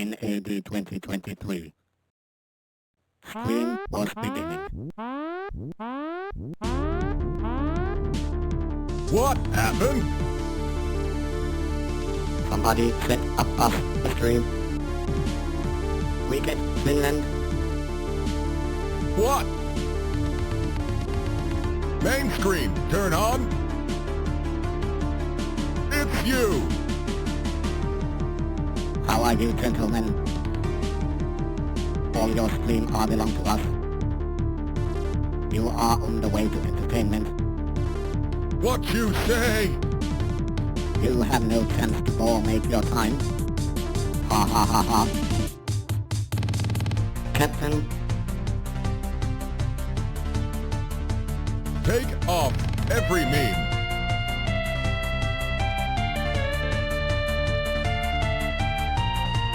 in AD 2023. Stream was beginning. What happened? Somebody set up us a stream. We get Finland. What? Main screen, turn on. It's you. How are you, gentlemen? All your stream are belong to us. You are on the way to entertainment. What you say? You have no chance to more make your time. Ha ha ha ha. Captain, Take off every meme.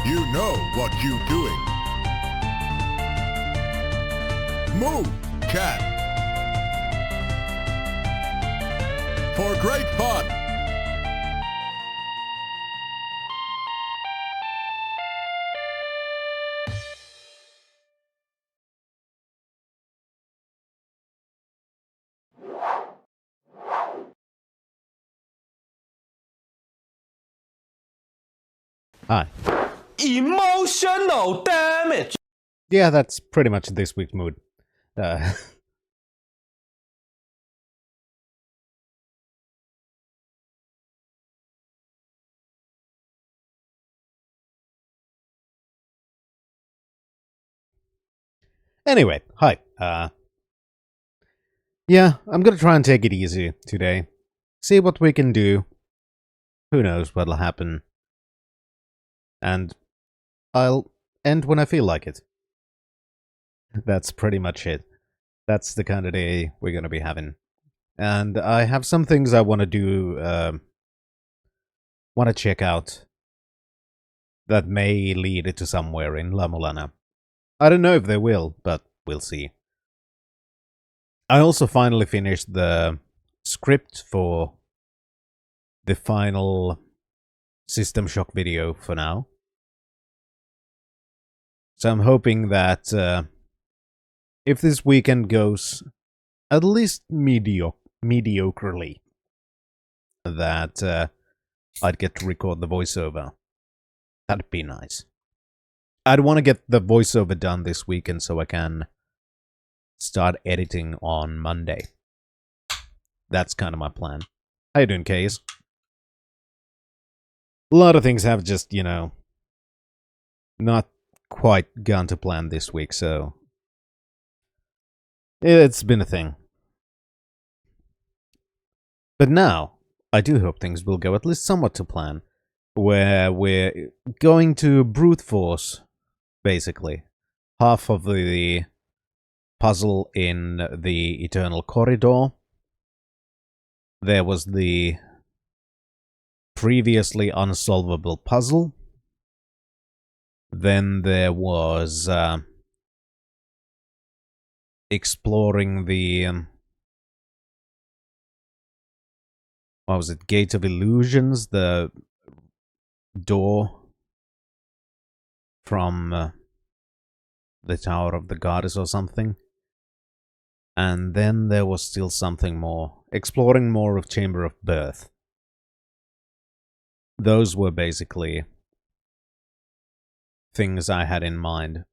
You know what you doing. Move, chat. For great fun. Hi. Emotional damage. Yeah, that's pretty much this week's mood. Anyway, hi. Yeah, I'm gonna try and take it easy today. See what we can do. Who knows what'll happen. And I'll end when I feel like it. That's pretty much it. That's the kind of day we're gonna be having. And I have some things I want to do, want to check out that may lead it to somewhere in La-Mulana. I don't know if they will, but we'll see. I also finally finished the script for the final System Shock video for now. So I'm hoping that if this weekend goes at least mediocrely, that I'd get to record the voiceover. That'd be nice. I'd want to get the voiceover done this weekend so I can start editing on Monday. That's kind of my plan. How you doing, Case? A lot of things have just, you know, not quite gone to plan this week, so it's been a thing. But now, I do hope things will go at least somewhat to plan, where we're going to brute force, basically, half of the puzzle in the Eternal Corridor. There was the previously unsolvable puzzle. Then there was exploring the what was it? Gate of Illusions, the door from the Tower of the Goddess or something. And then there was still something more. Exploring more of Chamber of Birth. Those were basically things I had in mind.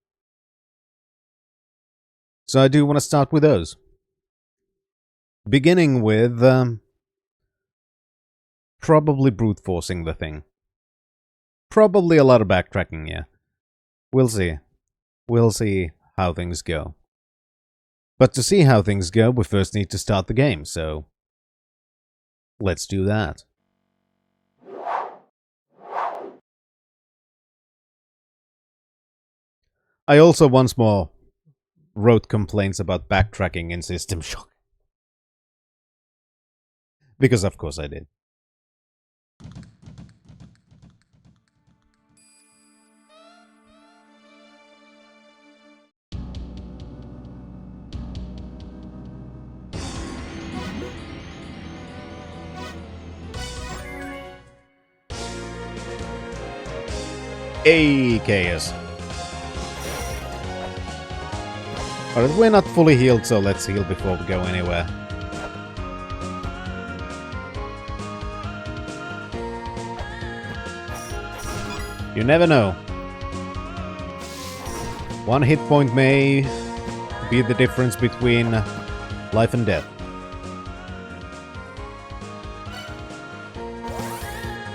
So I do want to start with those. Beginning with probably brute forcing the thing. Probably a lot of backtracking, yeah. We'll see. We'll see how things go. But to see how things go, we first need to start the game, so let's do that. I also once more wrote complaints about backtracking in System Shock. Because of course I did. AKS. Alright, we're not fully healed, so let's heal before we go anywhere. You never know. One hit point may be the difference between life and death.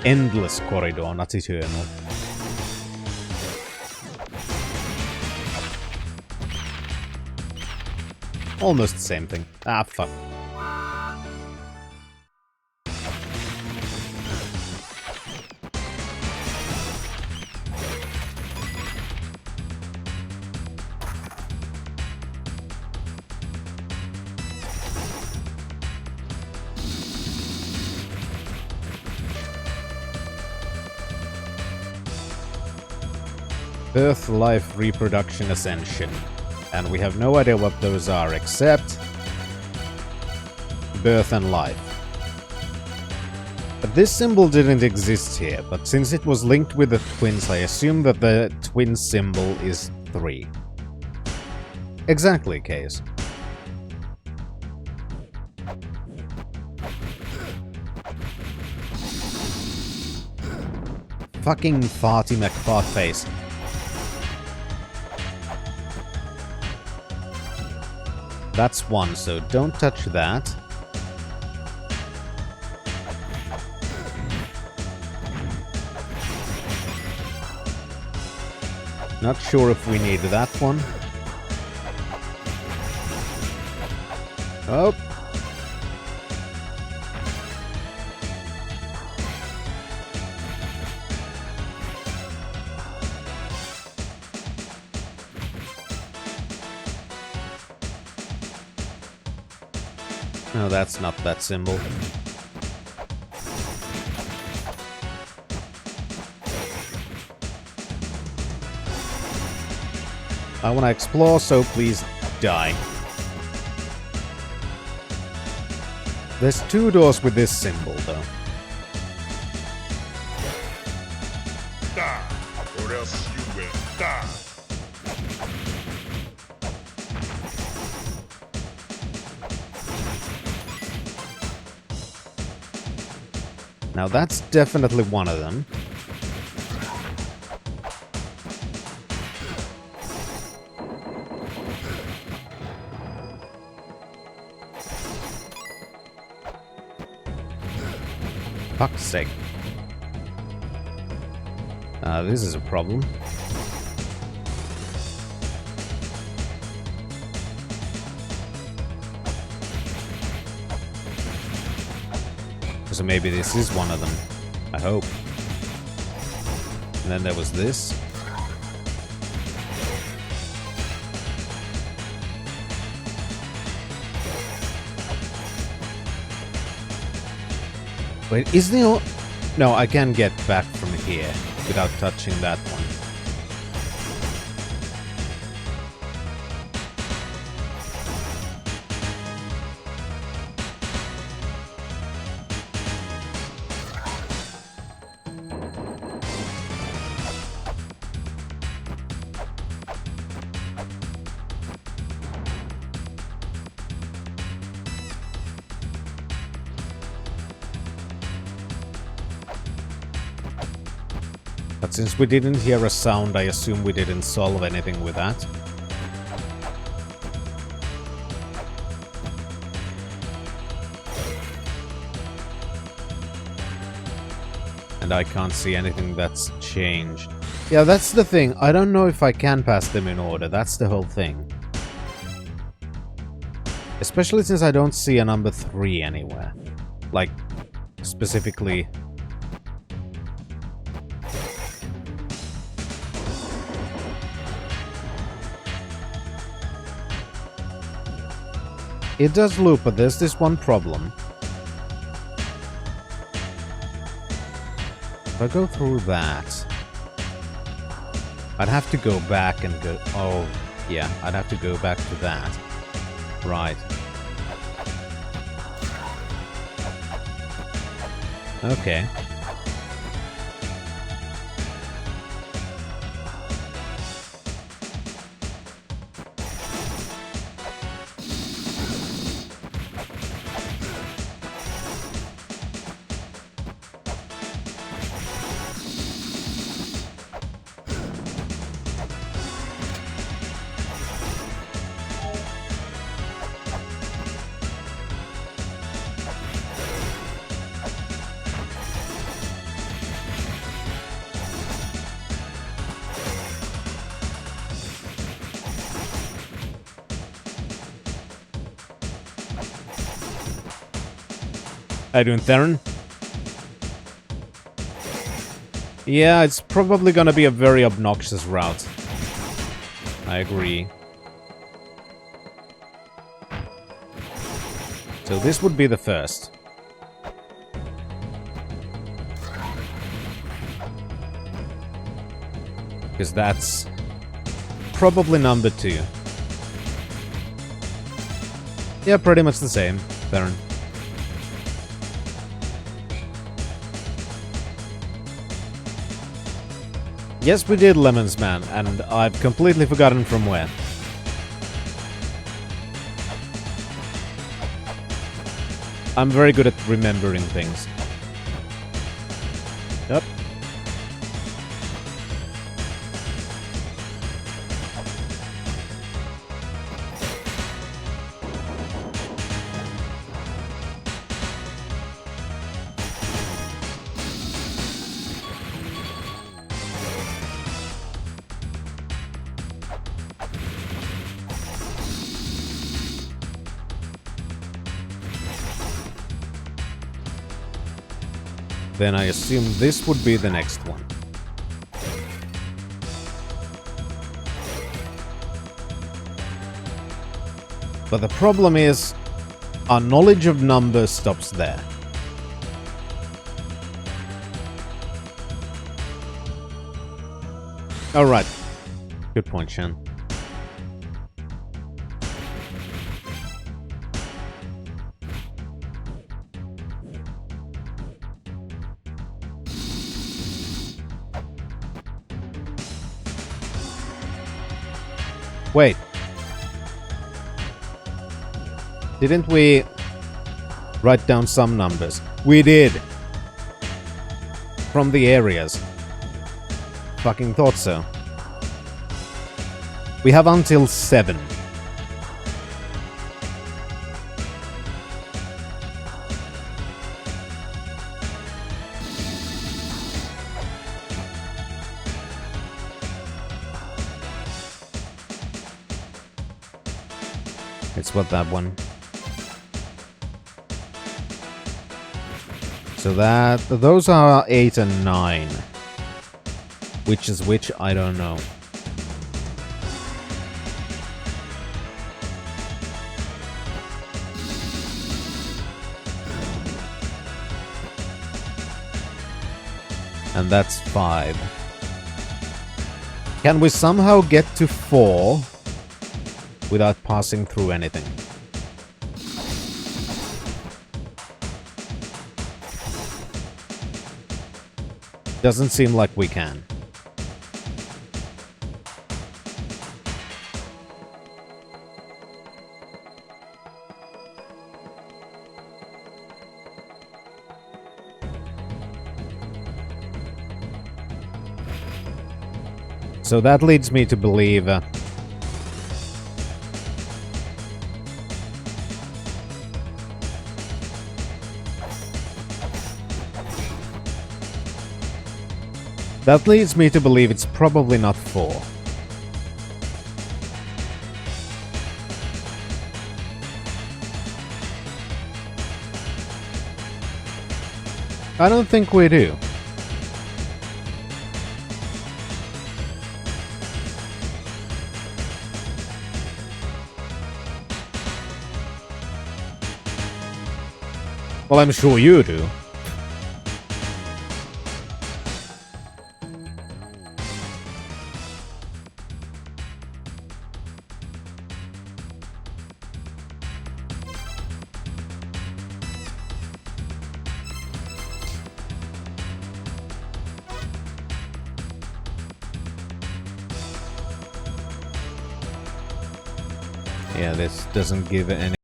Endless corridor, not eternal. Almost the same thing. Ah, fuck. Birth, life, reproduction, ascension. And we have no idea what those are, except birth and life. But this symbol didn't exist here, but since it was linked with the twins, I assume that the twin symbol is 3. Exactly, Case. Fucking farty McFart face. That's 1, so don't touch that. Not sure if we need that one. Oh. No, that's not that symbol. I want to explore, so please die. There's 2 doors with this symbol, though. Die, or else you will die. Now that's definitely one of them. Fuck's sake. This is a problem. So maybe this is one of them. I hope. And then there was this. Wait, is the... No, I can get back from here without touching that one. But since we didn't hear a sound, I assume we didn't solve anything with that. And I can't see anything that's changed. Yeah, that's the thing. I don't know if I can pass them in order. That's the whole thing. Especially since I don't see a number 3 anywhere. Like, specifically... It does loop, but there's this one problem. If I go through that... I'd have to go back and go... Oh, yeah, I'd have to go back to that. Right. How you doing, Theron? Yeah, it's probably gonna be a very obnoxious route. I agree. So this would be the first. Because that's probably number 2. Yeah, pretty much the same, Theron. Yes, we did Lemons Man, and I've completely forgotten from where. I'm very good at remembering things. Yep. Then I assume this would be the next one. But the problem is, our knowledge of numbers stops there. Alright. Good point, Shan. Wait. Didn't we write down some numbers? We did! From the areas. Fucking thought so. We have until 7. It's what that one. So those are 8 and 9. Which is which, I don't know. And that's 5. Can we somehow get to 4 without passing through anything? Doesn't seem like we can. So that leads me to believe it's probably not 4. I don't think we do. Well, I'm sure you do. Yeah, this doesn't give any...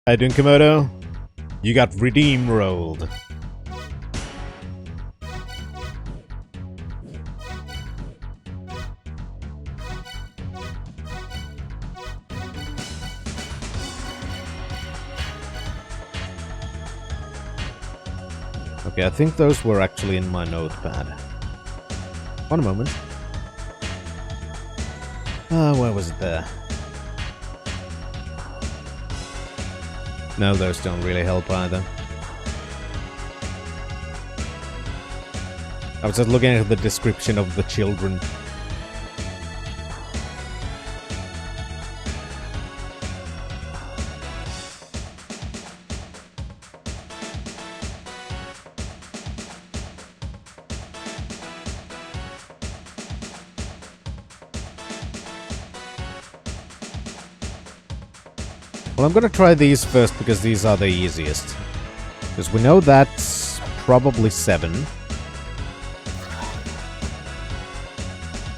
How you doing, Komodo? You got redeem rolled. Okay, I think those were actually in my notepad. One moment. Where was it there? No, those don't really help either. I was just looking at the description of the children. Well, I'm gonna try these first because these are the easiest. Because we know that's probably 7.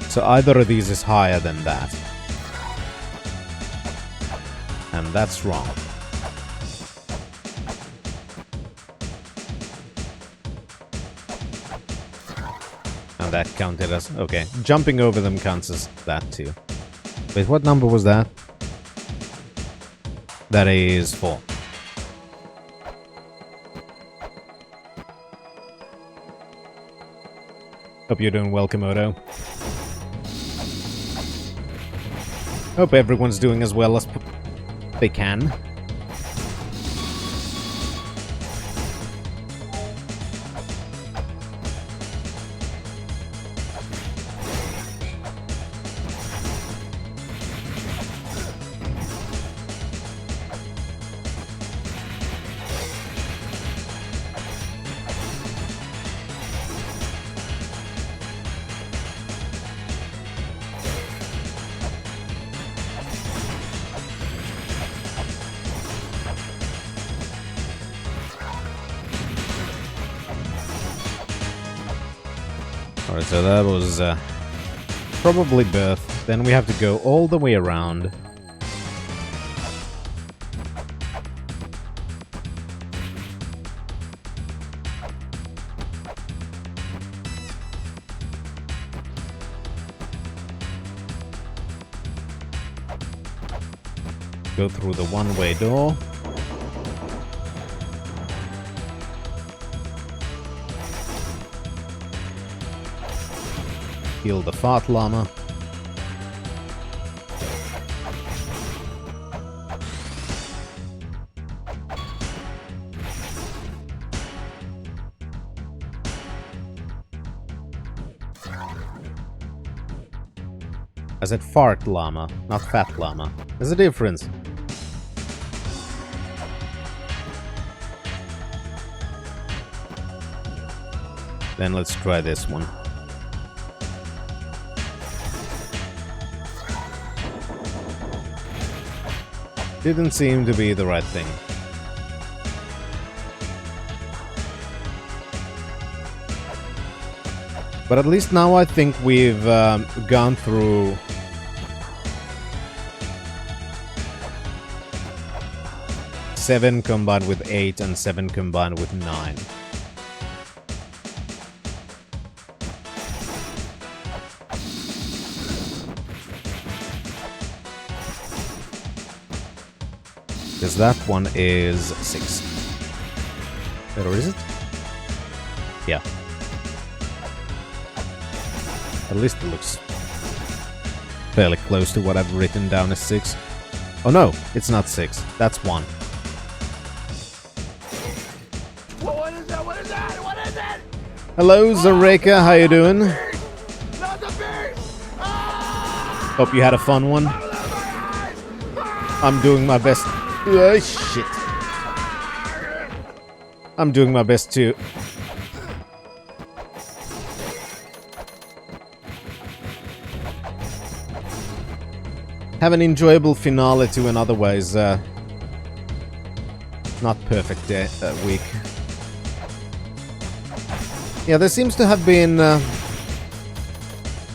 So either of these is higher than that. And that's wrong. And that counted as... Okay, jumping over them counts as that too. Wait, what number was that? That is 4. Hope you're doing well, Komodo. Hope everyone's doing as well as they can. Alright, so that was probably birth. Then we have to go all the way around. Go through the one-way door. Kill the fart llama. I said fart llama, not fat llama. There's a difference. Then let's try this one. Didn't seem to be the right thing. But at least now I think we've gone through... seven combined with 8 and 7 combined with 9. Because that one is 6. Or is it? Yeah. At least it looks fairly close to what I've written down as 6. Oh no, it's not 6. That's 1. What is that? What is that? What is it? Hello, Zareka. How you doing? Not the beast! Ah! Hope you had a fun one. I'm doing my best. Shit. I'm doing my best to have an enjoyable finale to an otherwise not perfect week. Yeah, there seems to have been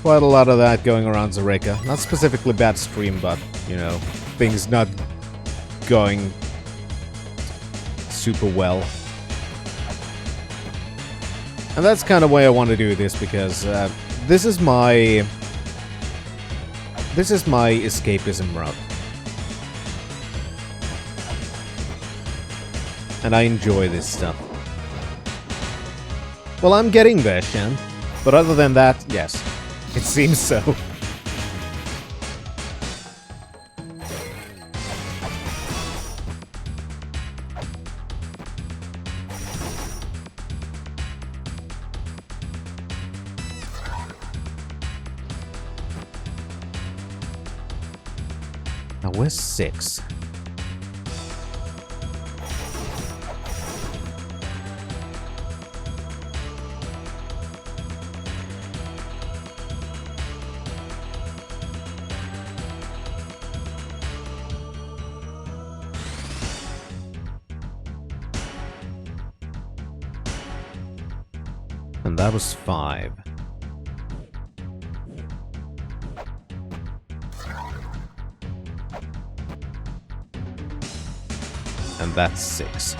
quite a lot of that going around Zareka. Not specifically bad stream, but, you know, things not going super well. And that's kind of why I want to do this, because this is my escapism route. And I enjoy this stuff. Well, I'm getting there, Shan. But other than that, yes. It seems so. Now where's 6? And that was 5. And that's 6.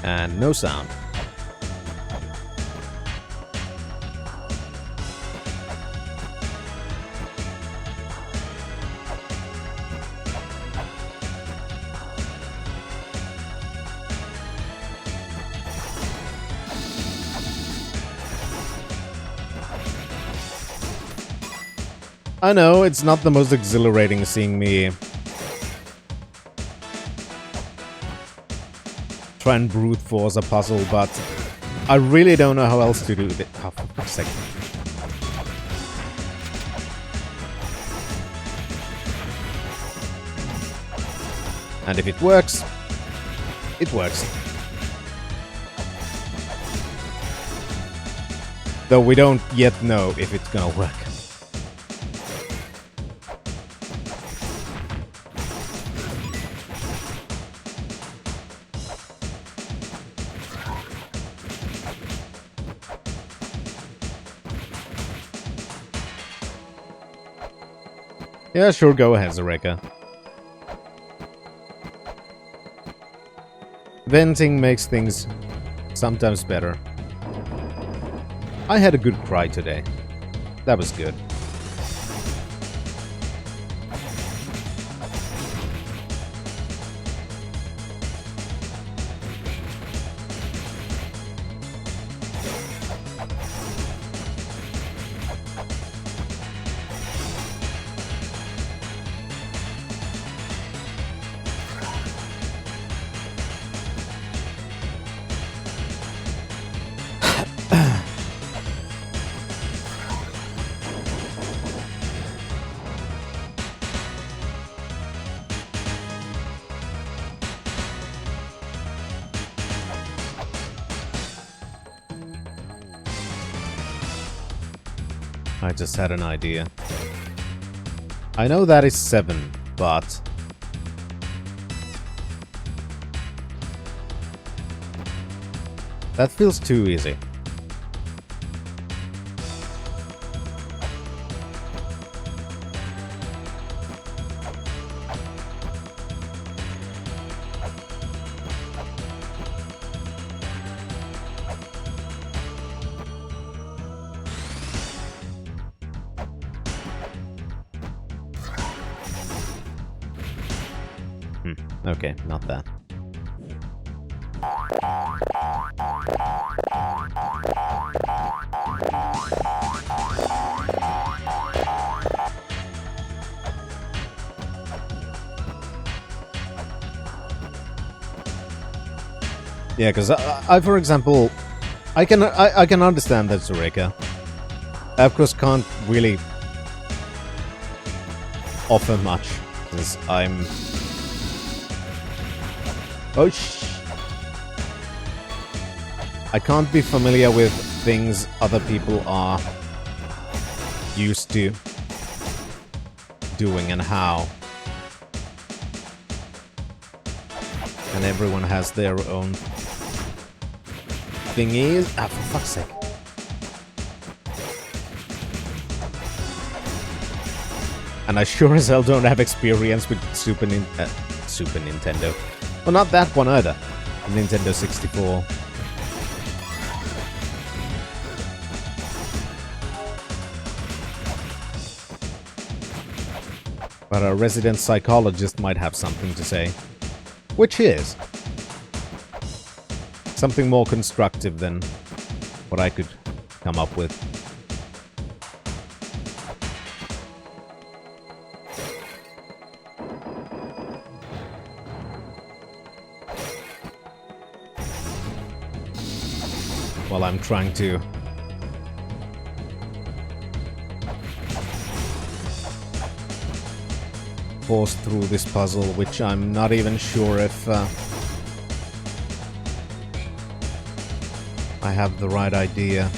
And no sound. I know, it's not the most exhilarating seeing me try and brute force a puzzle, but I really don't know how else to do it. Oh, for fuck's sake. And if it works, it works. Though we don't yet know if it's gonna work. Yeah, sure, go ahead, Zareka. Venting makes things sometimes better. I had a good cry today. That was good. I just had an idea. I know that is 7, but... that feels too easy. Okay, not that. Yeah, because I, for example, I can understand that, Zareka. I, of course, can't really offer much, because I'm... Oh, I can't be familiar with things other people are used to doing and how. And everyone has their own thingies. Ah, for fuck's sake. And I sure as hell don't have experience with Super Nintendo. Well, not that one either. Nintendo 64. But a resident psychologist might have something to say. Which is something more constructive than what I could come up with. While I'm trying to force through this puzzle, which I'm not even sure if I have the right idea.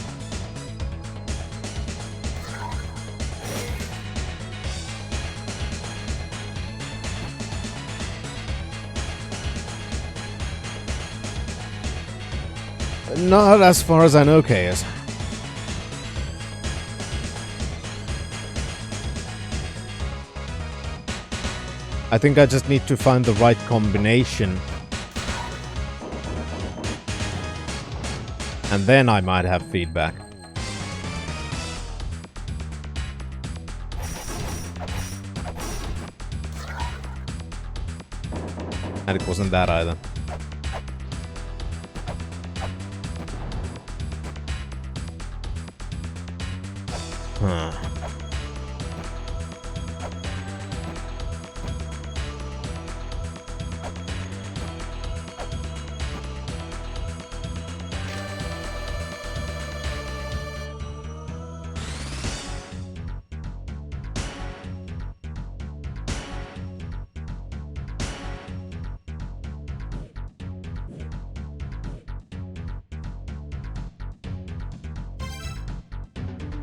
Not as far as I know, Chaos. I think I just need to find the right combination. And then I might have feedback. And it wasn't that either. Huh.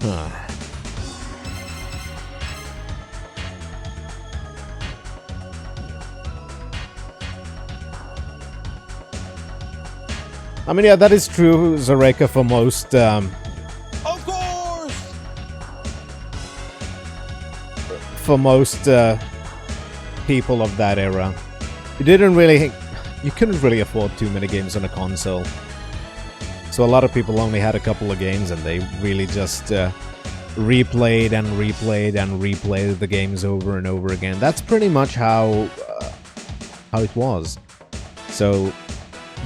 Huh. I mean, yeah, that is true, Zareka, for most, Of course! for most, people of that era. You couldn't really afford too many games on a console. So a lot of people only had a couple of games and they really just, replayed and replayed and replayed the games over and over again. That's pretty much how it was. So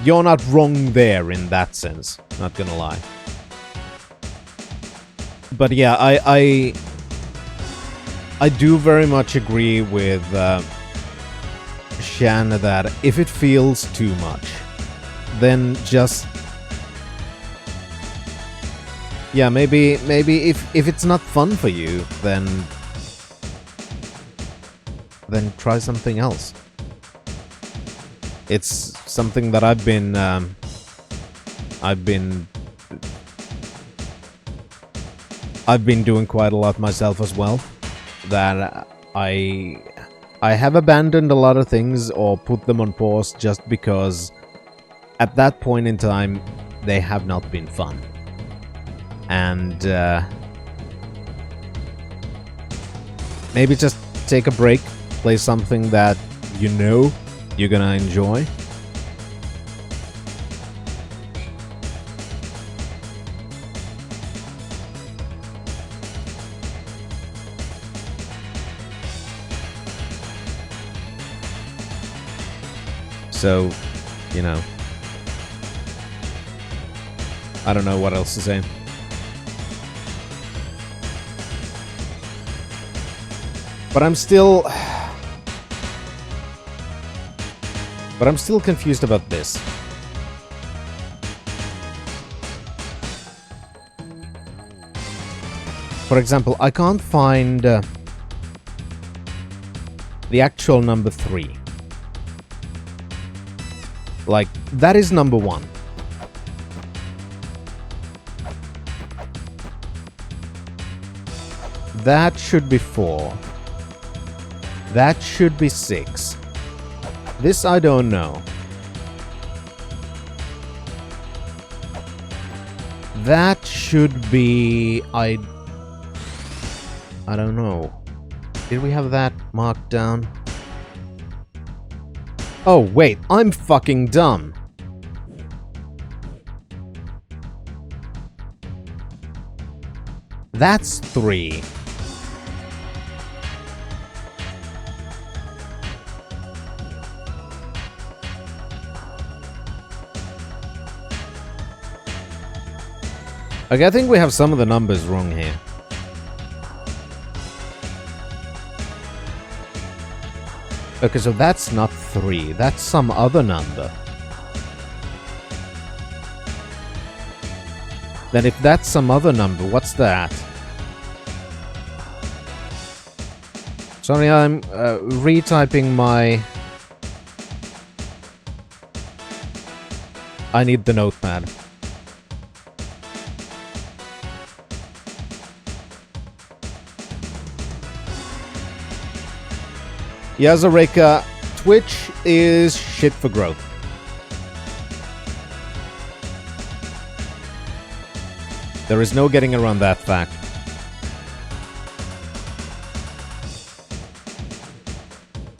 you're not wrong there in that sense, not gonna lie. But yeah, I do very much agree with Shan that if it feels too much, then just... Yeah, maybe if it's not fun for you, then try something else. It's something that I've been doing quite a lot myself as well. That I have abandoned a lot of things or put them on pause just because at that point in time they have not been fun. And maybe just take a break, play something that you know you're gonna enjoy. So, you know, I don't know what else to say. But I'm still confused about this. For example, I can't find the actual number 3. Like, that is number 1. That should be 4. That should be 6. This I don't know. That should be... I don't know. Did we have that marked down? Oh, wait. I'm fucking dumb. That's 3. Okay, I think we have some of the numbers wrong here. Okay, so that's not 3. That's some other number. Then if that's some other number, what's that? Sorry, I'm retyping my... I need the notepad. Yazareka, Twitch is shit for growth. There is no getting around that fact.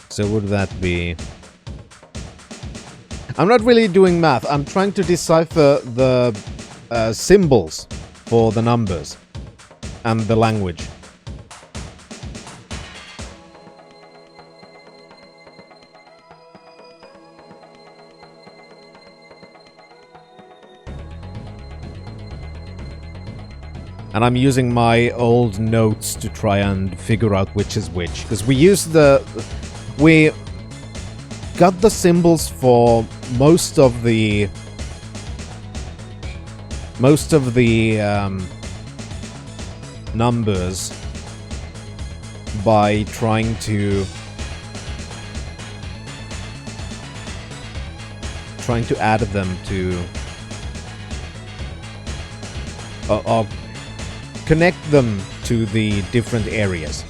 So would that be... I'm not really doing math. I'm trying to decipher the symbols for the numbers and the language. And I'm using my old notes to try and figure out which is which. Because we used we got the symbols for most of the numbers by trying to add them to or connect them to the different areas.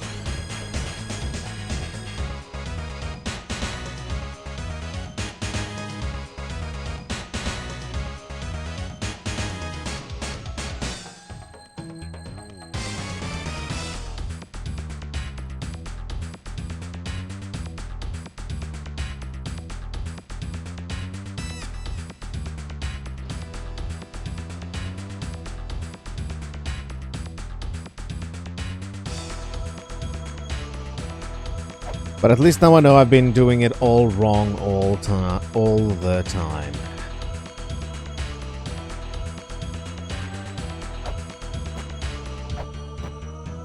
But at least now I know I've been doing it all wrong all the time.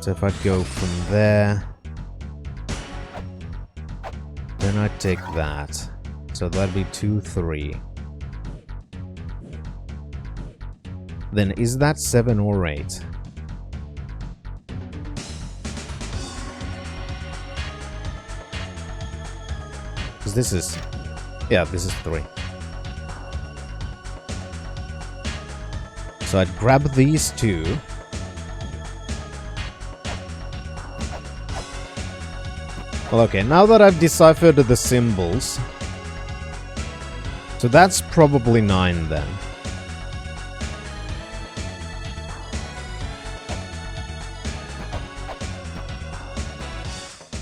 So if I go from there, then I take that. So that'd be 2, 3. Then is that 7 or 8? This is... yeah, this is 3. So I'd grab these two. Well, okay, now that I've deciphered the symbols... so that's probably 9 then.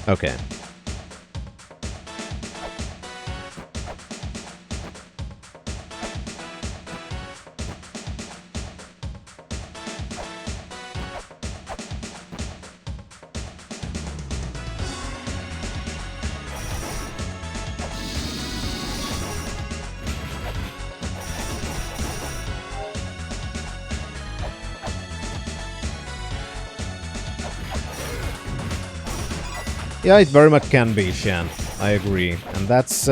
Okay. Yeah, it very much can be, Shan. I agree. And that's...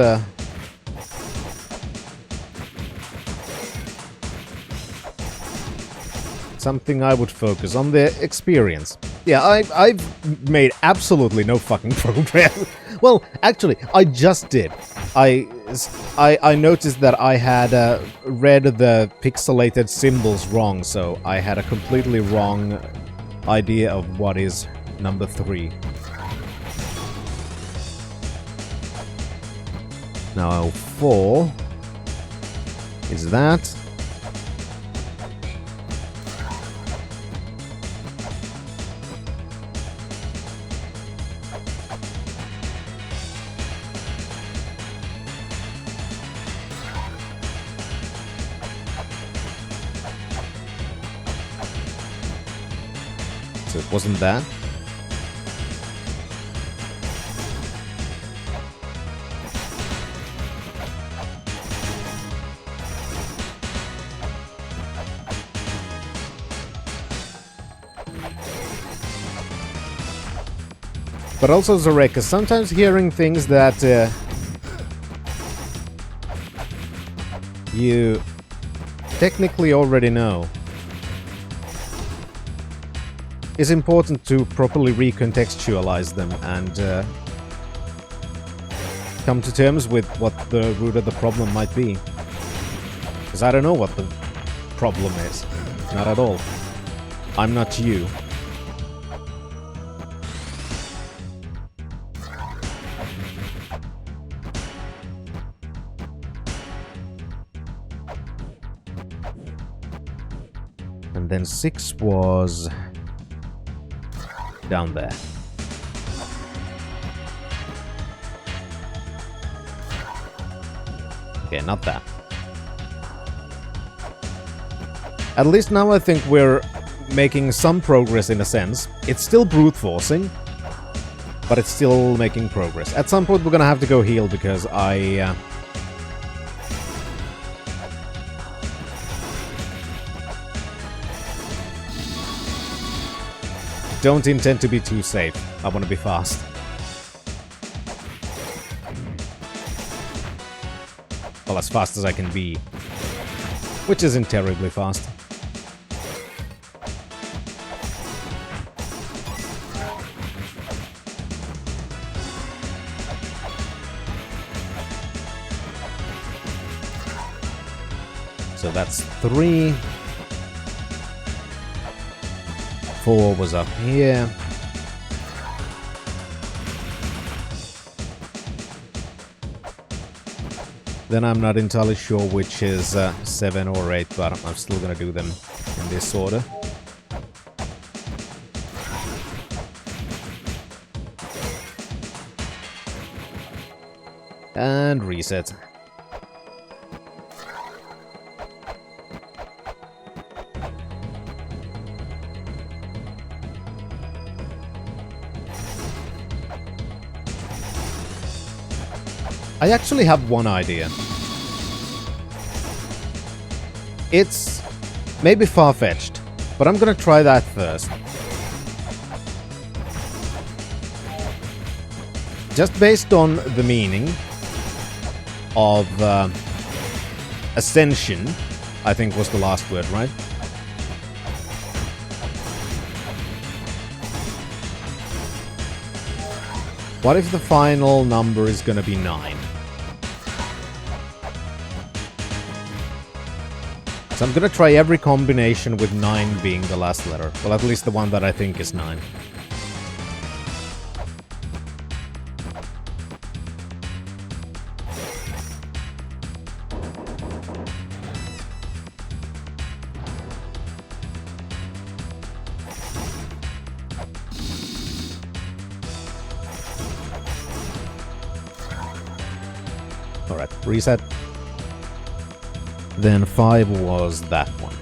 something I would focus on, the experience. Yeah, I've made absolutely no fucking progress. Well, actually, I just did. I noticed that I had read the pixelated symbols wrong, so I had a completely wrong idea of what is number 3. Now 4 is that. So it wasn't that. But also, Zareka, sometimes hearing things that you technically already know is important to properly recontextualize them and come to terms with what the root of the problem might be. Because I don't know what the problem is. Not at all. I'm not you. And then 6 was down there. Okay, not that. At least now I think we're making some progress in a sense. It's still brute forcing, but it's still making progress. At some point we're gonna have to go heal because I don't intend to be too safe. I want to be fast. Well, as fast as I can be. Which isn't terribly fast. So that's 3. 4 was up here. Then I'm not entirely sure which is 7 or 8, but I'm still gonna do them in this order. And reset. I actually have one idea. It's maybe far-fetched, but I'm gonna try that first. Just based on the meaning of ascension, I think was the last word, right? What if the final number is gonna be 9? So I'm gonna try every combination with 9 being the last letter. Well, at least the one that I think is 9. Alright, reset. Then 5 was that one.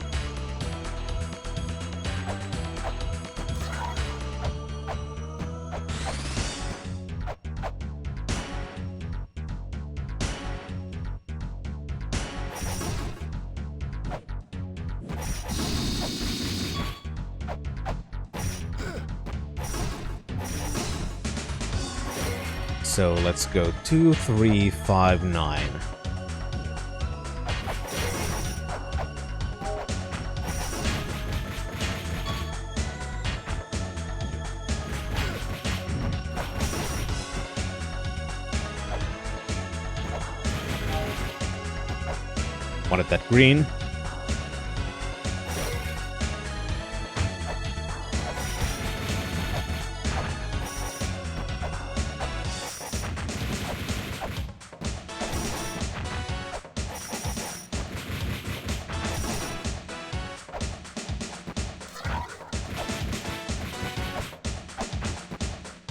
So let's go 2, 3, 5, 9. Wanted that green.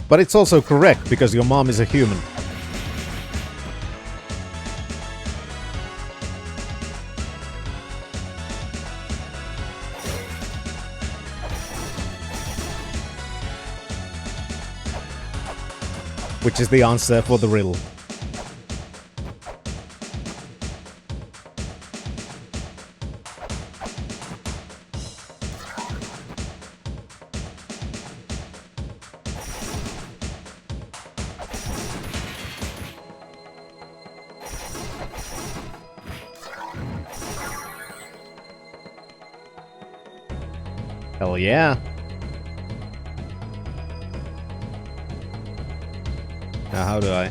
But it's also correct, because your mom is a human. Which is the answer for the riddle. Hell yeah. Now how do I...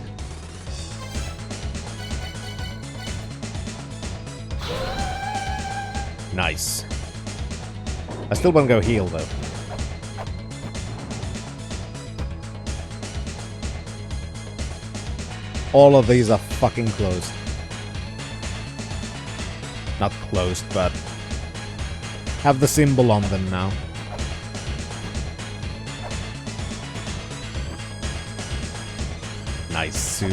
Nice. I still want to go heal though. All of these are fucking closed. Not closed, but have the symbol on them now. Nice.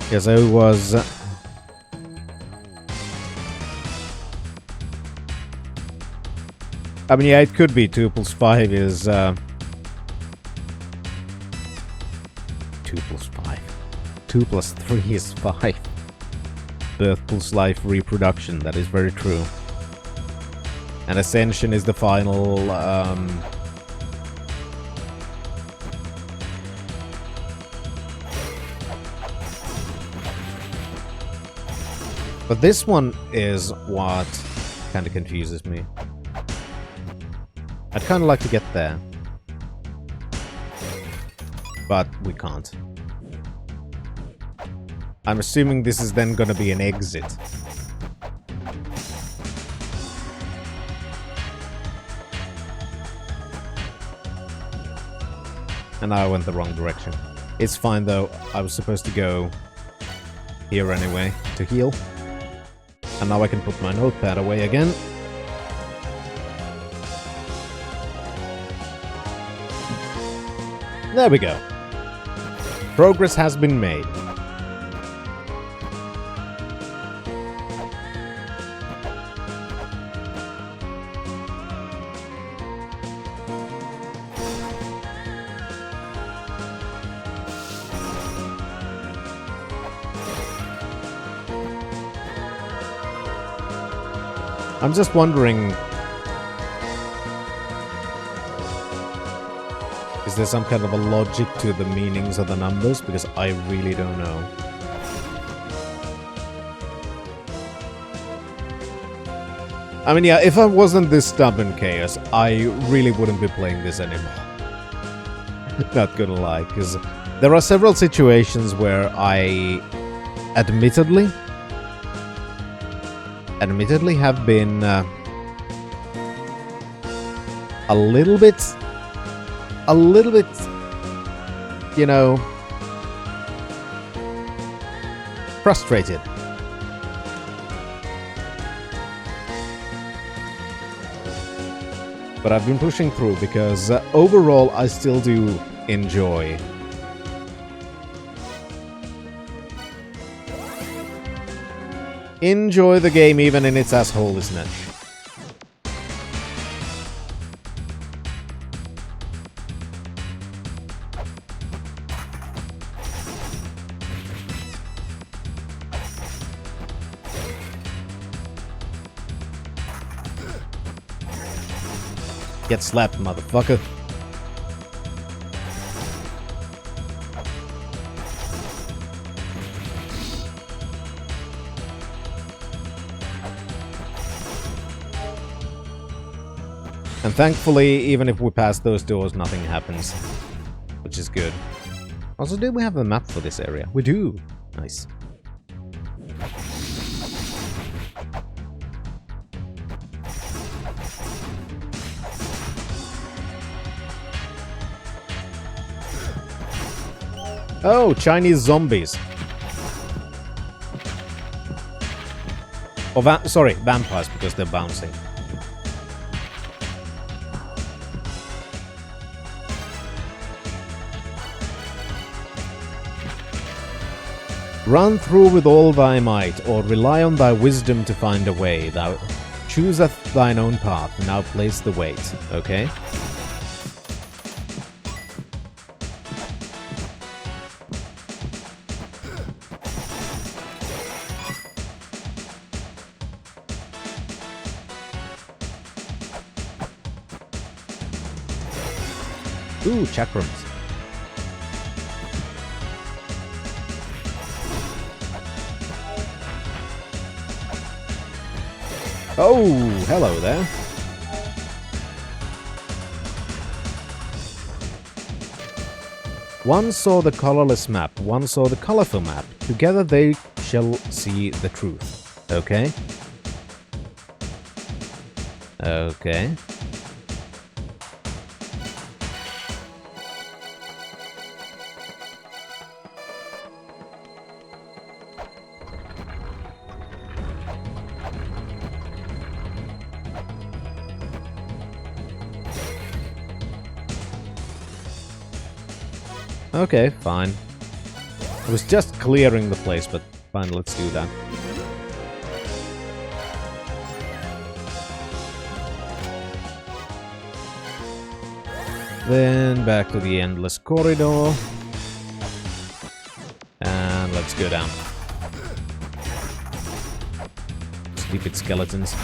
Yes, I was... I mean, yeah, it could be 2 plus 5 is... 2 plus 5. 2 plus 3 is 5. Birth plus life reproduction, that is very true. And Ascension is the final... But this one is what kind of confuses me. I'd kind of like to get there. But we can't. I'm assuming this is then gonna be an exit. And I went the wrong direction. It's fine though, I was supposed to go here anyway to heal. And now I can put my notepad away again. There we go. Progress has been made. I'm just wondering... Is there some kind of a logic to the meanings of the numbers? Because I really don't know. I mean, yeah, if I wasn't this stubborn, Chaos, I really wouldn't be playing this anymore. Not gonna lie, because there are several situations where I admittedly have been a little bit, you know, frustrated. But I've been pushing through because overall I still do enjoy the game even in its assholishness. Get slapped, motherfucker. And thankfully, even if we pass those doors, nothing happens. Which is good. Also, do we have a map for this area? We do! Nice. Oh, Chinese zombies. Oh, sorry, vampires, because they're bouncing. Run through with all thy might, or rely on thy wisdom to find a way. Thou chooseth thine own path, now place the weight. Okay? Ooh, chakrams. Oh, hello there. One saw the colorless map, one saw the colorful map. Together they shall see the truth. Okay? Okay. Okay, fine. I was just clearing the place, but fine, let's do that. Then back to the endless corridor. And let's go down. Stupid skeletons.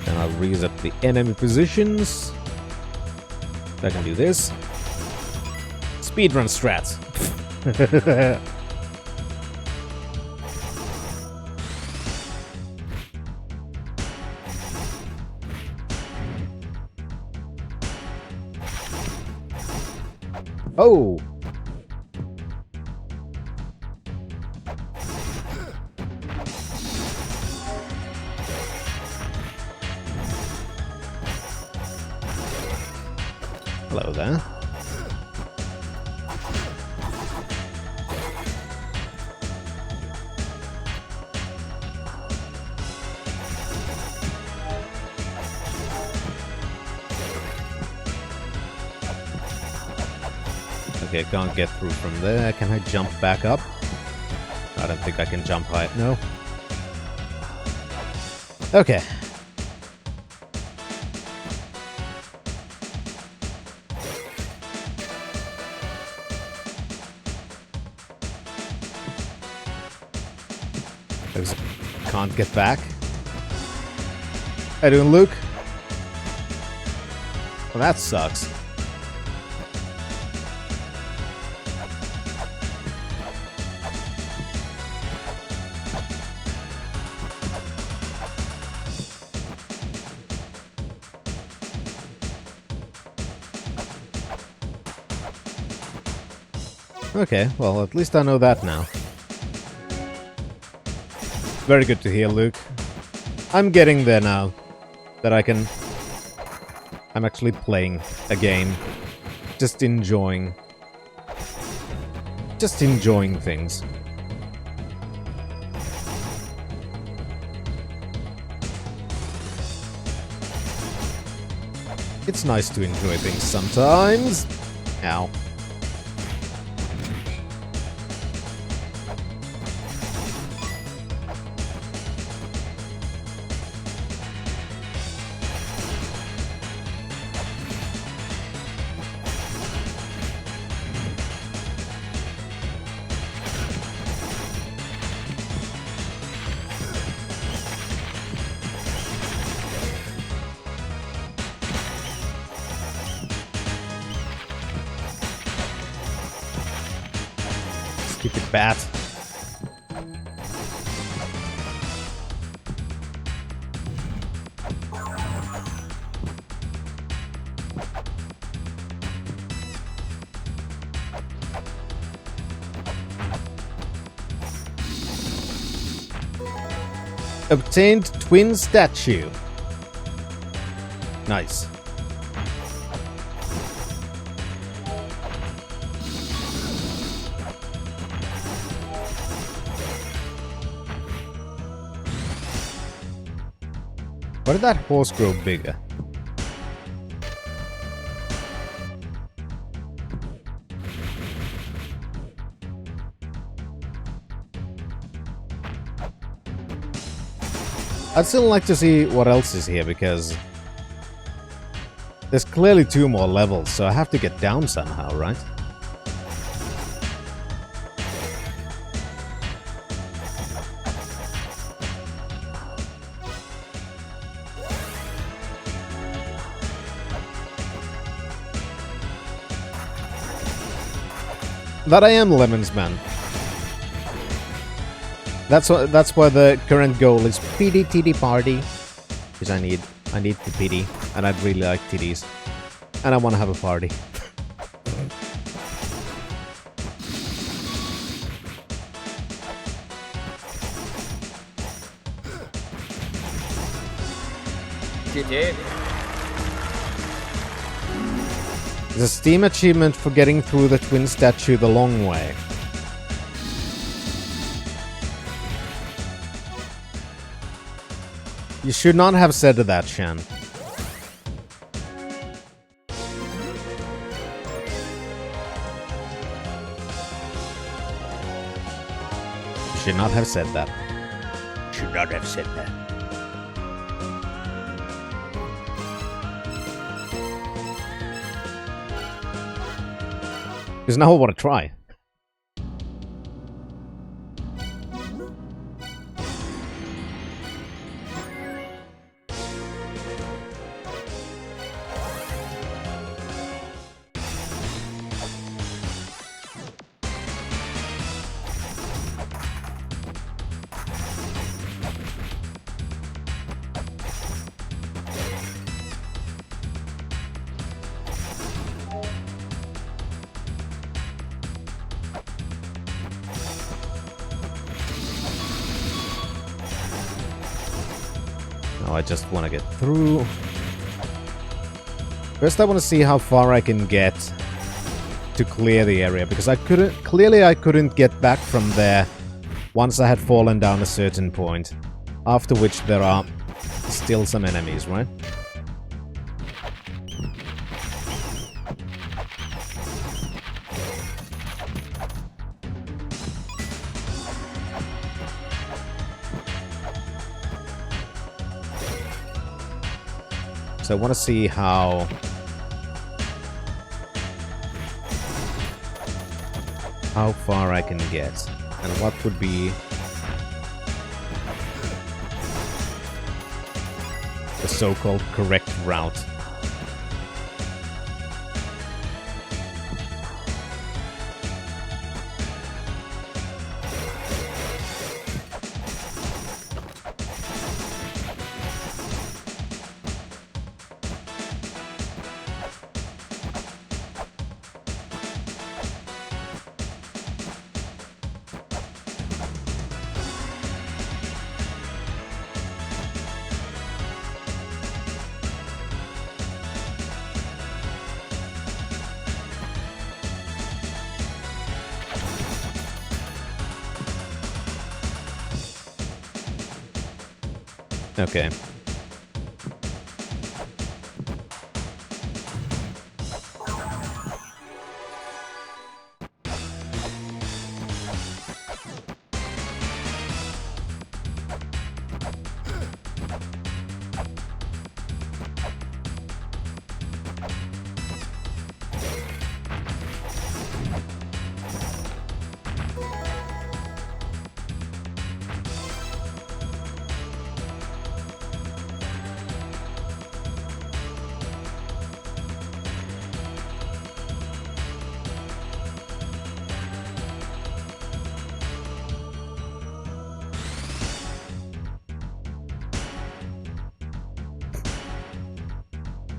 Then I'll reset the enemy positions. I can do this. Speedrun strats. Oh! Hello there. Okay, can't get through from there. Can I jump back up? I don't think I can jump high. No. Okay. Can't get back. How you doing, Luke? Well, that sucks. Okay, well, at least I know that now. Very good to hear, Luke. I'm getting there now. That I can... I'm actually playing a game. Just enjoying... Just enjoying things. It's nice to enjoy things sometimes. Ow. Stupid bat. Obtained twin statue. Nice. Why did that horse grow bigger? I'd still like to see what else is here, because there's clearly 2 more levels, so I have to get down somehow, right? That I am, Lemons Man. That's why the current goal is PD TD party. Because I need the PD, and I'd really like TDs. And I want to have a party. GG. It's a Steam achievement for getting through the twin statue the long way. You should not have said that, Shan. You should not have said that. Should not have said that. Because now I want to try. Now I just want to get through. First I want to see how far I can get to clear the area, because I couldn't get back from there once I had fallen down a certain point. After which there are still some enemies, right? So I want to see how far I can get, and what would be the so-called correct route. Okay.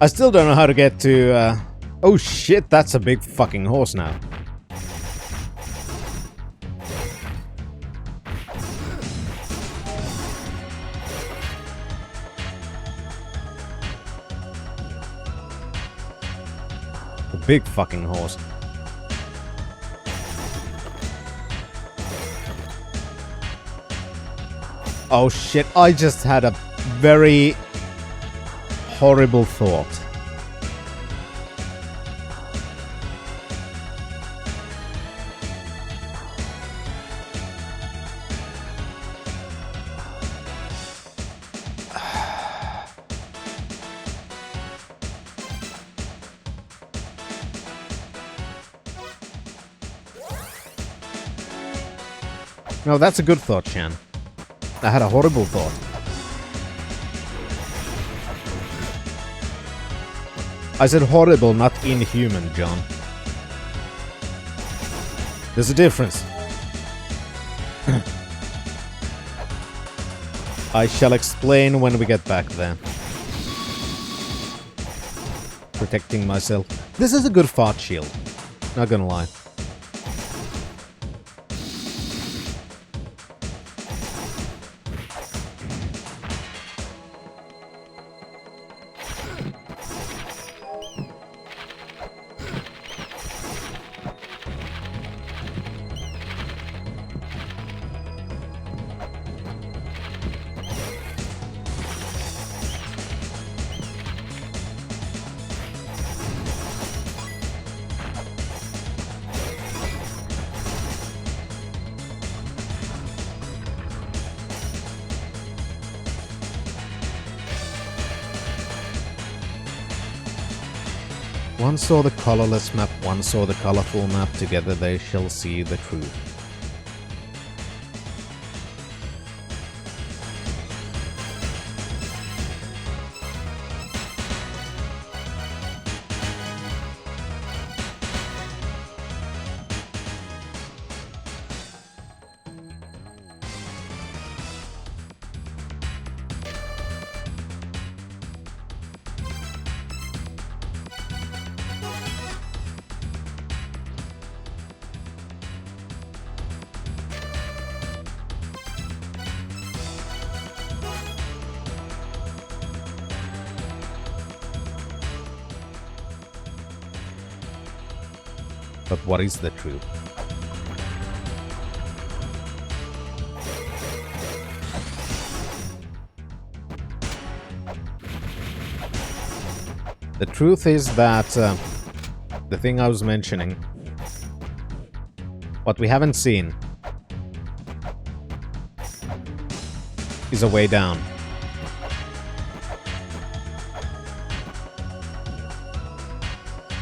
I still don't know how to get to, oh shit, that's a big fucking horse now. A big fucking horse. Oh shit, I just had a very horrible thought. No, that's a good thought, Chan. I had a horrible thought. I said horrible, not inhuman, John. There's a difference. I shall explain when we get back there. Protecting myself. This is a good fart shield. Not gonna lie. One saw the colorless map, one saw the colorful map, together they shall see the truth. But what is the truth? The truth is that the thing I was mentioning, what we haven't seen, is a way down.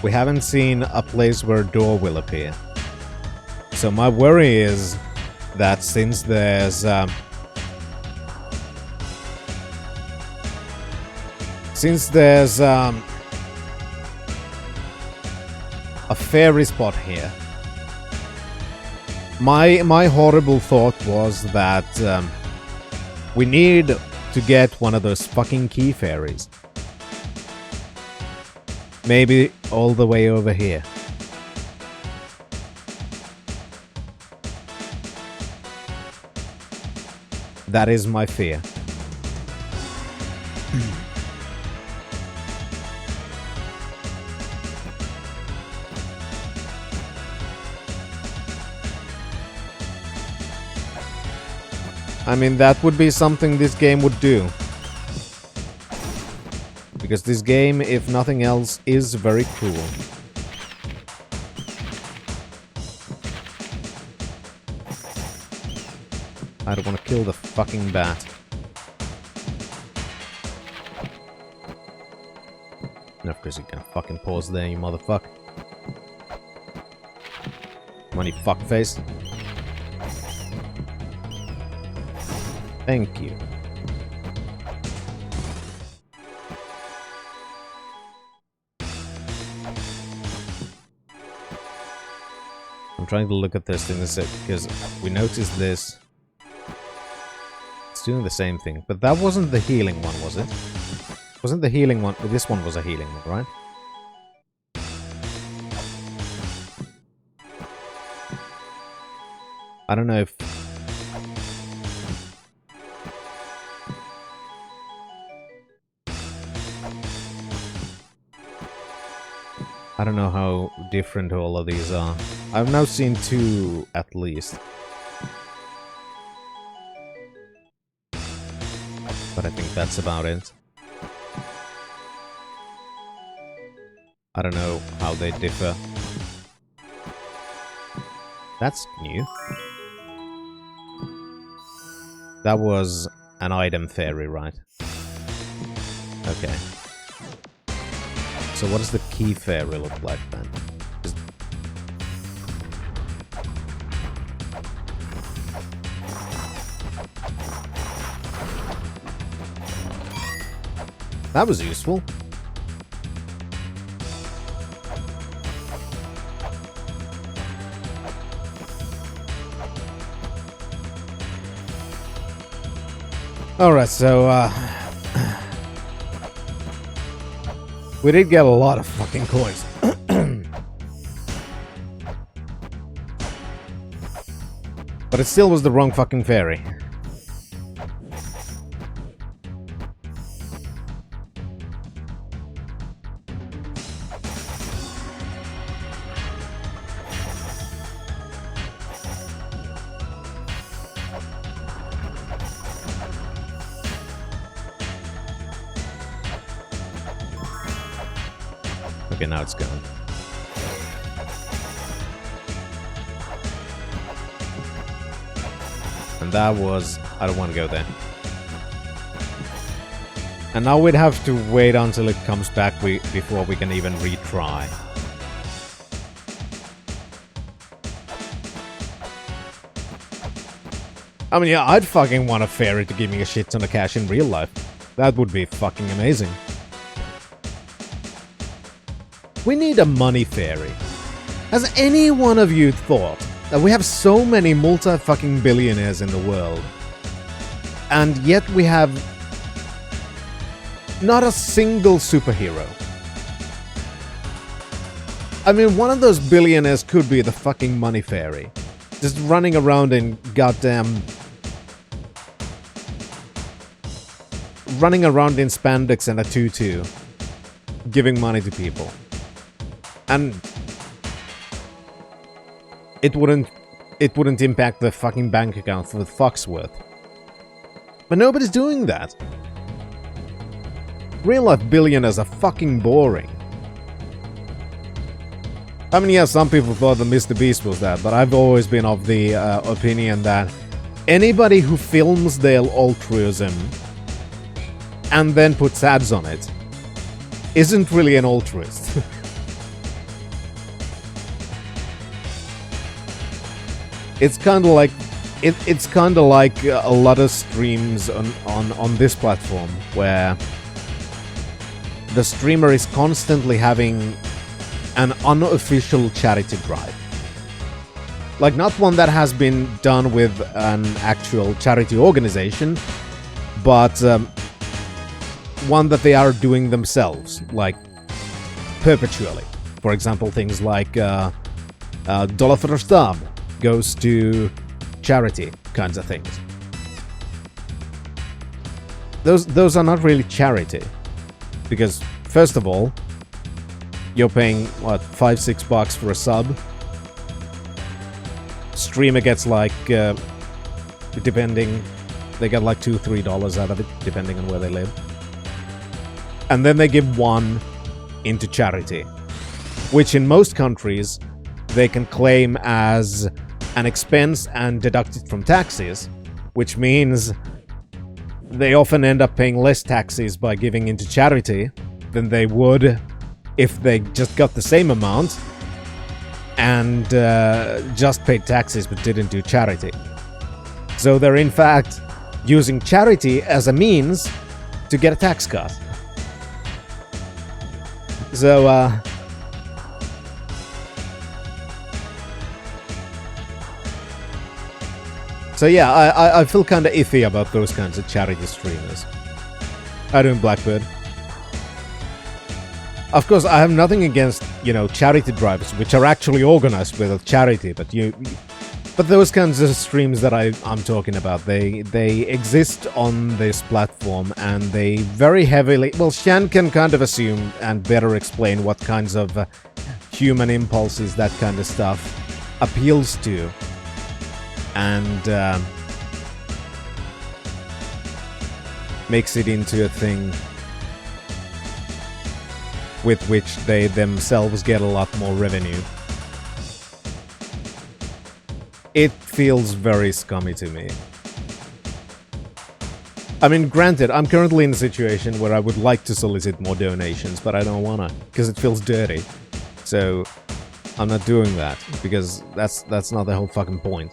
We haven't seen a place where a door will appear. So my worry is that since there's a fairy spot here, my horrible thought was that we need to get one of those fucking key fairies. Maybe all the way over here. That is my fear. I mean, that would be something this game would do. Because this game, if nothing else, is very cruel. I don't want to kill the fucking bat. And of course you can fucking pause there, you motherfucker. Come on, you fuckface. Thank you. I'm trying to look at this thing because we noticed this. It's doing the same thing, but that wasn't the healing one, was it? Wasn't the healing one? This one was a healing one, right? I don't know if... I don't know how different all of these are. I've now seen 2 at least. But I think that's about it. I don't know how they differ. That's new. That was an item fairy, right? Okay. So what does the key fairy look like then? That was useful. Alright, so, we did get a lot of fucking coins. But it still was the wrong fucking ferry. Okay, now it's gone. And that was... I don't want to go there. And now we'd have to wait until it comes back before we can even retry. I mean, yeah, I'd fucking want a fairy to give me a shit ton of cash in real life. That would be fucking amazing. We need a money fairy. Has any one of you thought that we have so many multi-fucking billionaires in the world, and yet we have not a single superhero? I mean, one of those billionaires could be the fucking money fairy. Just running around in goddamn... running around in spandex and a tutu, giving money to people. And it wouldn't impact the fucking bank account for the fuck's worth. But nobody's doing that. Real life billionaires are fucking boring. I mean, yeah, some people thought that Mr. Beast was that, but I've always been of the opinion that anybody who films their altruism and then puts ads on it isn't really an altruist. It's kind of like a lot of streams on this platform where the streamer is constantly having an unofficial charity drive. Like, not one that has been done with an actual charity organization, but one that they are doing themselves, like perpetually. For example, things like dollar for a stab goes to charity kinds of things. Those are not really charity, because first of all, you're paying what, $5-6 for a sub. Streamer gets like depending, they get like $2-3 out of it depending on where they live, and then they give one into charity, which in most countries they can claim as an expense and deduct it from taxes, which means they often end up paying less taxes by giving into charity than they would if they just got the same amount and just paid taxes but didn't do charity. So they're in fact using charity as a means to get a tax cut. So, So yeah, I feel kinda iffy about those kinds of charity streamers. I do in Blackbird. Of course, I have nothing against, you know, charity drives, which are actually organized with a charity, but but those kinds of streams that I'm talking about, they exist on this platform, and they very heavily... Well, Shan can kind of assume and better explain what kinds of human impulses that kind of stuff appeals to. And makes it into a thing with which they themselves get a lot more revenue. It feels very scummy to me. I mean, granted, I'm currently in a situation where I would like to solicit more donations, but I don't wanna, because it feels dirty. So, I'm not doing that, because that's not the whole fucking point.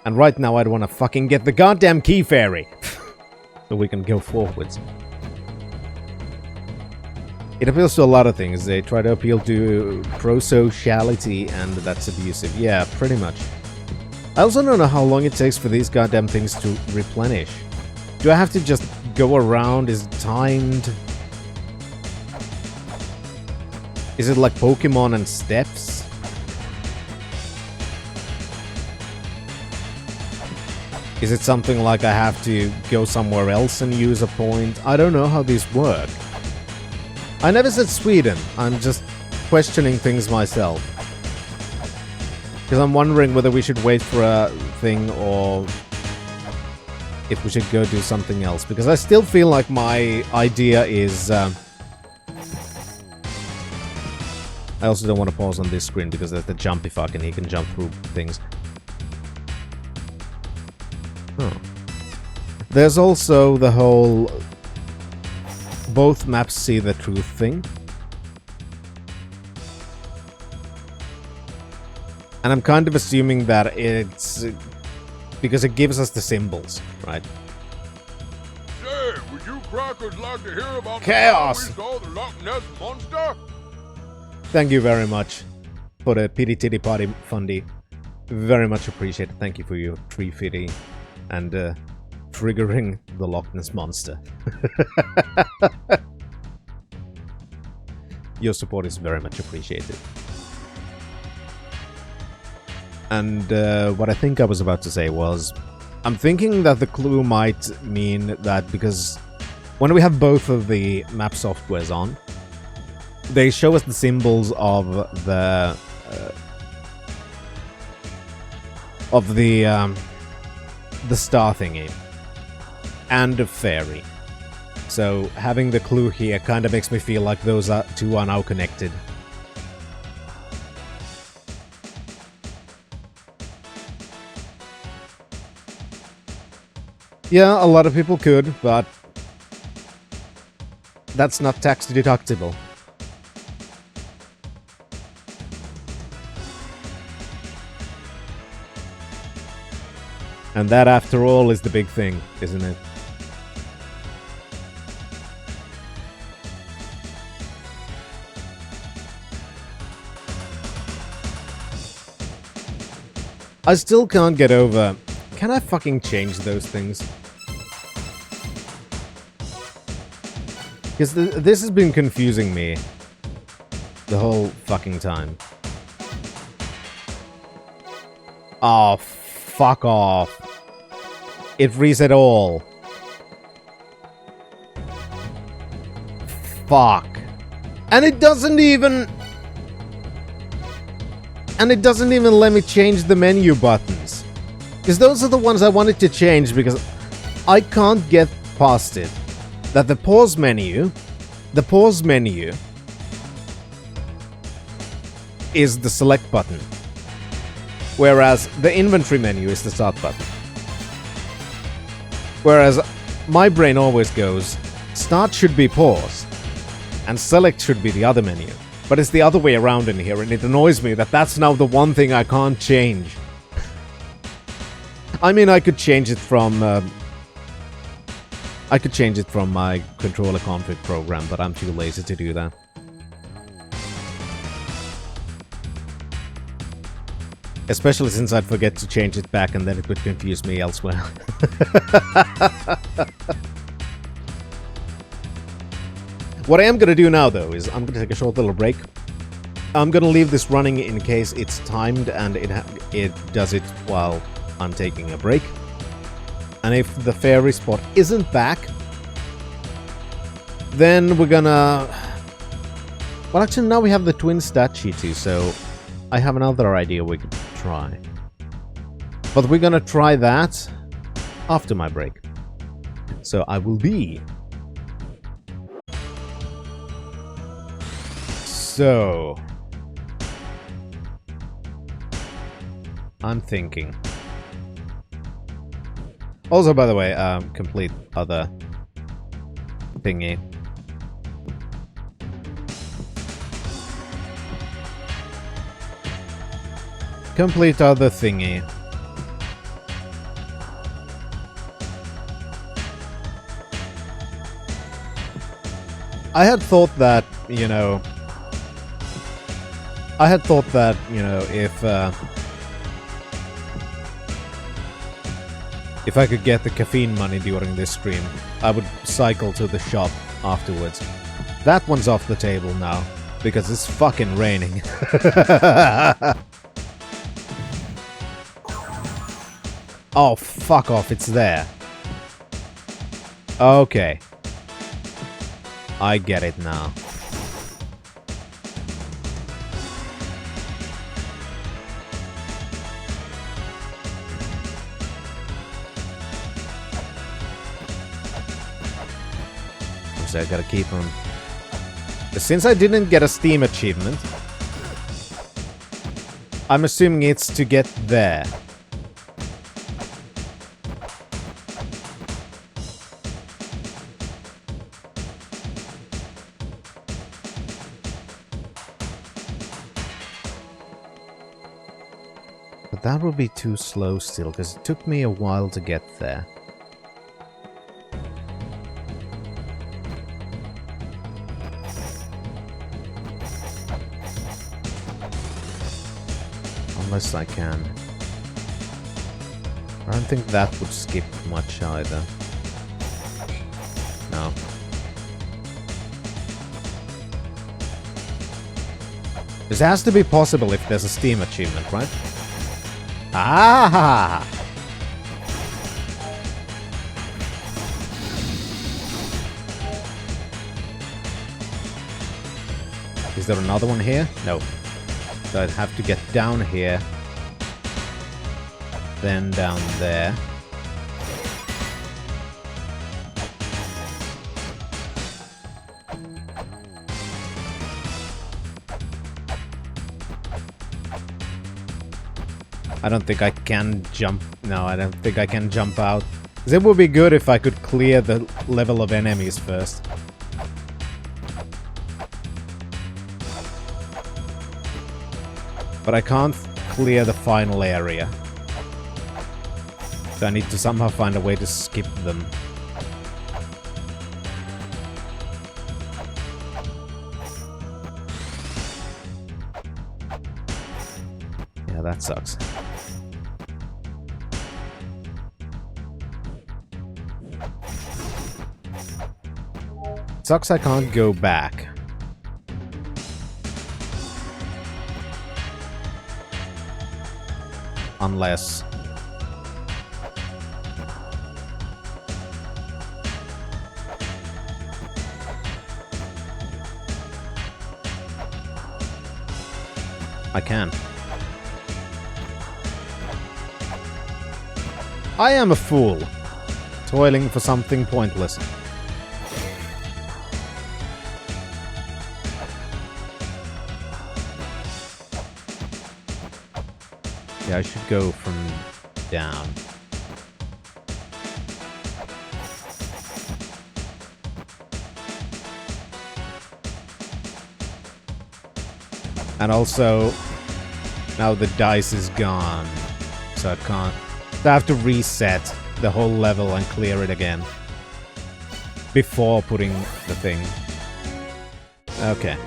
And right now I'd want to fucking get the goddamn key fairy so we can go forwards. It appeals to a lot of things. They try to appeal to pro-sociality, and that's abusive. Yeah, pretty much. I also don't know how long it takes for these goddamn things to replenish. Do I have to just go around? Is it timed? Is it like Pokemon and steps? Is it something like I have to go somewhere else and use a point? I don't know how these work. I never said Sweden. I'm just questioning things myself. Because I'm wondering whether we should wait for a thing or if we should go do something else. Because I still feel like my idea is... I also don't want to pause on this screen because there's the jumpy fuck and he can jump through things. Huh. There's also the whole... both maps see the truth thing. And I'm kind of assuming that it's... because it gives us the symbols, right? Say, would you crackers like to hear about Chaos! the time we saw the Loch Ness Monster? Thank you very much for the Pity Titty Party Fundy. Very much appreciated. Thank you for your tree fitty and triggering the Loch Ness Monster. Your support is very much appreciated. And what I think I was about to say was, I'm thinking that the clue might mean that because when we have both of the map softwares on, they show us the symbols of the star thingy and a fairy. So having the clue here kind of makes me feel like those two are now connected. Yeah, a lot of people could, but that's not tax deductible. And that, after all, is the big thing, isn't it? I still can't get over... Can I fucking change those things? Because this has been confusing me the whole fucking time. Oh, fuck off. It reset all. Fuck. And it doesn't even... And it doesn't even let me change the menu buttons. Because those are the ones I wanted to change because I can't get past it. That the pause menu is the select button. Whereas the inventory menu is the start button. Whereas my brain always goes, start should be pause, and select should be the other menu. But it's the other way around in here, and it annoys me that that's now the one thing I can't change. I mean, I could change it from my controller config program, but I'm too lazy to do that. Especially since I'd forget to change it back and then it would confuse me elsewhere. What I am gonna do now, though, is I'm gonna take a short little break. I'm gonna leave this running in case it's timed and it does it while I'm taking a break. And if the fairy spot isn't back, then we're gonna... Well, actually, now we have the twin statue too, so I have another idea we could try. But we're gonna try that after my break. So I will be... So... I'm thinking... Also, by the way, complete other thingy. Complete other thingy. I had thought that, you know... if... If I could get the caffeine money during this stream, I would cycle to the shop afterwards. That one's off the table now, because it's fucking raining. Oh, fuck off, it's there. Okay. I get it now. So I gotta keep on. Since I didn't get a Steam achievement, I'm assuming it's to get there. But that would be too slow still, because it took me a while to get there. Unless I can. I don't think that would skip much either. No. This has to be possible if there's a Steam achievement, right? Ah! Is there another one here? No. So I'd have to get down here. Then down there. I don't think I can jump. No, I don't think I can jump out. 'Cause it would be good if I could clear the level of enemies first. But I can't clear the final area. So I need to somehow find a way to skip them. Yeah, that sucks. Sucks I can't go back. Unless... I can. I am a fool, toiling for something pointless. Yeah, I should go from down. And also, now the dice is gone, so I can't... So I have to reset the whole level and clear it again. Before putting the thing. Okay.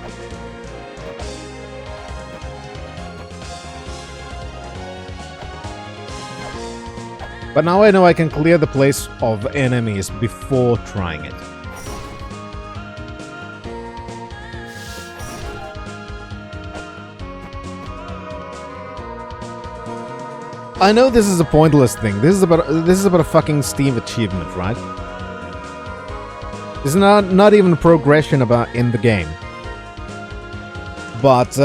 But now I know I can clear the place of enemies before trying it. I know this is a pointless thing. This is about a fucking Steam achievement, right? This is not even progression about in the game. But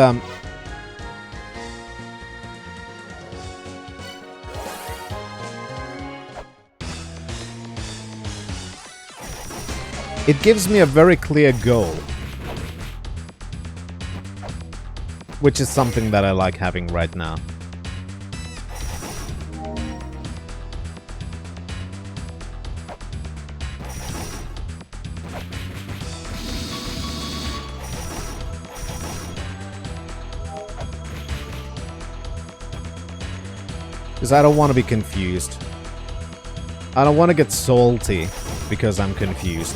it gives me a very clear goal. Which is something that I like having right now. Because I don't want to be confused. I don't want to get salty because I'm confused.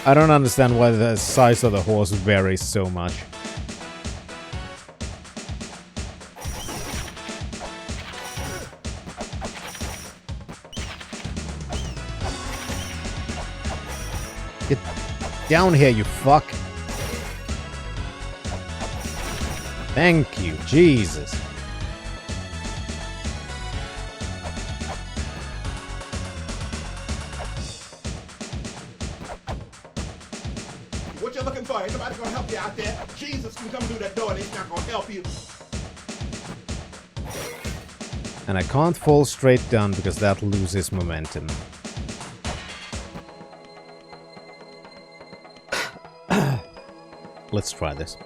I don't understand why the size of the horse varies so much. Get down here, you fuck. Thank you, Jesus. What you looking for? Ain't nobody gonna help you out there. Jesus can come through that door and he's not gonna help you. And I can't fall straight down because that loses momentum. Let's try this.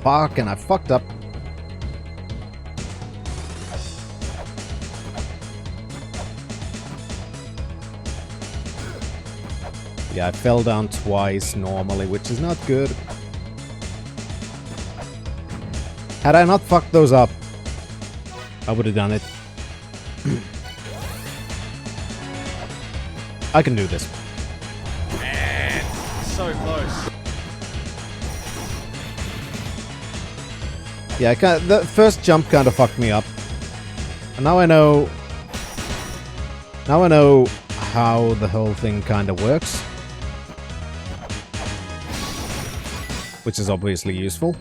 Fuck, and I fucked up. Yeah, I fell down twice normally, which is not good. Had I not fucked those up, I would have done it. I can do this. Man, so close. Yeah, the first jump kind of fucked me up. And now I know... Now I know how the whole thing kind of works. Which is obviously useful.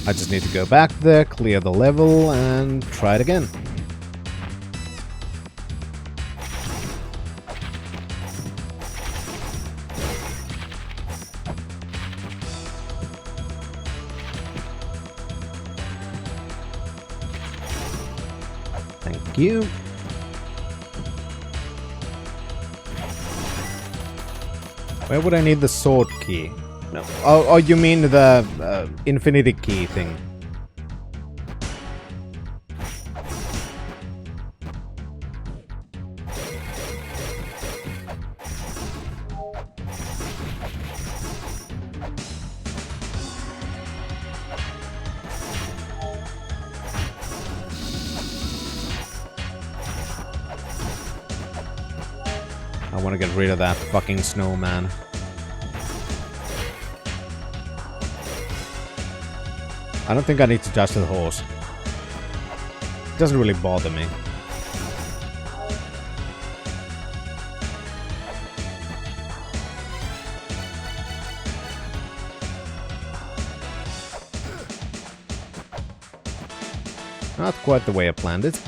I just need to go back there, clear the level, and try it again. Thank you. Where would I need the sword key? No. Oh, you mean the infinity key thing? I want to get rid of that fucking snowman. I don't think I need to touch the horse. It doesn't really bother me. Not quite the way I planned it.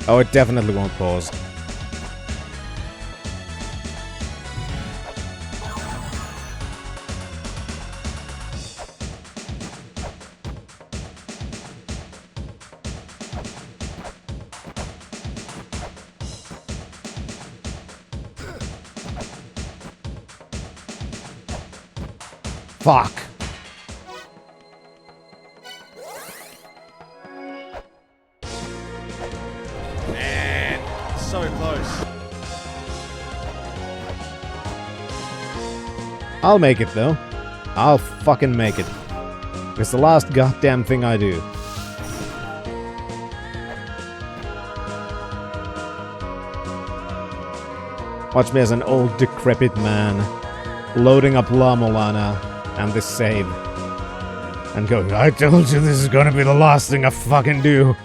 Oh, it definitely won't pause. Fuck. So close. I'll make it, though. I'll fucking make it. It's the last goddamn thing I do. Watch me as an old, decrepit man, loading up La-Mulana and this save. And go, I told you this is gonna be the last thing I fucking do.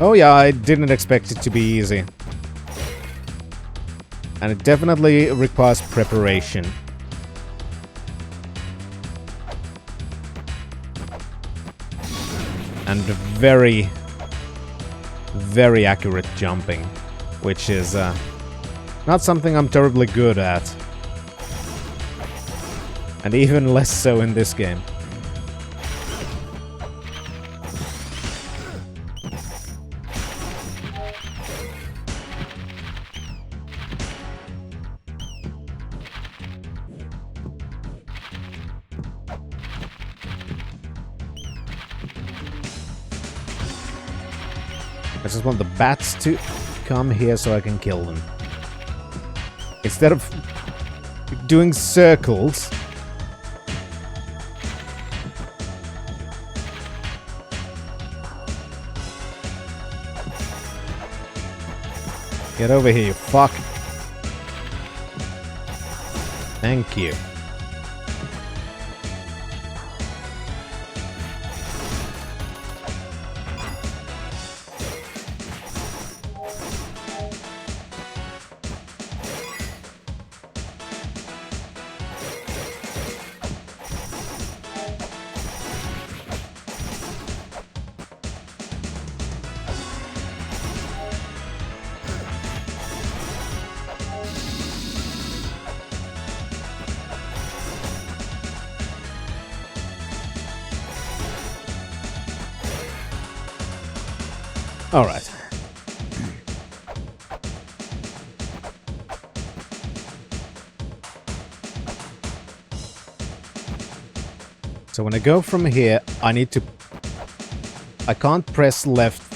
Oh yeah, I didn't expect it to be easy. And it definitely requires preparation. And very, very accurate jumping. Which is not something I'm terribly good at. And even less so in this game. I just want the bats to come here so I can kill them. Instead of doing circles. Get over here, you fuck. Thank you. All right. So when I go from here, I can't press left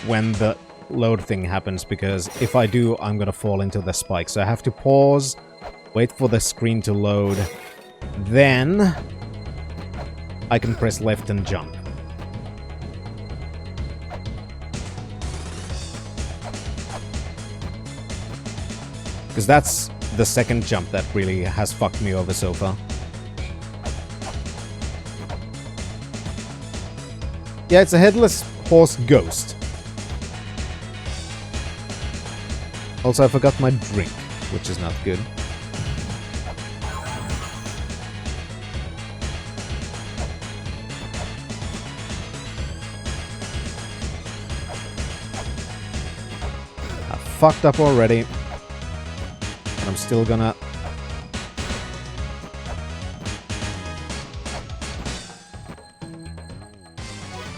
when the load thing happens, because if I do, I'm gonna fall into the spike. So I have to pause, wait for the screen to load, then I can press left and jump. Because that's the second jump that really has fucked me over so far. Yeah, it's a headless horse ghost. Also, I forgot my drink, which is not good. I fucked up already. I'm still gonna...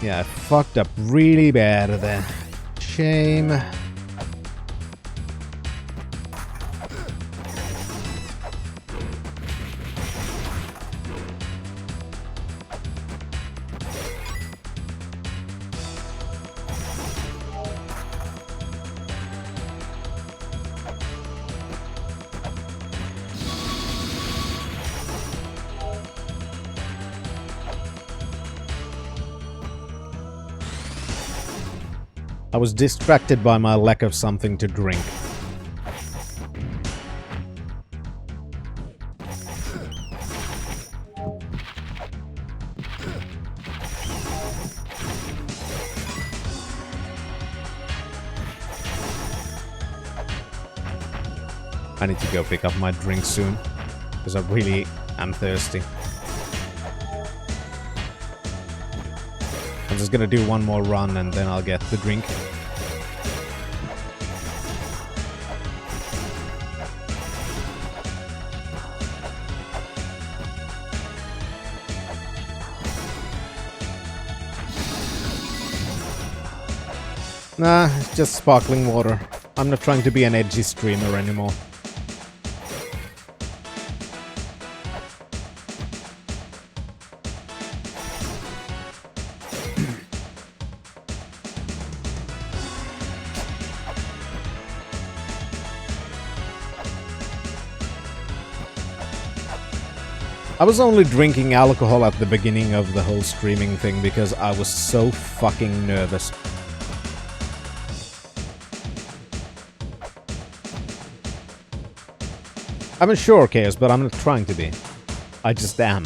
Yeah, I fucked up really bad there. Shame. I was distracted by my lack of something to drink. I need to go pick up my drink soon, because I really am thirsty. I'm just gonna do one more run and then I'll get the drink. Nah, it's just sparkling water. I'm not trying to be an edgy streamer anymore. I was only drinking alcohol at the beginning of the whole streaming thing because I was so fucking nervous. I'm sure, Chaos, but I'm not trying to be. I just am.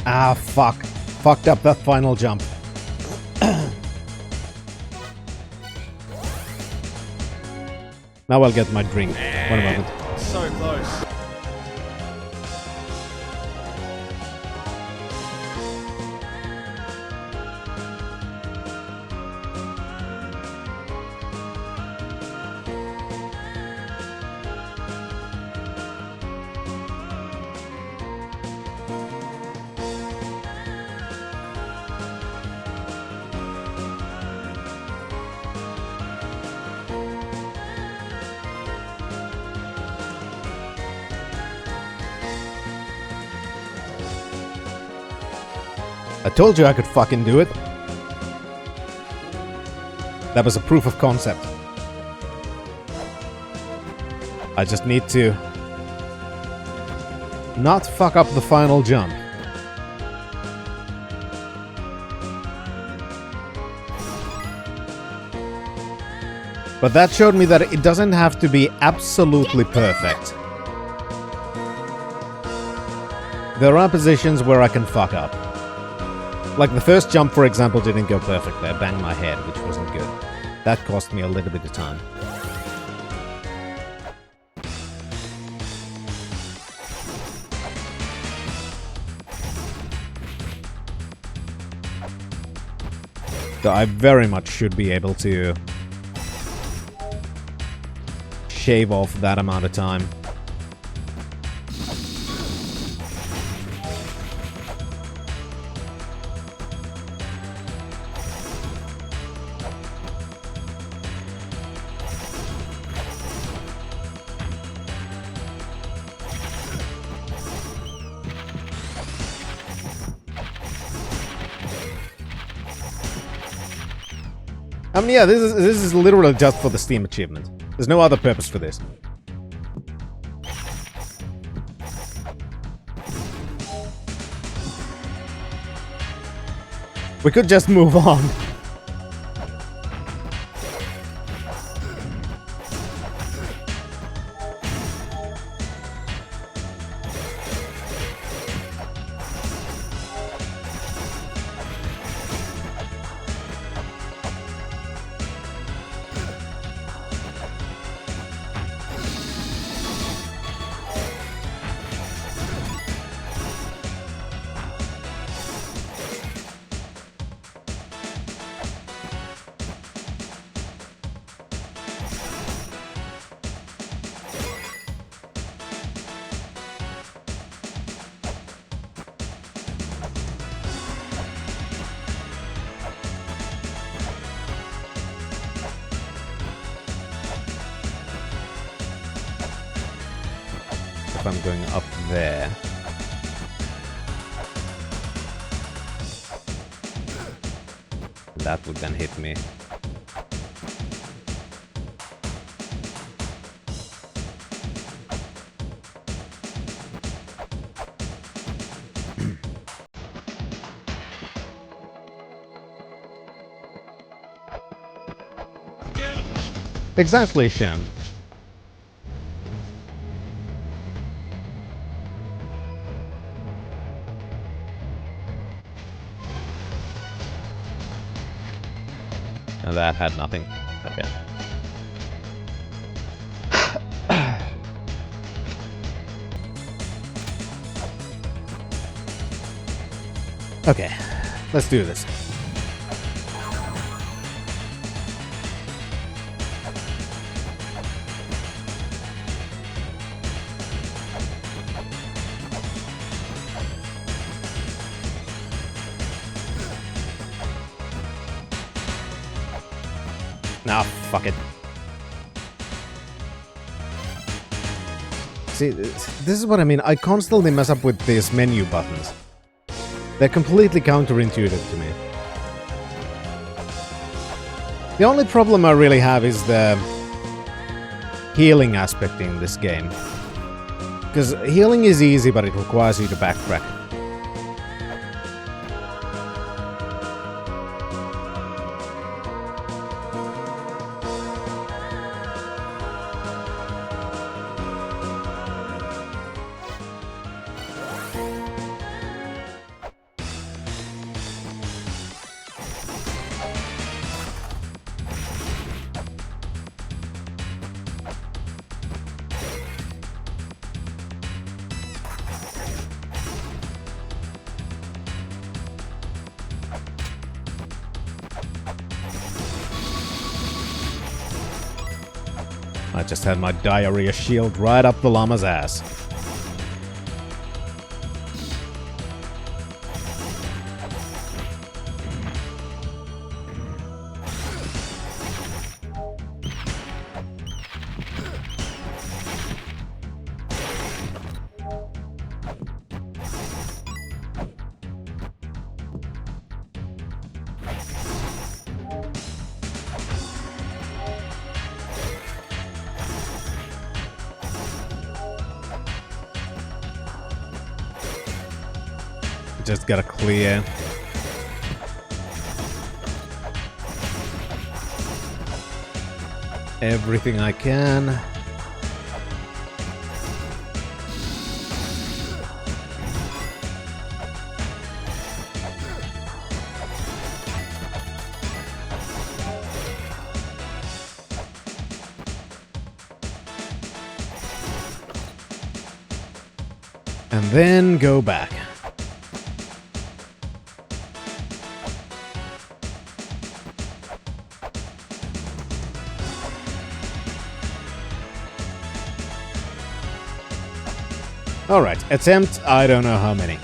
Ah, fuck. Fucked up that final jump. Now I'll get my drink. One moment. So close. I told you I could fucking do it. That was a proof of concept. I just need to not fuck up the final jump. But that showed me that it doesn't have to be absolutely perfect. There are positions where I can fuck up. Like the first jump, for example, didn't go perfectly. I banged my head, which wasn't good. That cost me a little bit of time. So I very much should be able to shave off that amount of time. I mean, yeah, this is literally just for the Steam achievement. There's no other purpose for this. We could just move on. I'm going up there. That would then hit me. Exactly, Shem. And that had nothing. Okay. Okay, let's do this. Nah, fuck it. See, this is what I mean. I constantly mess up with these menu buttons. They're completely counterintuitive to me. The only problem I really have is the healing aspect in this game. Because healing is easy, but it requires you to backtrack. I just had my diarrhea shield right up the llama's ass. just gotta clear. Everything I can. And then go back. Alright, attempt, I don't know how many.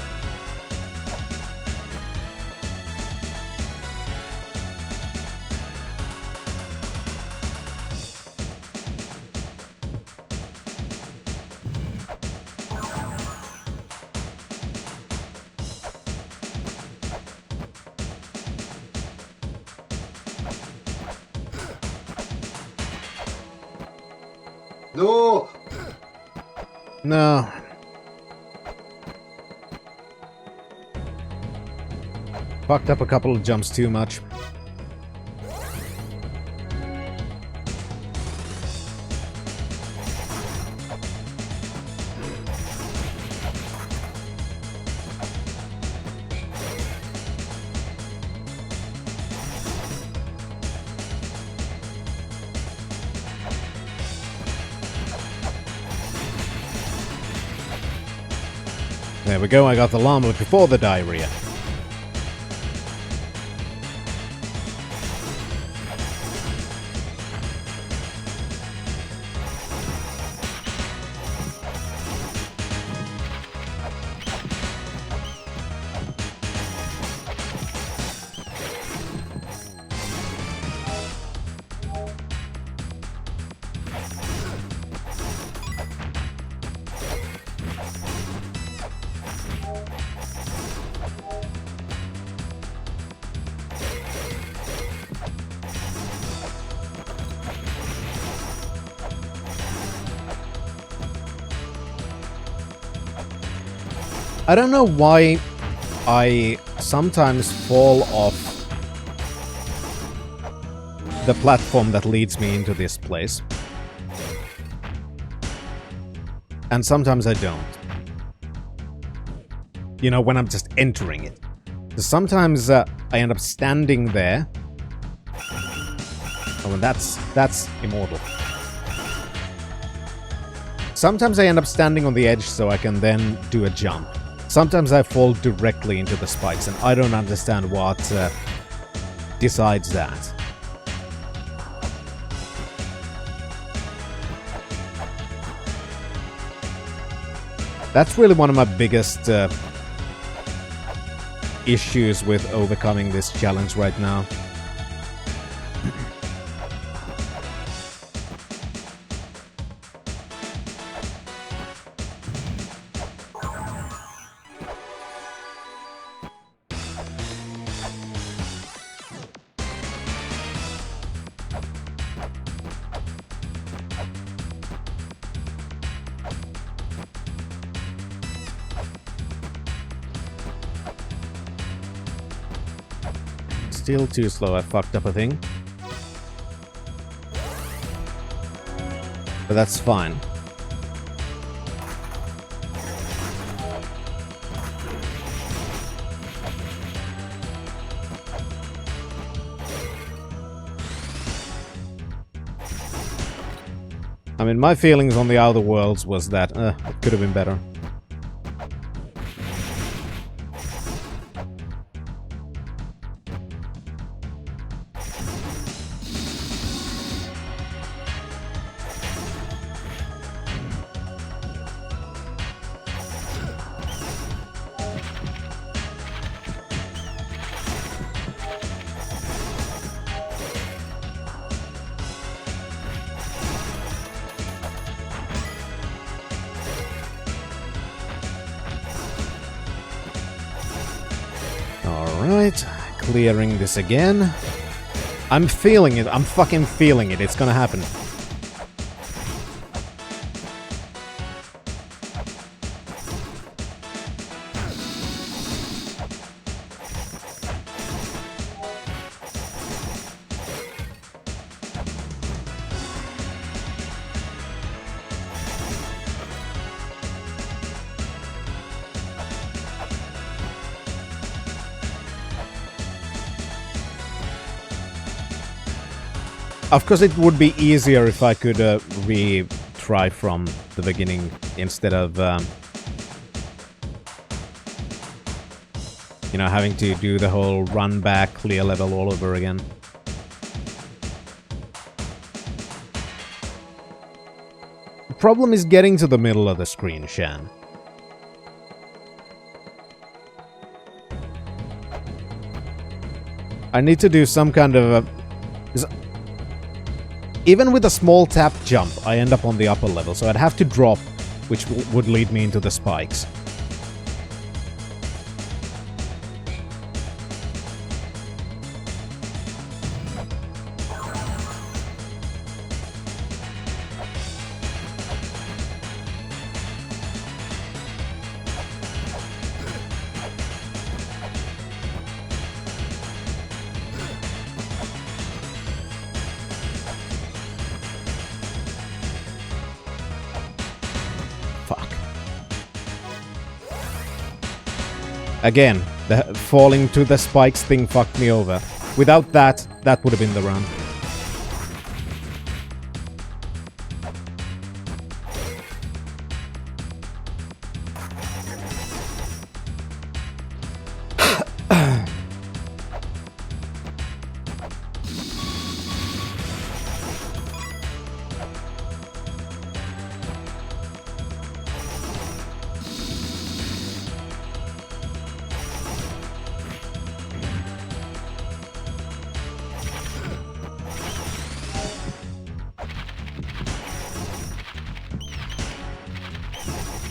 No! No. Fucked up a couple of jumps too much. There we go, I got the llama before the diarrhea. I don't know why I sometimes fall off the platform that leads me into this place. And sometimes I don't. You know, when I'm just entering it. So sometimes I end up standing there. Oh, and that's immortal. Sometimes I end up standing on the edge so I can then do a jump. Sometimes I fall directly into the spikes, and I don't understand what decides that. That's really one of my biggest issues with overcoming this challenge right now. Still too slow, I fucked up a thing. But that's fine. I mean, my feelings on the Outer Worlds was that, it could have been better. Alright, clearing this again. I'm feeling it, I'm fucking feeling it, it's gonna happen. Of course, it would be easier if I could retry from the beginning instead of, you know, having to do the whole run back, clear level all over again. The problem is getting to the middle of the screen, Shan. I need to do some kind of a... Even with a small tap jump, I end up on the upper level, so I'd have to drop, which would lead me into the spikes. Again, the falling to the spikes thing fucked me over. Without that, that would have been the run.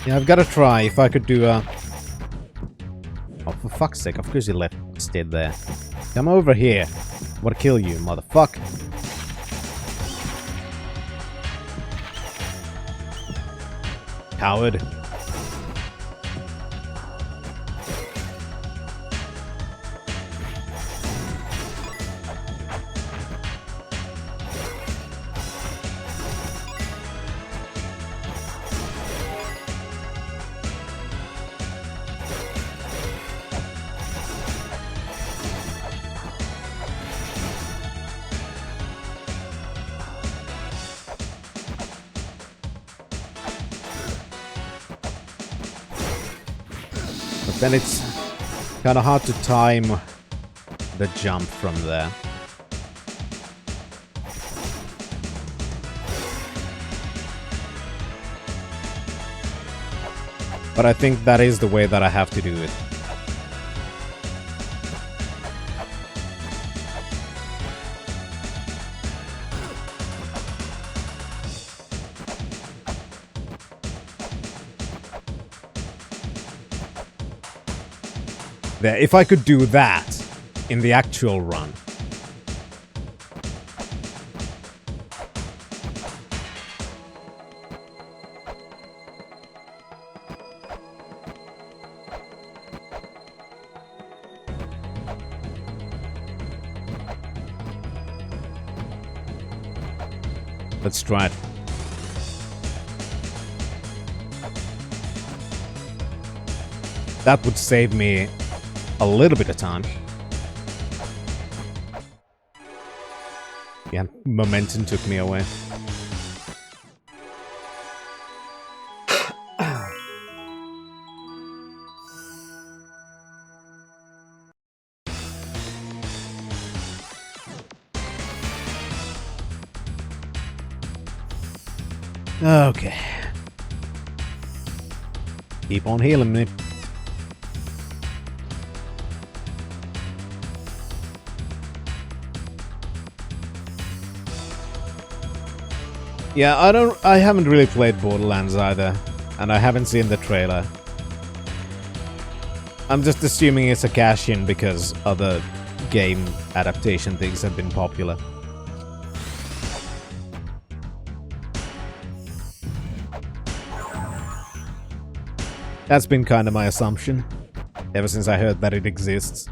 Yeah, I've got to try if I could do a... Oh, for fuck's sake, of course you left stayed there. Come over here. I want to kill you, motherfucker. Coward. Then it's kind of hard to time the jump from there. But I think that is the way that I have to do it. There, if I could do that in the actual run. Let's try it. That would save me a little bit of time. Yeah, momentum took me away. Okay. Keep on healing me. Yeah, I haven't really played Borderlands either, and I haven't seen the trailer. I'm just assuming it's a cash-in because other game adaptation things have been popular. That's been kind of my assumption, ever since I heard that it exists.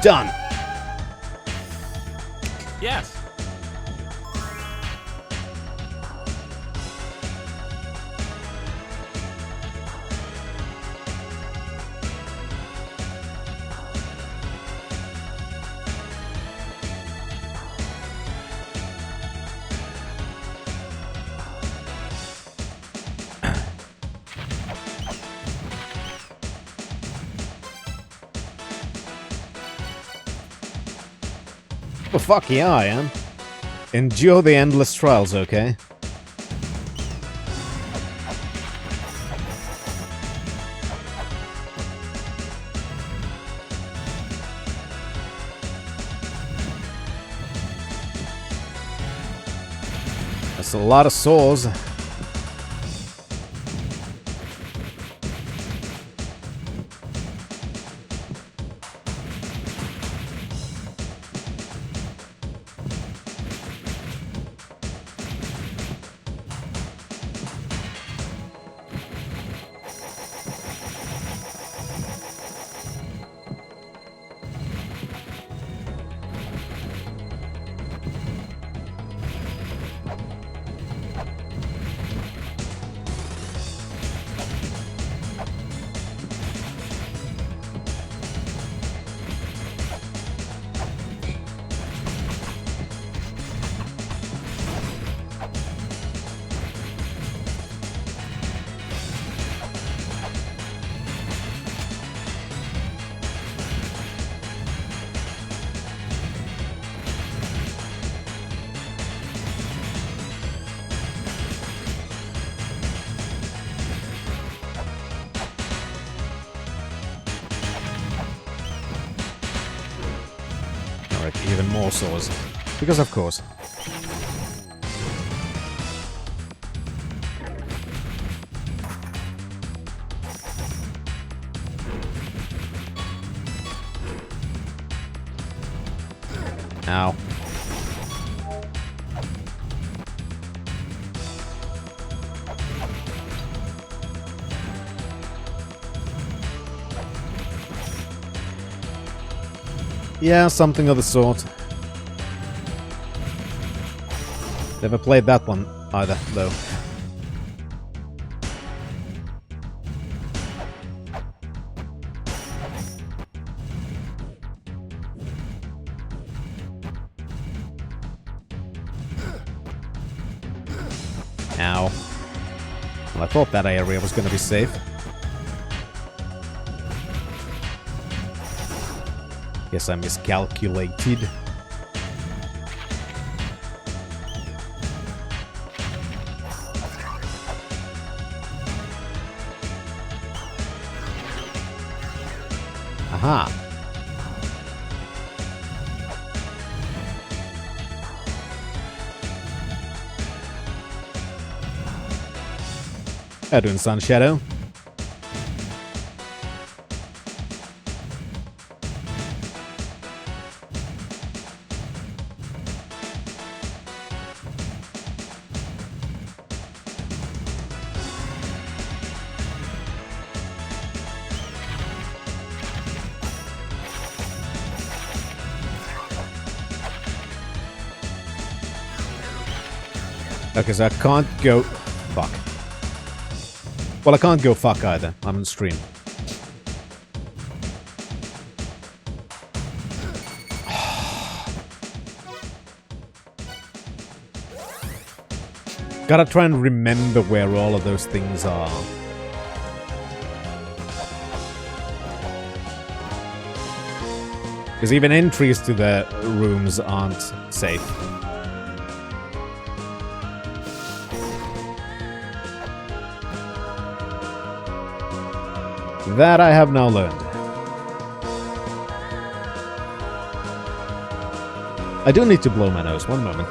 Done. Yes. Well, fuck yeah, I am. Endure the endless trials, okay? That's a lot of souls. Alright, even more souls. Because of course. Ow. Yeah, something of the sort. Never played that one either, though. Ow. Well, I thought that area was gonna be safe. Guess I miscalculated. Aha. How doing, Sun Shadow? Okay, so I can't go... Fuck. Well, I can't go fuck either. I'm on stream. Gotta try and remember where all of those things are. Because even entries to the rooms aren't safe. That I have now learned. I do need to blow my nose. One moment.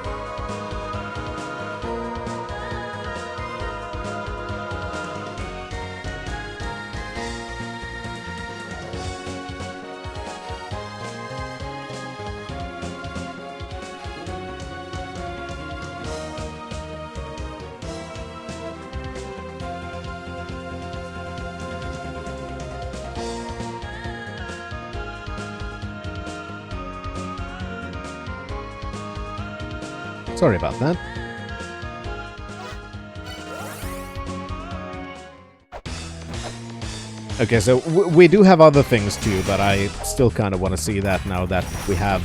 Sorry about that. Okay, so we do have other things too, but I still kind of want to see that now that we have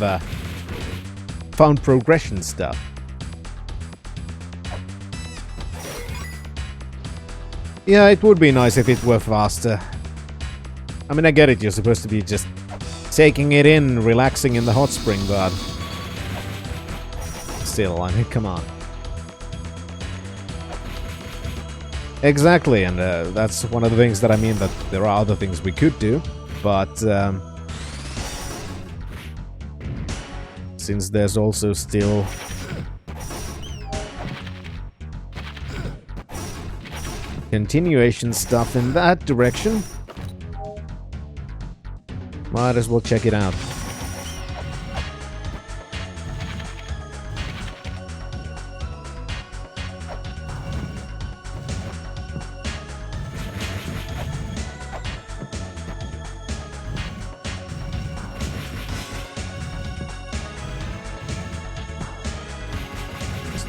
found progression stuff. Yeah, it would be nice if it were faster. I mean, I get it, you're supposed to be just taking it in, relaxing in the hot spring, but... still. I mean, come on. Exactly, and that's one of the things that I mean, that there are other things we could do, but since there's also still continuation stuff in that direction, might as well check it out.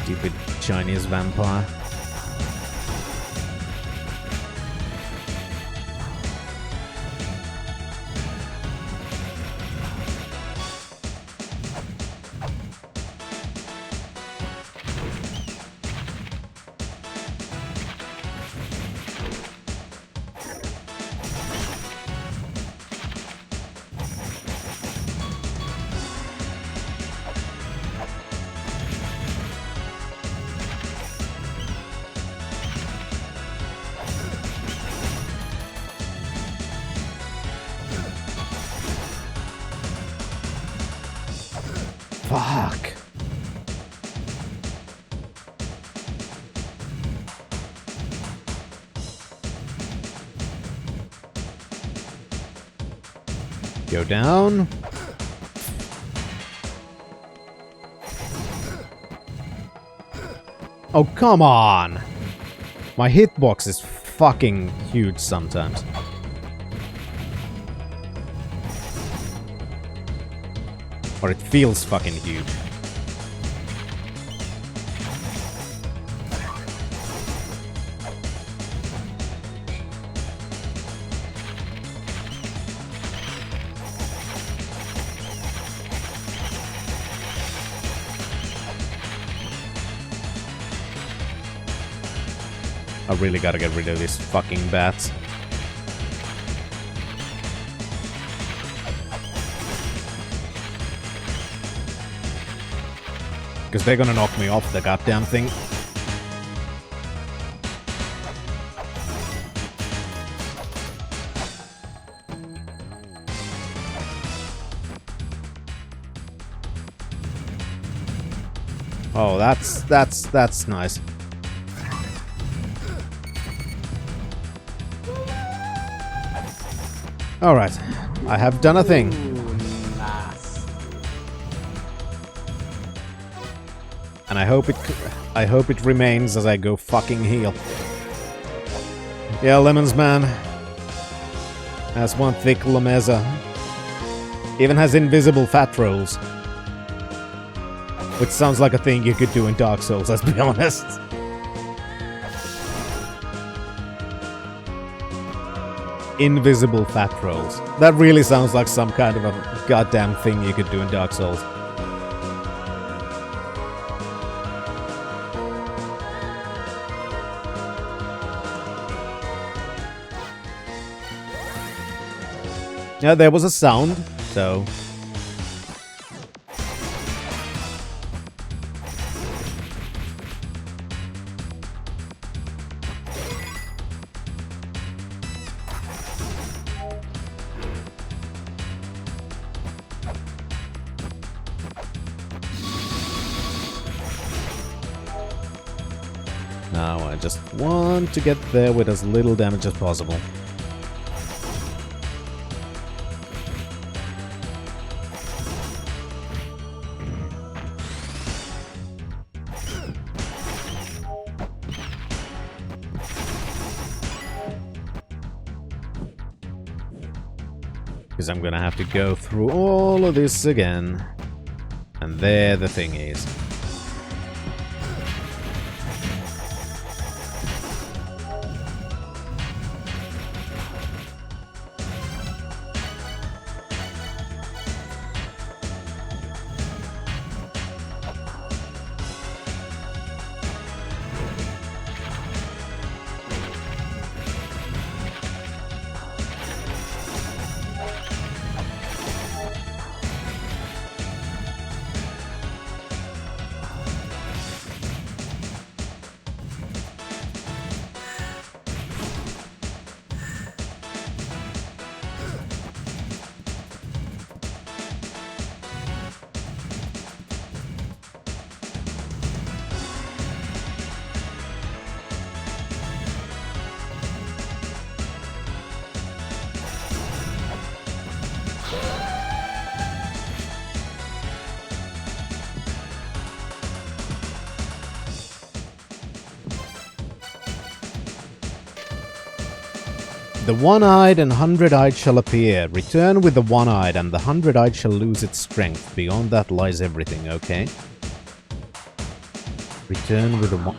Stupid Chinese vampire. Fuck. Go down. Oh, come on. My hitbox is fucking huge sometimes. Or it feels fucking huge. I really gotta get rid of these fucking bats. Because they're gonna knock me off the goddamn thing. Oh, that's nice. Alright, I have done a thing. And I hope it remains as I go fucking heal. Yeah, Lemons man. Has one thick Lameza. Even has invisible fat rolls. Which sounds like a thing you could do in Dark Souls, let's be honest. Invisible fat rolls. That really sounds like some kind of a goddamn thing you could do in Dark Souls. Yeah, there was a sound, so... Now I just want to get there with as little damage as possible. Because I'm gonna have to go through all of this again. And there the thing is. The one-eyed and 100-eyed shall appear. Return with the one-eyed, and the 100-eyed shall lose its strength. Beyond that lies everything, okay? Return with the one...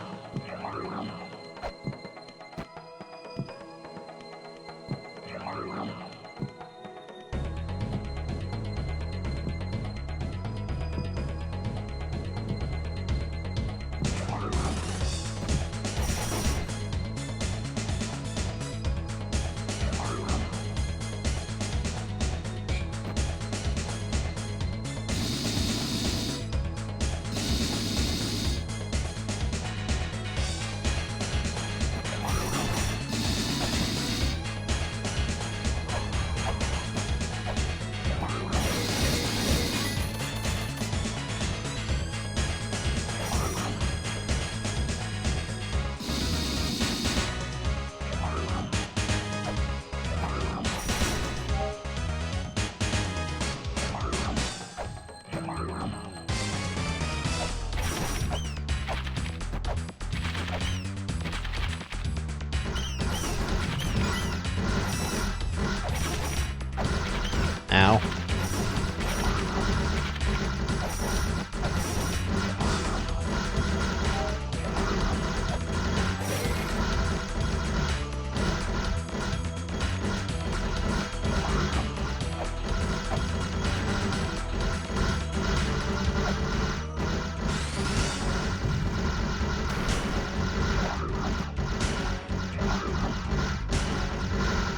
Ow.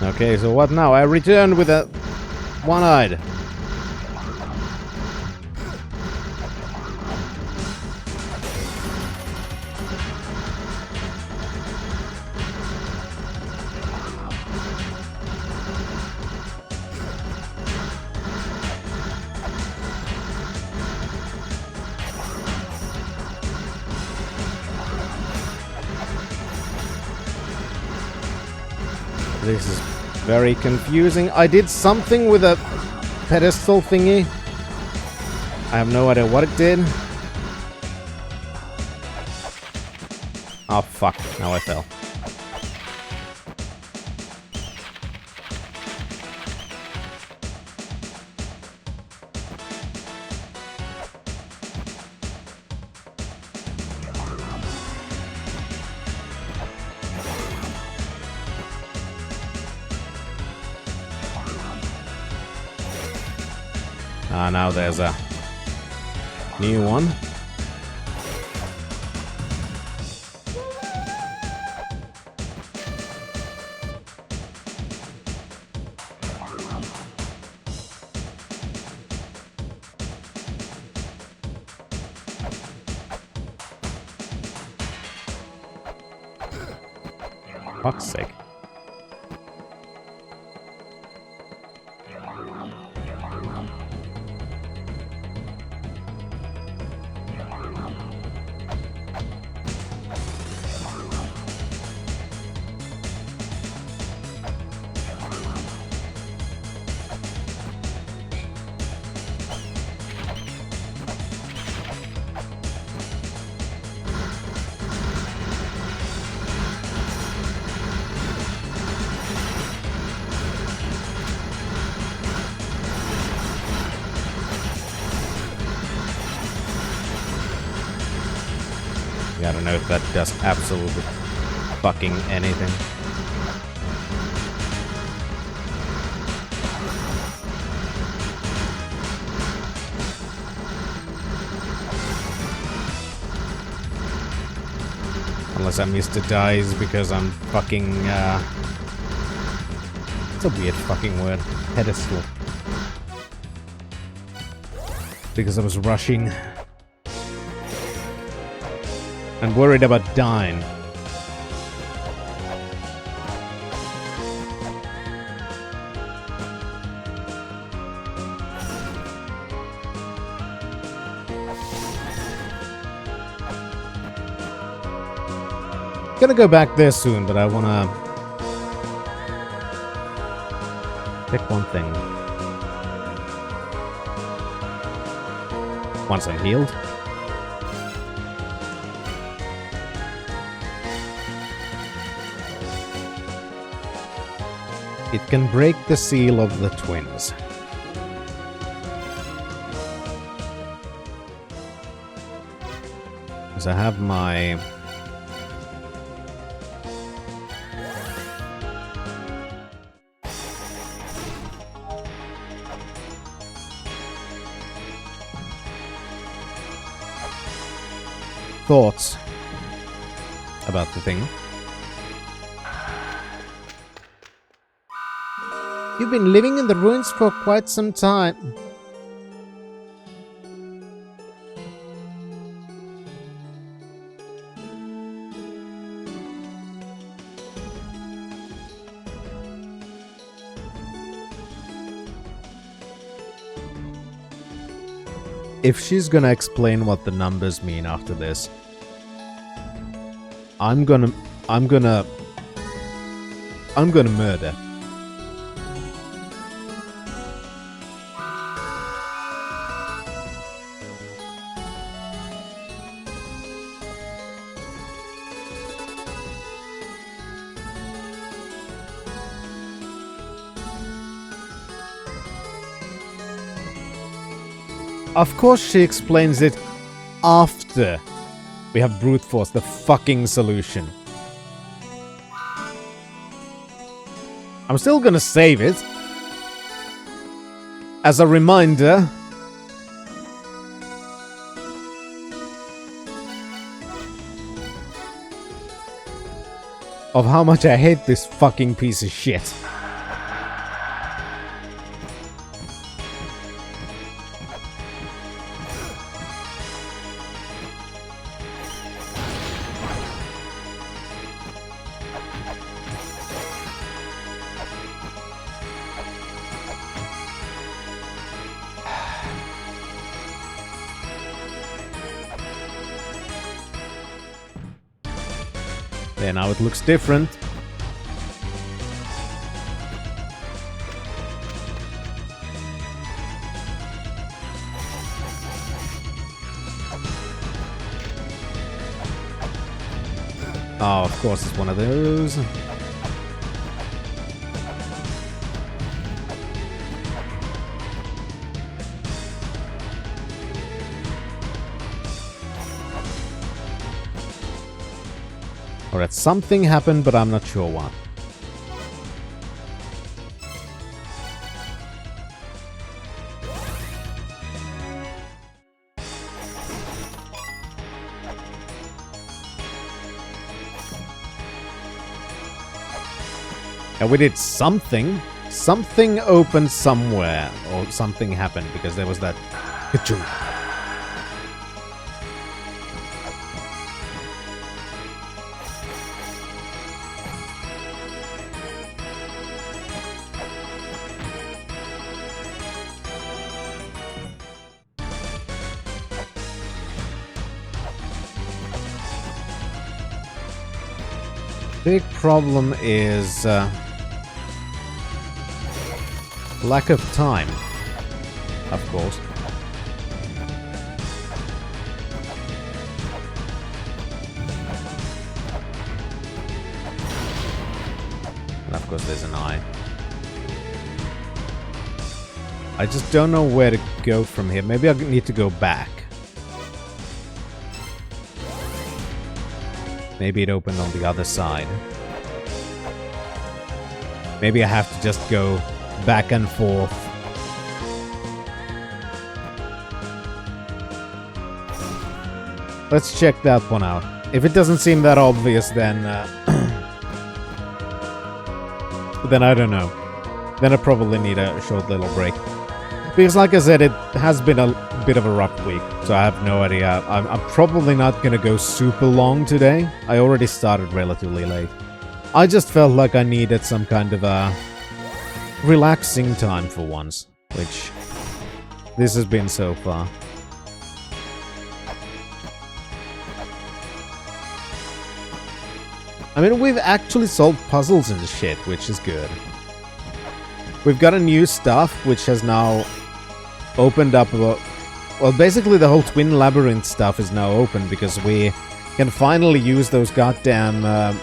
Okay, so what now? I return with a one-eyed. This is very confusing. I did something with a pedestal thingy. I have no idea what it did. Oh fuck, now I fell. Ah, now there's a new one. Fuck's sake. Yeah, I don't know if that does absolutely fucking anything. Unless I missed the dice because I'm fucking, it's a weird fucking word. Pedestal. Because I was rushing. And worried about dying. Gonna go back there soon, but I wanna pick one thing. Once I'm healed. It can break the seal of the twins. Because I have my... thoughts about the thing. You've been living in the ruins for quite some time. If she's gonna explain what the numbers mean after this, I'm gonna murder. Of course she explains it after we have brute force the fucking solution. I'm still gonna save it. As a reminder. Of how much I hate this fucking piece of shit. There, now it looks different. Oh, of course it's one of those. Alright, something happened, but I'm not sure what. And we did something. Something opened somewhere. Or something happened, because there was that... Ka-choom. Big problem is lack of time, of course. And of course there's an eye. I just don't know where to go from here. Maybe I need to go back. Maybe it opened on the other side. Maybe I have to just go back and forth. Let's check that one out. If it doesn't seem that obvious, then... then I don't know. Then I probably need a short little break. Because like I said, it has been a bit of a rough week, so I have no idea. I'm probably not gonna go super long today. I already started relatively late. I just felt like I needed some kind of a relaxing time for once, which this has been so far. I mean, we've actually solved puzzles and shit, which is good. We've got a new stuff, which has now opened up about... Well, basically the whole Twin Labyrinth stuff is now open, because we can finally use those goddamn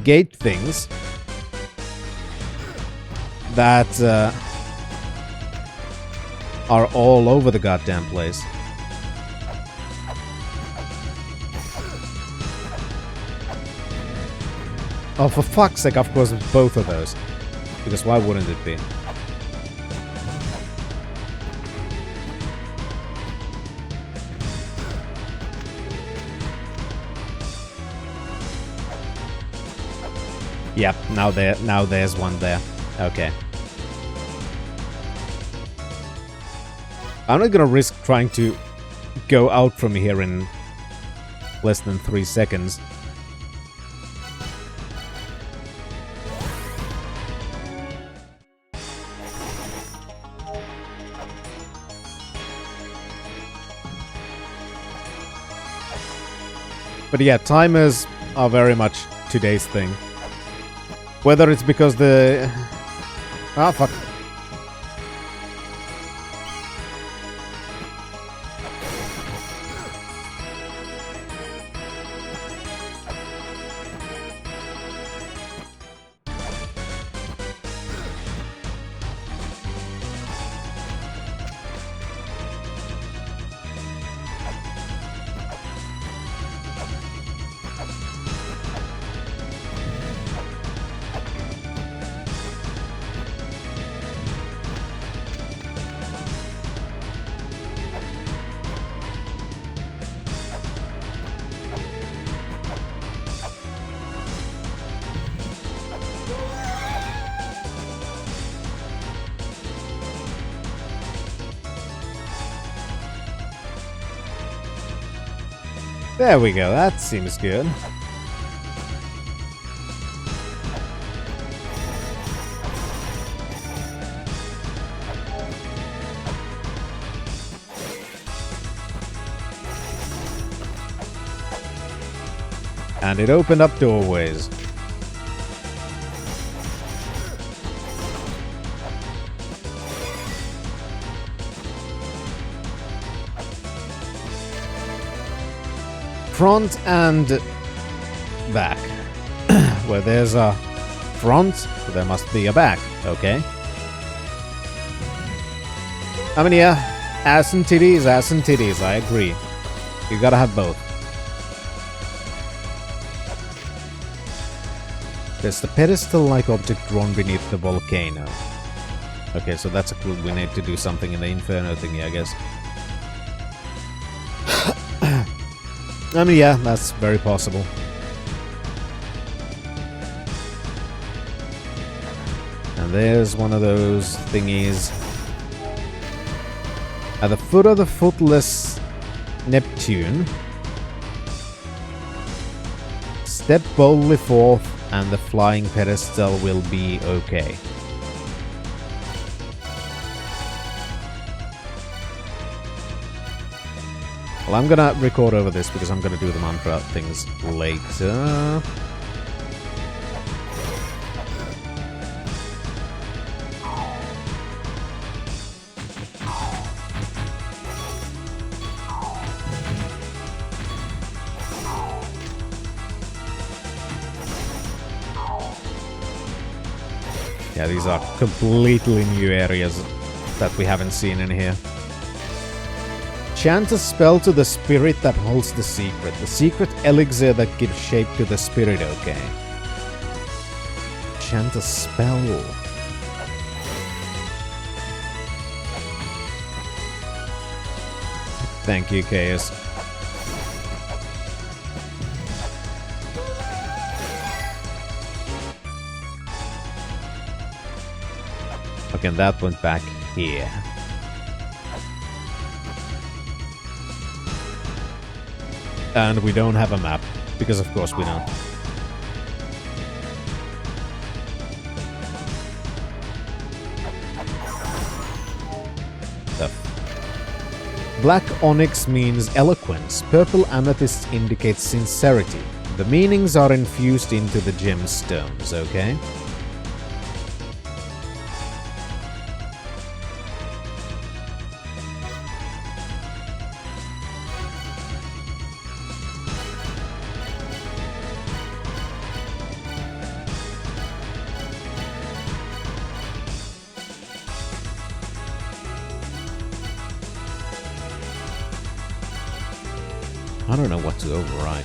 gate things that are all over the goddamn place. Oh, for fuck's sake, of course, it's both of those. Because why wouldn't it be? Yep, now there's one there. Okay. I'm not gonna risk trying to go out from here in less than 3 seconds. But yeah, timers are very much today's thing. Whether it's because the... Ah, fuck. There we go, that seems good. And it opened up doorways. Front and back. Where there's a front, there must be a back, okay? I mean, yeah, ass and titties, I agree. You gotta have both. There's the pedestal-like object drawn beneath the volcano. Okay, so that's a clue. We need to do something in the Inferno thingy, I guess. I mean, yeah, that's very possible. And there's one of those thingies. At the foot of the footless Neptune, step boldly forth and the flying pedestal will be okay. Well, I'm gonna record over this because I'm gonna do the mantra things later. Yeah, these are completely new areas that we haven't seen in here. Chant a spell to the spirit that holds the secret elixir that gives shape to the spirit, okay. Chant a spell. Thank you, Chaos. Okay, that went back here. And we don't have a map, because of course we don't. Black onyx means eloquence. Purple amethyst indicates sincerity. The meanings are infused into the gemstones, okay? don't know what to override.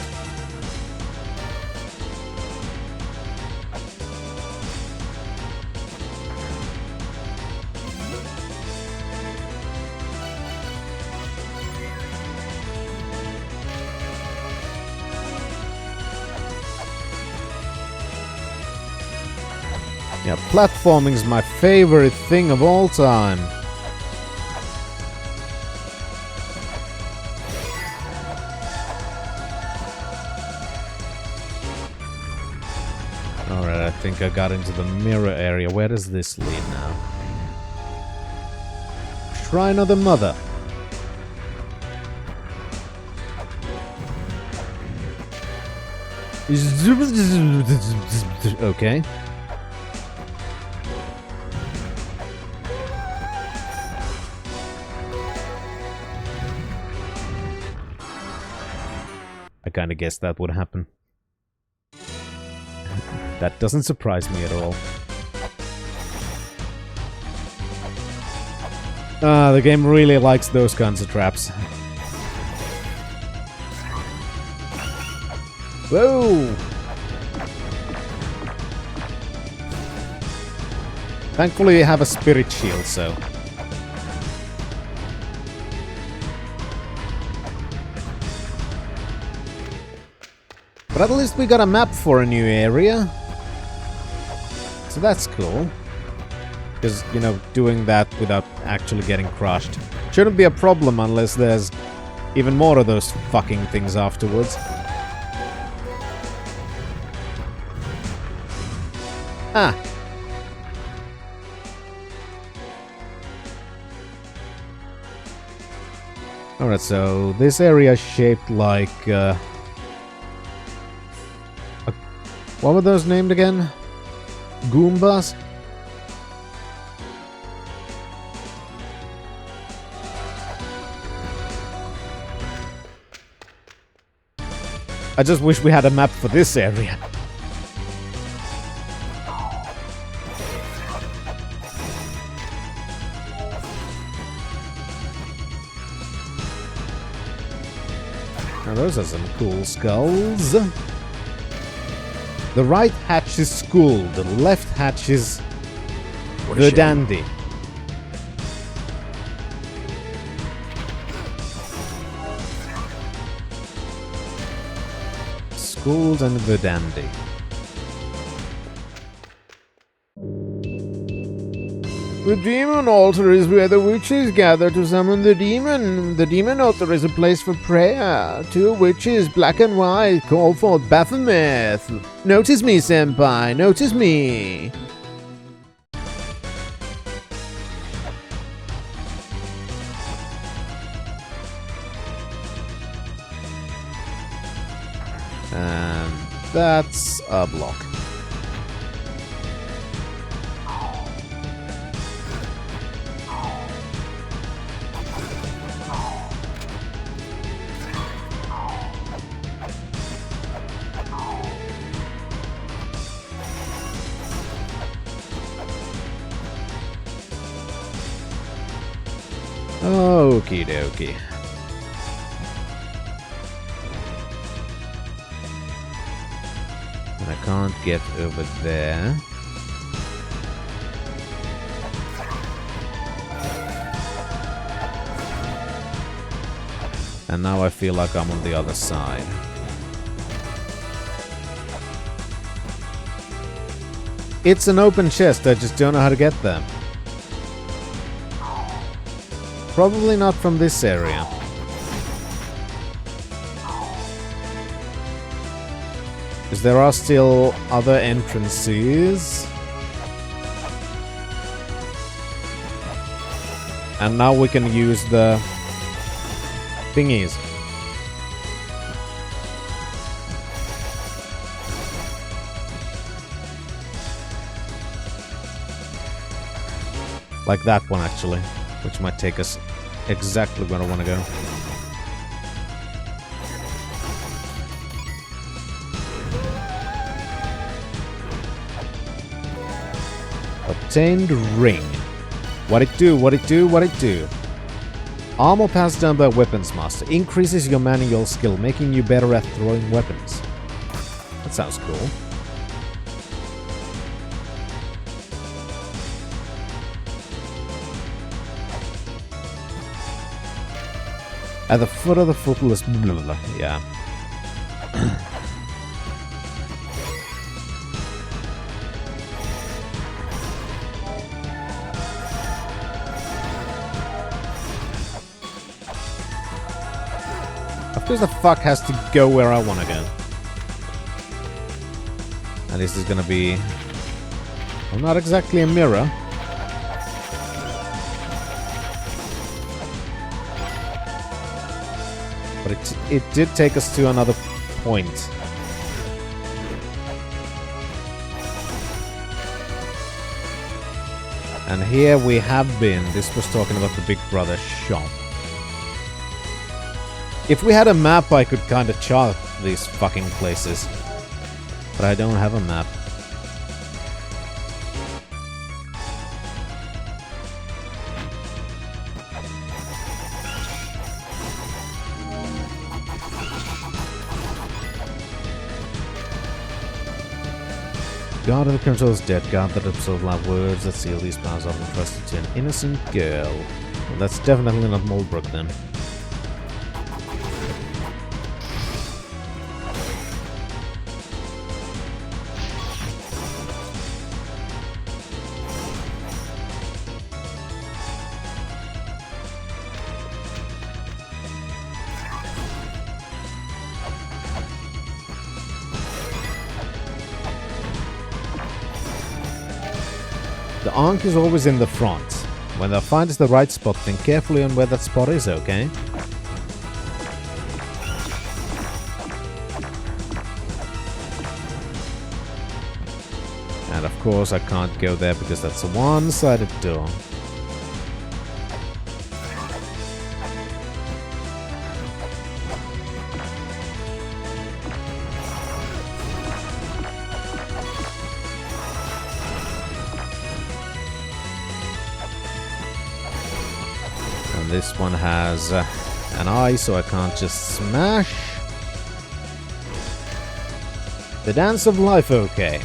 Yeah, platforming is my favorite thing of all time. Alright, I think I got into the mirror area. Where does this lead now? Shrine of the Mother. Okay. I kinda guessed that would happen. That doesn't surprise me at all. The game really likes those kinds of traps. Whoa! Thankfully you have a spirit shield, so... But at least we got a map for a new area. So that's cool. Because, you know, doing that without actually getting crushed shouldn't be a problem unless there's even more of those fucking things afterwards. Ah! Alright, so this area is shaped like... what were those named again? Goombas? I just wish we had a map for this area. Now those are some cool skulls. The right hatch is Skull, the left hatch is the Dandy. Skull and the Dandy. The demon altar is where the witches gather to summon the demon. The demon altar is a place for prayer. Two witches, black and white, call for Baphomet. Notice me, senpai, notice me. And that's a block. Okie dokie. And I can't get over there. And now I feel like I'm on the other side. It's an open chest, I just don't know how to get there. Probably not from this area. Because there are still other entrances. And now we can use the thingies. Like that one actually. Which might take us exactly where I want to go. Obtained ring. What it do, what it do, what it do. Armor passed down by Weapons Master. Increases your manual skill, making you better at throwing weapons. That sounds cool. At the foot of the footless... Blah, blah, blah. Yeah. Of course the fuck has to go where I want to go. And this is gonna be... well, not exactly a mirror. But it did take us to another point. And here we have been. This was talking about the Big Brother shop. If we had a map, I could kind of chart these fucking places. But I don't have a map. God of the control is dead. God that absorbs loud words that seal these powers often trusted to an innocent girl. Well, that's definitely not Moldbrook then. The Ankh is always in the front. When they find the right spot, think carefully on where that spot is, okay? And of course I can't go there because that's a one-sided door. This one has an eye, so I can't just smash. The Dance of Life, okay.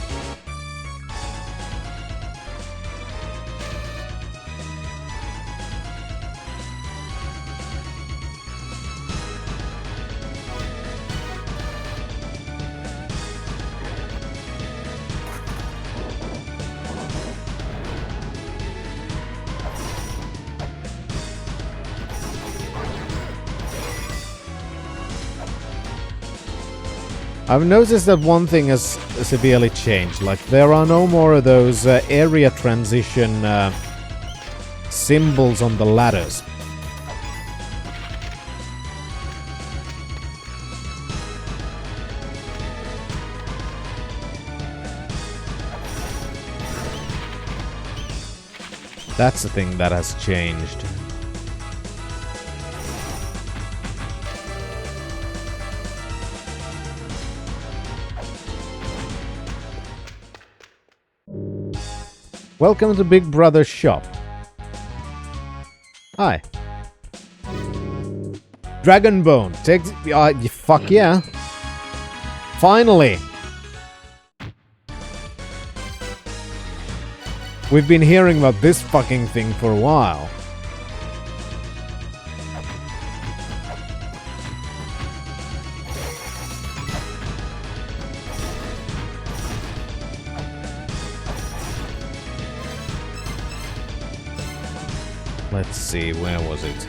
I've noticed that one thing has severely changed. Like, there are no more of those area transition symbols on the ladders. That's the thing that has changed. Welcome to Big Brother's shop. Hi. Dragonbone. Take... fuck yeah. Finally. We've been hearing about this fucking thing for a while. Let's see, where was it?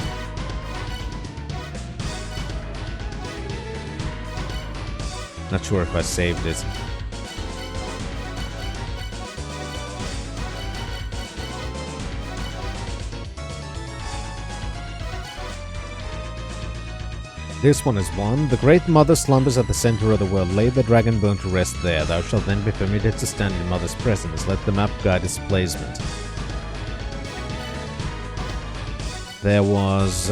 Not sure if I saved it. This one is one. The Great Mother slumbers at the center of the world. Lay the Dragonbone to rest there. Thou shalt then be permitted to stand in Mother's presence. Let the map guide its placement. There was...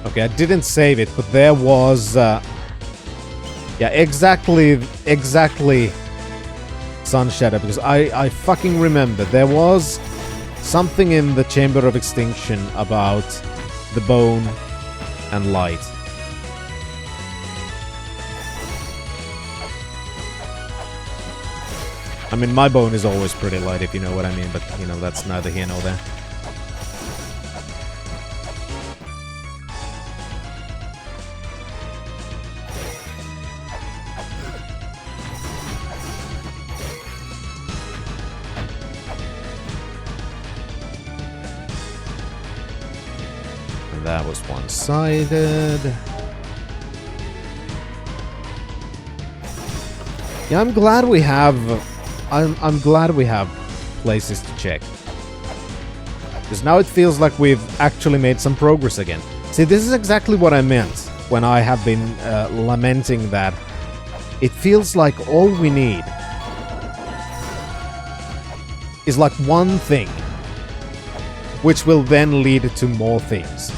Okay, I didn't save it, but there was... Yeah, exactly, Sun Shadow, because I fucking remember there was something in the Chamber of Extinction about the bone and light. I mean, my bone is always pretty light, if you know what I mean, but, you know, that's neither here nor there. And that was one-sided. Yeah, I'm glad we have... I'm glad we have places to check. Because now it feels like we've actually made some progress again. See, this is exactly what I meant when I have been lamenting that. It feels like all we need is like one thing, which will then lead to more things.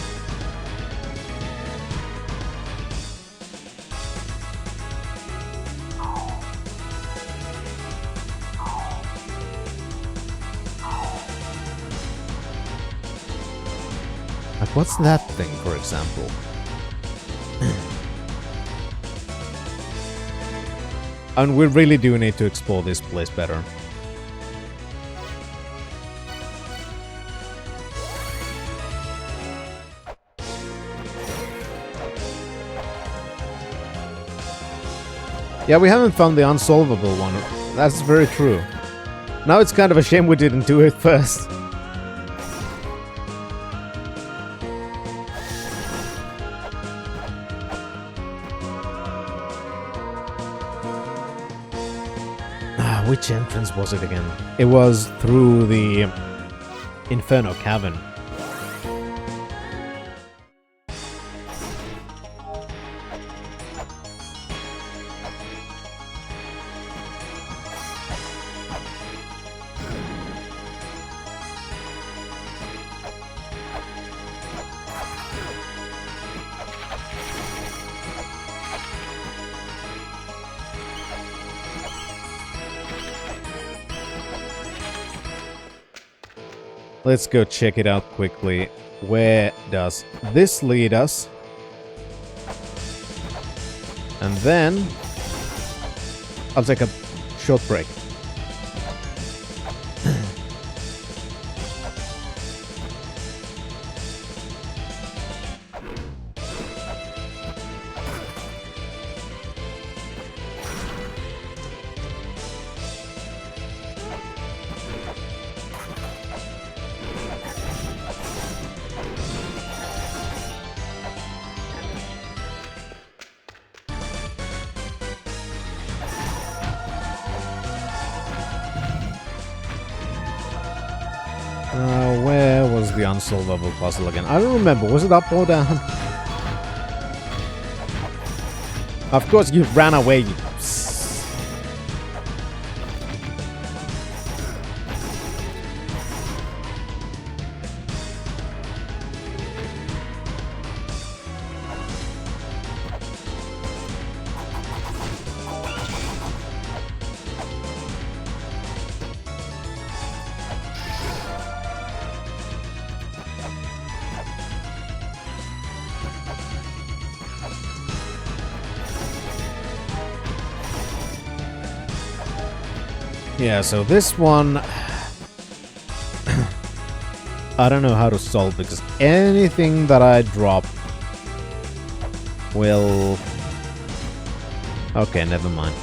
Like, what's that thing, for example? And we really do need to explore this place better. Yeah, we haven't found the unsolvable one. That's very true. Now it's kind of a shame we didn't do it first. Which entrance was it again? It was through the Inferno Cavern. Let's go check it out quickly. Where does this lead us? And then I'll take a short break. Where was the unsolvable puzzle again? I don't remember. Was it up or down? Of course you ran away, you... Yeah, so this one... I don't know how to solve because anything that I drop will... Okay, never mind.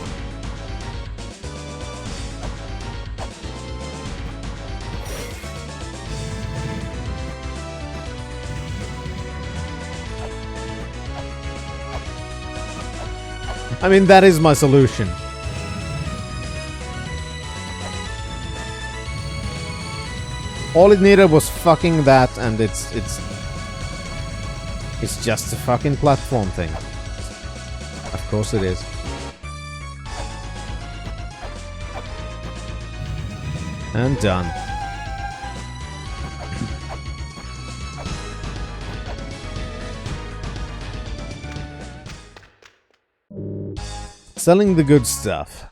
I mean, that is my solution. All it needed was fucking that, and it's just a fucking platform thing. Of course it is. And done. selling the good stuff.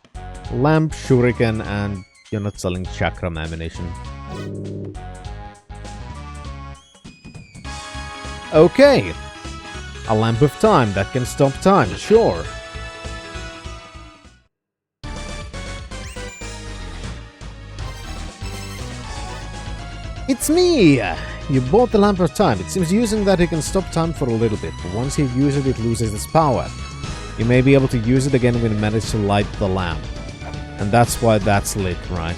Lamp, shuriken, and you're not selling chakram ammunition. Okay. A lamp of time that can stop time, sure. It's me! You bought the lamp of time. It seems using that you can stop time for a little bit, but once you use it, it loses its power. You may be able to use it again when you manage to light the lamp. And that's why that's lit, right?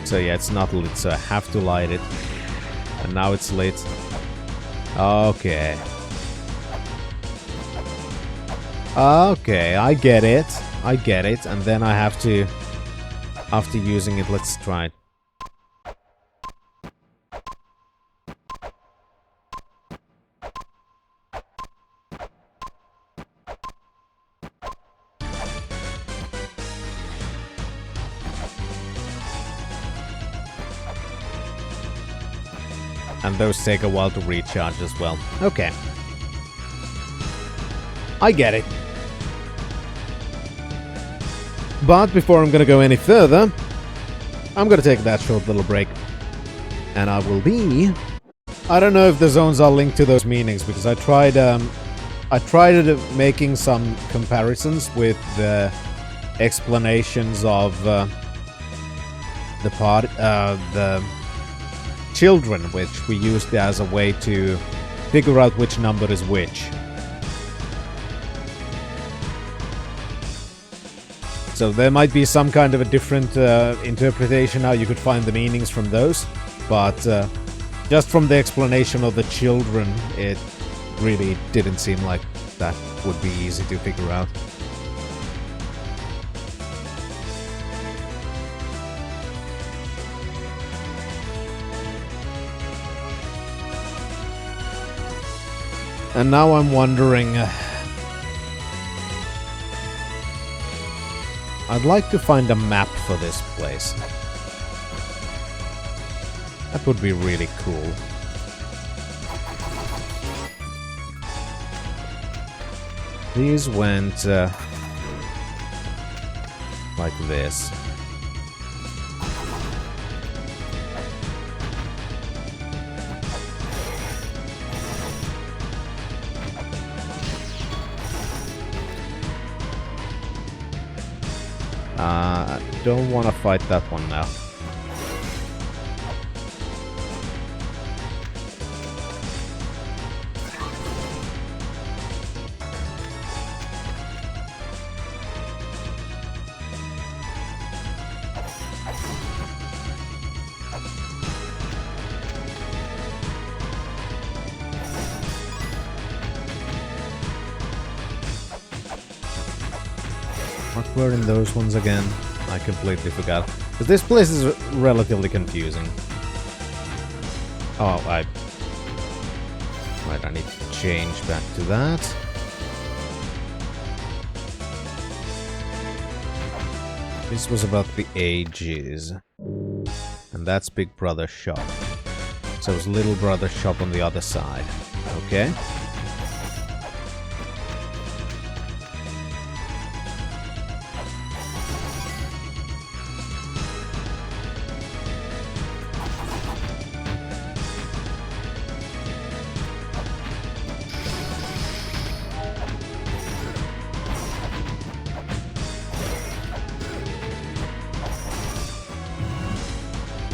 So yeah, it's not lit, so I have to light it. And now it's lit. Okay. Okay, I get it. I get it. And then I have to... After using it, let's try it. And those take a while to recharge as well. Okay. I get it. But before I'm gonna go any further, I'm gonna take that short little break. And I will be... I don't know if the zones are linked to those meanings, because I tried making some comparisons with the explanations of the children, which we used as a way to figure out which number is which. So there might be some kind of a different interpretation how you could find the meanings from those, but just from the explanation of the children, it really didn't seem like that would be easy to figure out. And now I'm wondering... I'd like to find a map for this place. That would be really cool. These went... like this. I don't want to fight that one now. What were in those ones again? I completely forgot. Because this place is relatively confusing. Oh, right, I need to change back to that. This was about the ages. And that's Big Brother's shop. So it's Little Brother's shop on the other side. Okay.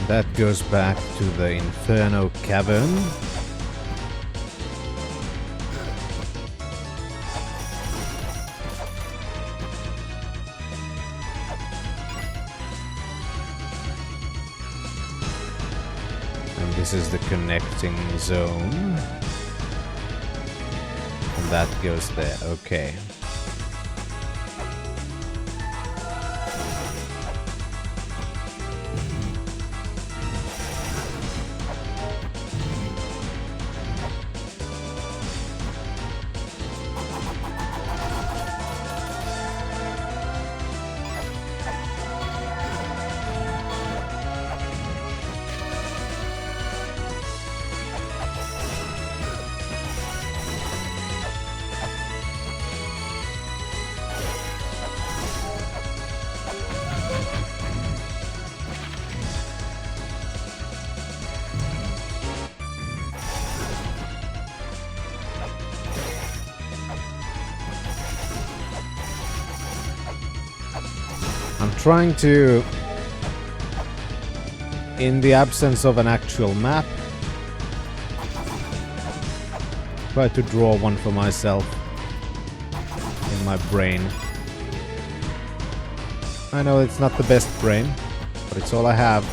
That goes back to the Inferno Cavern. And this is the connecting zone. And that goes there, okay. trying to, in the absence of an actual map, try to draw one for myself in my brain. I know it's not the best brain, but it's all I have.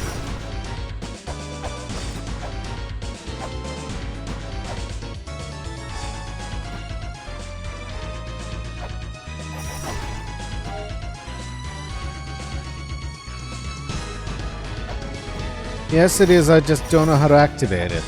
Yes, it is. I just don't know how to activate it.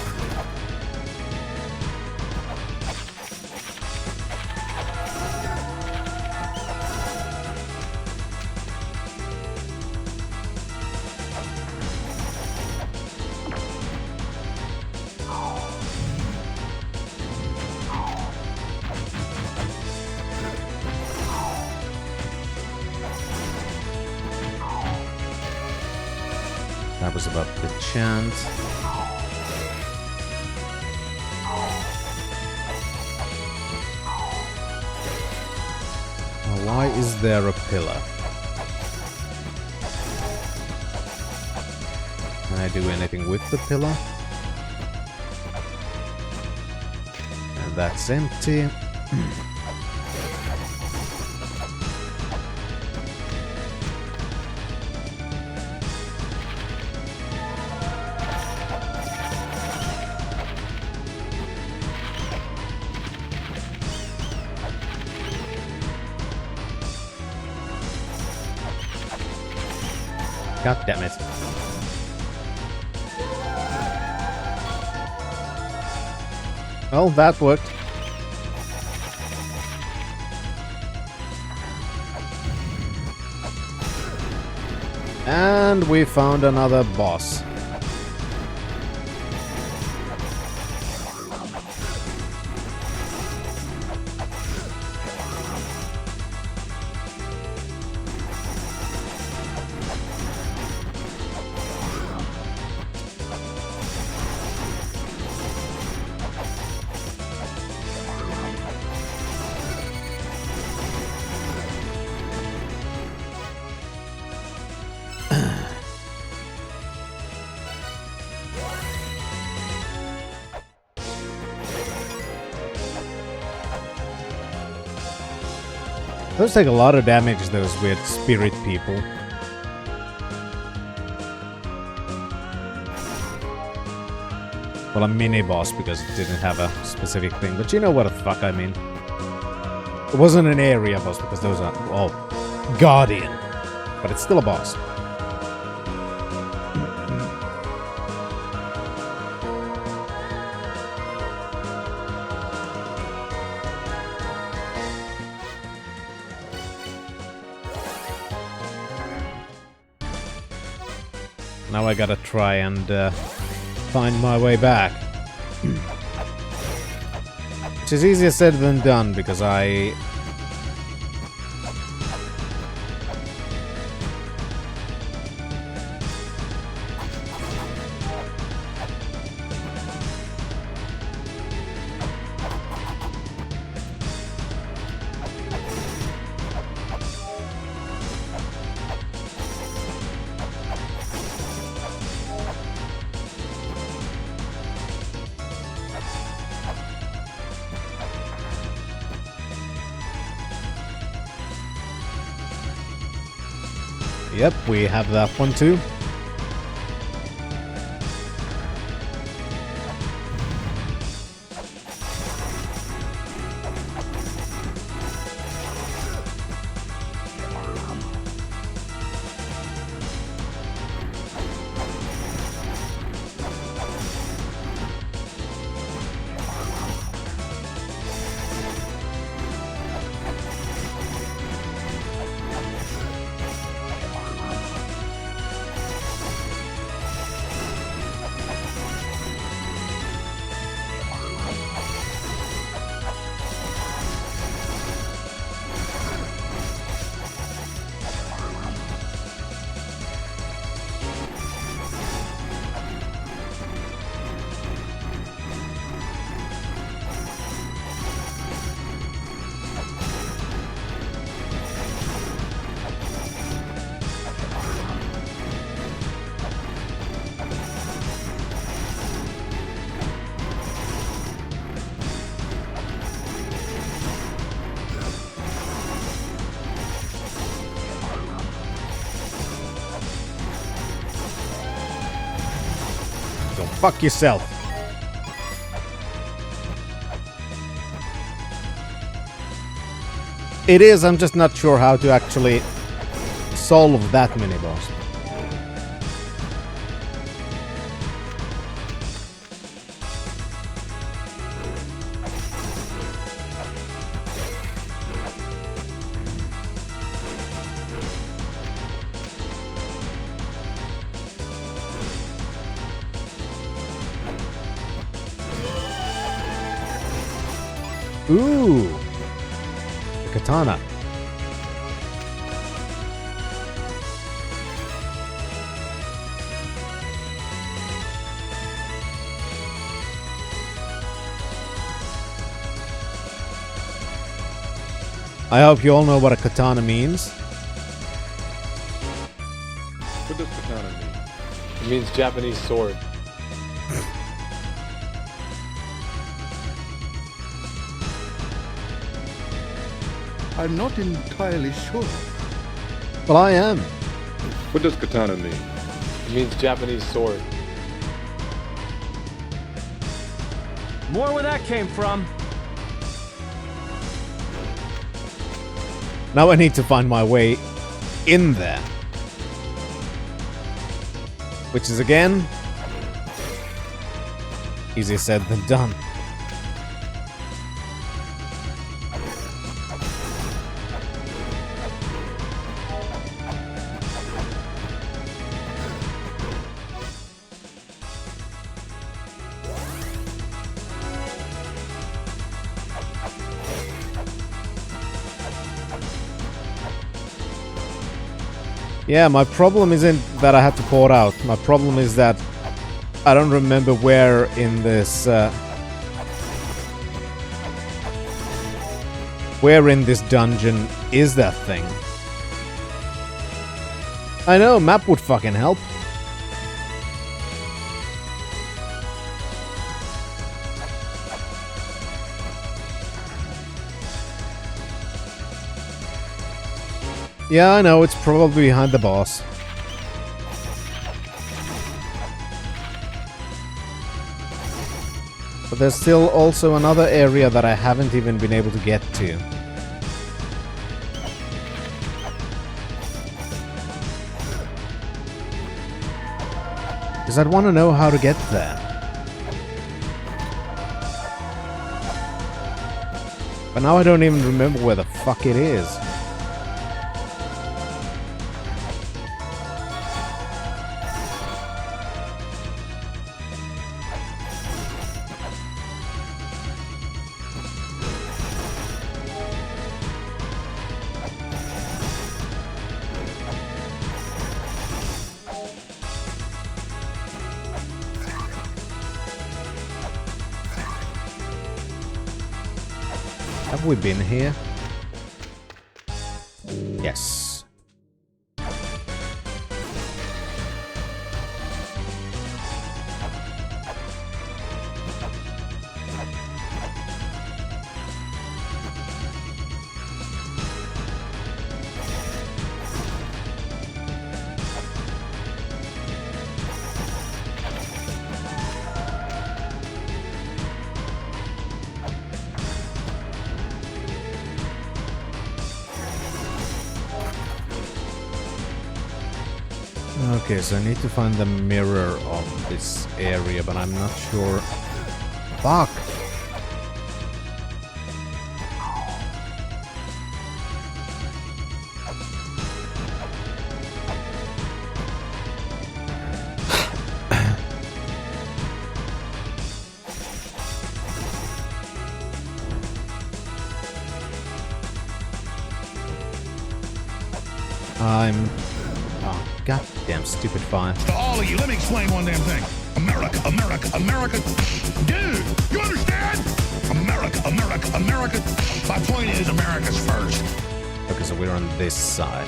That was about the chant. Now, why is there a pillar? Can I do anything with the pillar? And that's empty. God damn it. Well, that worked. And we found another boss. Those take a lot of damage, those weird spirit people. Well, a mini-boss because it didn't have a specific thing, but you know what the fuck I mean. It wasn't an area boss because those are... oh, Guardian. But it's still a boss. Now I gotta try and find my way back. Which is easier said than done, because I... Yep, we have that one too. So fuck yourself. It is, I'm just not sure how to actually solve that mini boss. Ooh! The katana. I hope you all know what a katana means. What does katana mean? It means Japanese sword. I'm not entirely sure. Well, I am. What does katana mean? It means Japanese sword. More where that came from. Now I need to find my way in there. Which is, again, easier said than done. Yeah, my problem isn't that I had to pour it out. My problem is that I don't remember where in this dungeon is that thing. I know, map would fucking help. Yeah, I know, it's probably behind the boss. But there's still also another area that I haven't even been able to get to. Because I'd want to know how to get there. But now I don't even remember where the fuck it is. Have we been here? Yes. Okay, so I need to find the mirror of this area, but I'm not sure. Fuck! Goddamn stupid fire. To all of you, let me explain one damn thing. America, America, America. Dude, you understand? America, America, America. My point is America's first. Okay, so we're on this side.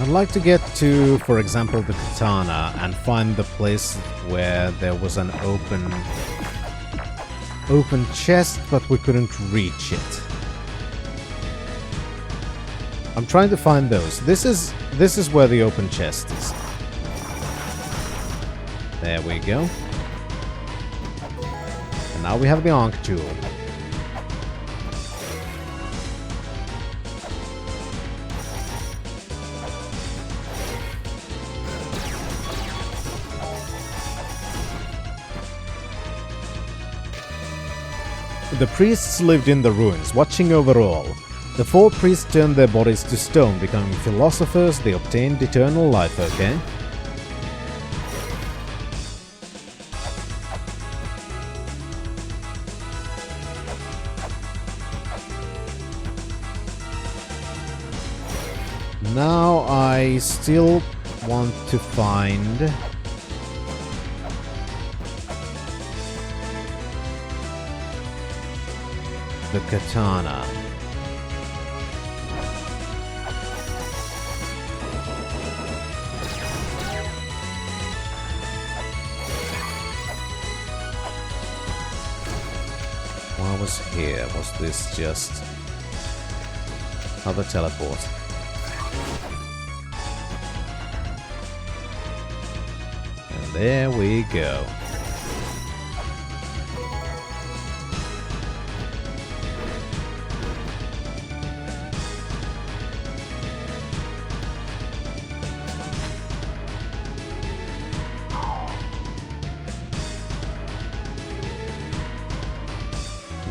I'd like to get to, for example, the katana and find the place where there was an open chest, but we couldn't reach it. I'm trying to find those. This is where the open chest is. There we go. And now we have the Ankh Jewel. The priests lived in the ruins, watching over all. The 4 priests turned their bodies to stone, becoming philosophers. They obtained eternal life, okay? Now I still want to find the katana. What was here? Was this just another teleport? And there we go.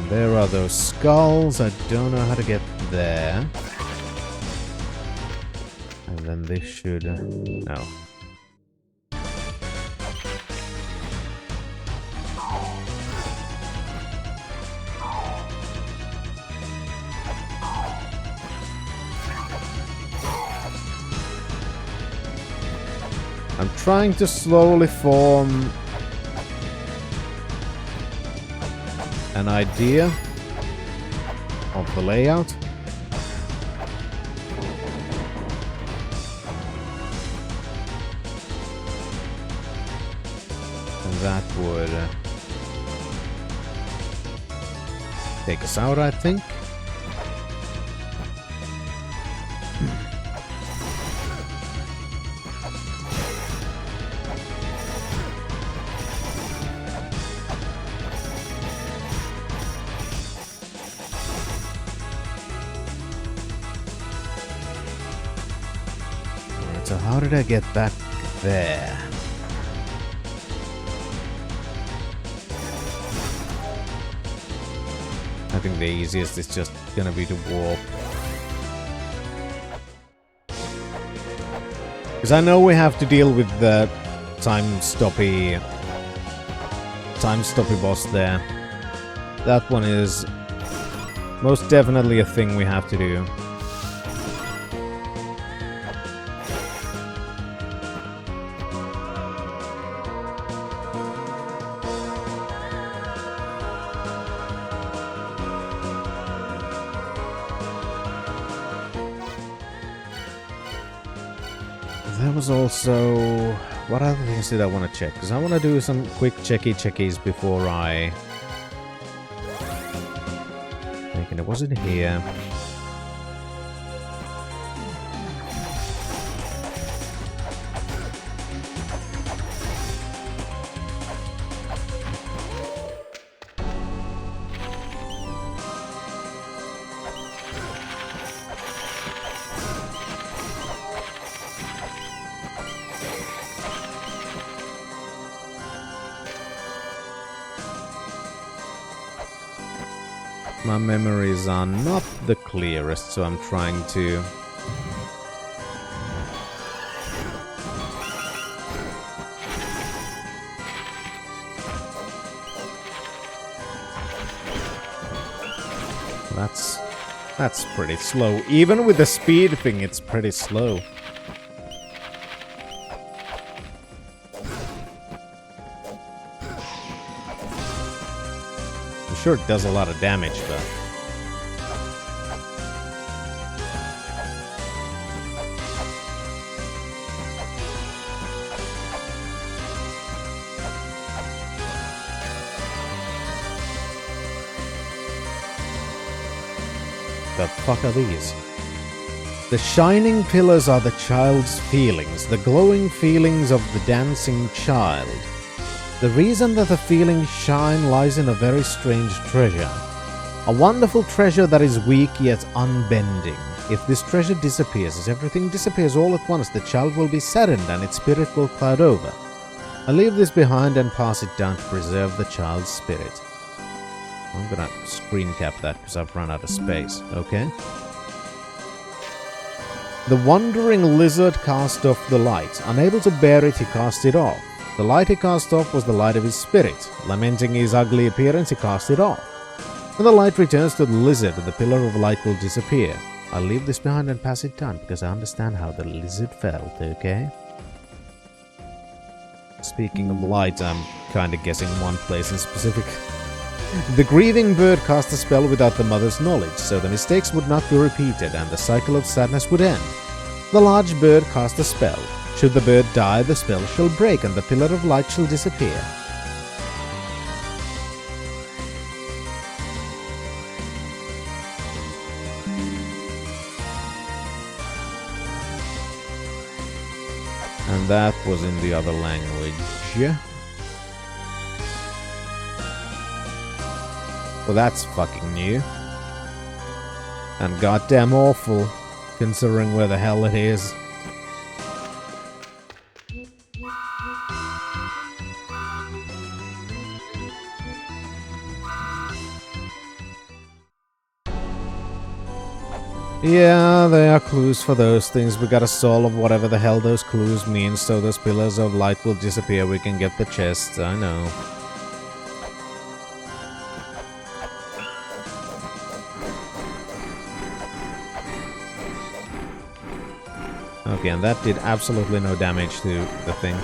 There are those skulls. I don't know how to get there. And then this should... no. I'm trying to slowly form an idea of the layout. And that would take us out, I think. So how did I get back there? I think the easiest is just gonna be to warp. Because I know we have to deal with the time-stoppy boss there. That one is most definitely a thing we have to do. There was also... what other things did I want to check? Because I want to do some quick checkies before I... thinking it wasn't here. My memories are not the clearest, so I'm trying to... That's pretty slow. Even with the speed thing, it's pretty slow. I'm sure it does a lot of damage, but... the fuck are these? The shining pillars are the child's feelings, the glowing feelings of the dancing child. The reason that the feelings shine lies in a very strange treasure. A wonderful treasure that is weak yet unbending. If this treasure disappears, as everything disappears all at once, the child will be saddened and its spirit will cloud over. I leave this behind and pass it down to preserve the child's spirit. I'm gonna screen cap that because I've run out of space, okay? The wandering lizard cast off the light. Unable to bear it, he cast it off. The light he cast off was the light of his spirit. Lamenting his ugly appearance, he cast it off. When the light returns to the lizard, the pillar of light will disappear. I'll leave this behind and pass it down because I understand how the lizard felt, okay? Speaking of light, I'm kinda guessing one place in specific. The grieving bird cast a spell without the mother's knowledge, so the mistakes would not be repeated and the cycle of sadness would end. The large bird cast a spell. Should the bird die, the spell shall break and the pillar of light shall disappear. And that was in the other language. Well, that's fucking new. And goddamn awful, considering where the hell it is. Yeah, there are clues for those things. We gotta solve whatever the hell those clues mean, so those pillars of light will disappear. We can get the chests, I know. Okay, and that did absolutely no damage to the thing.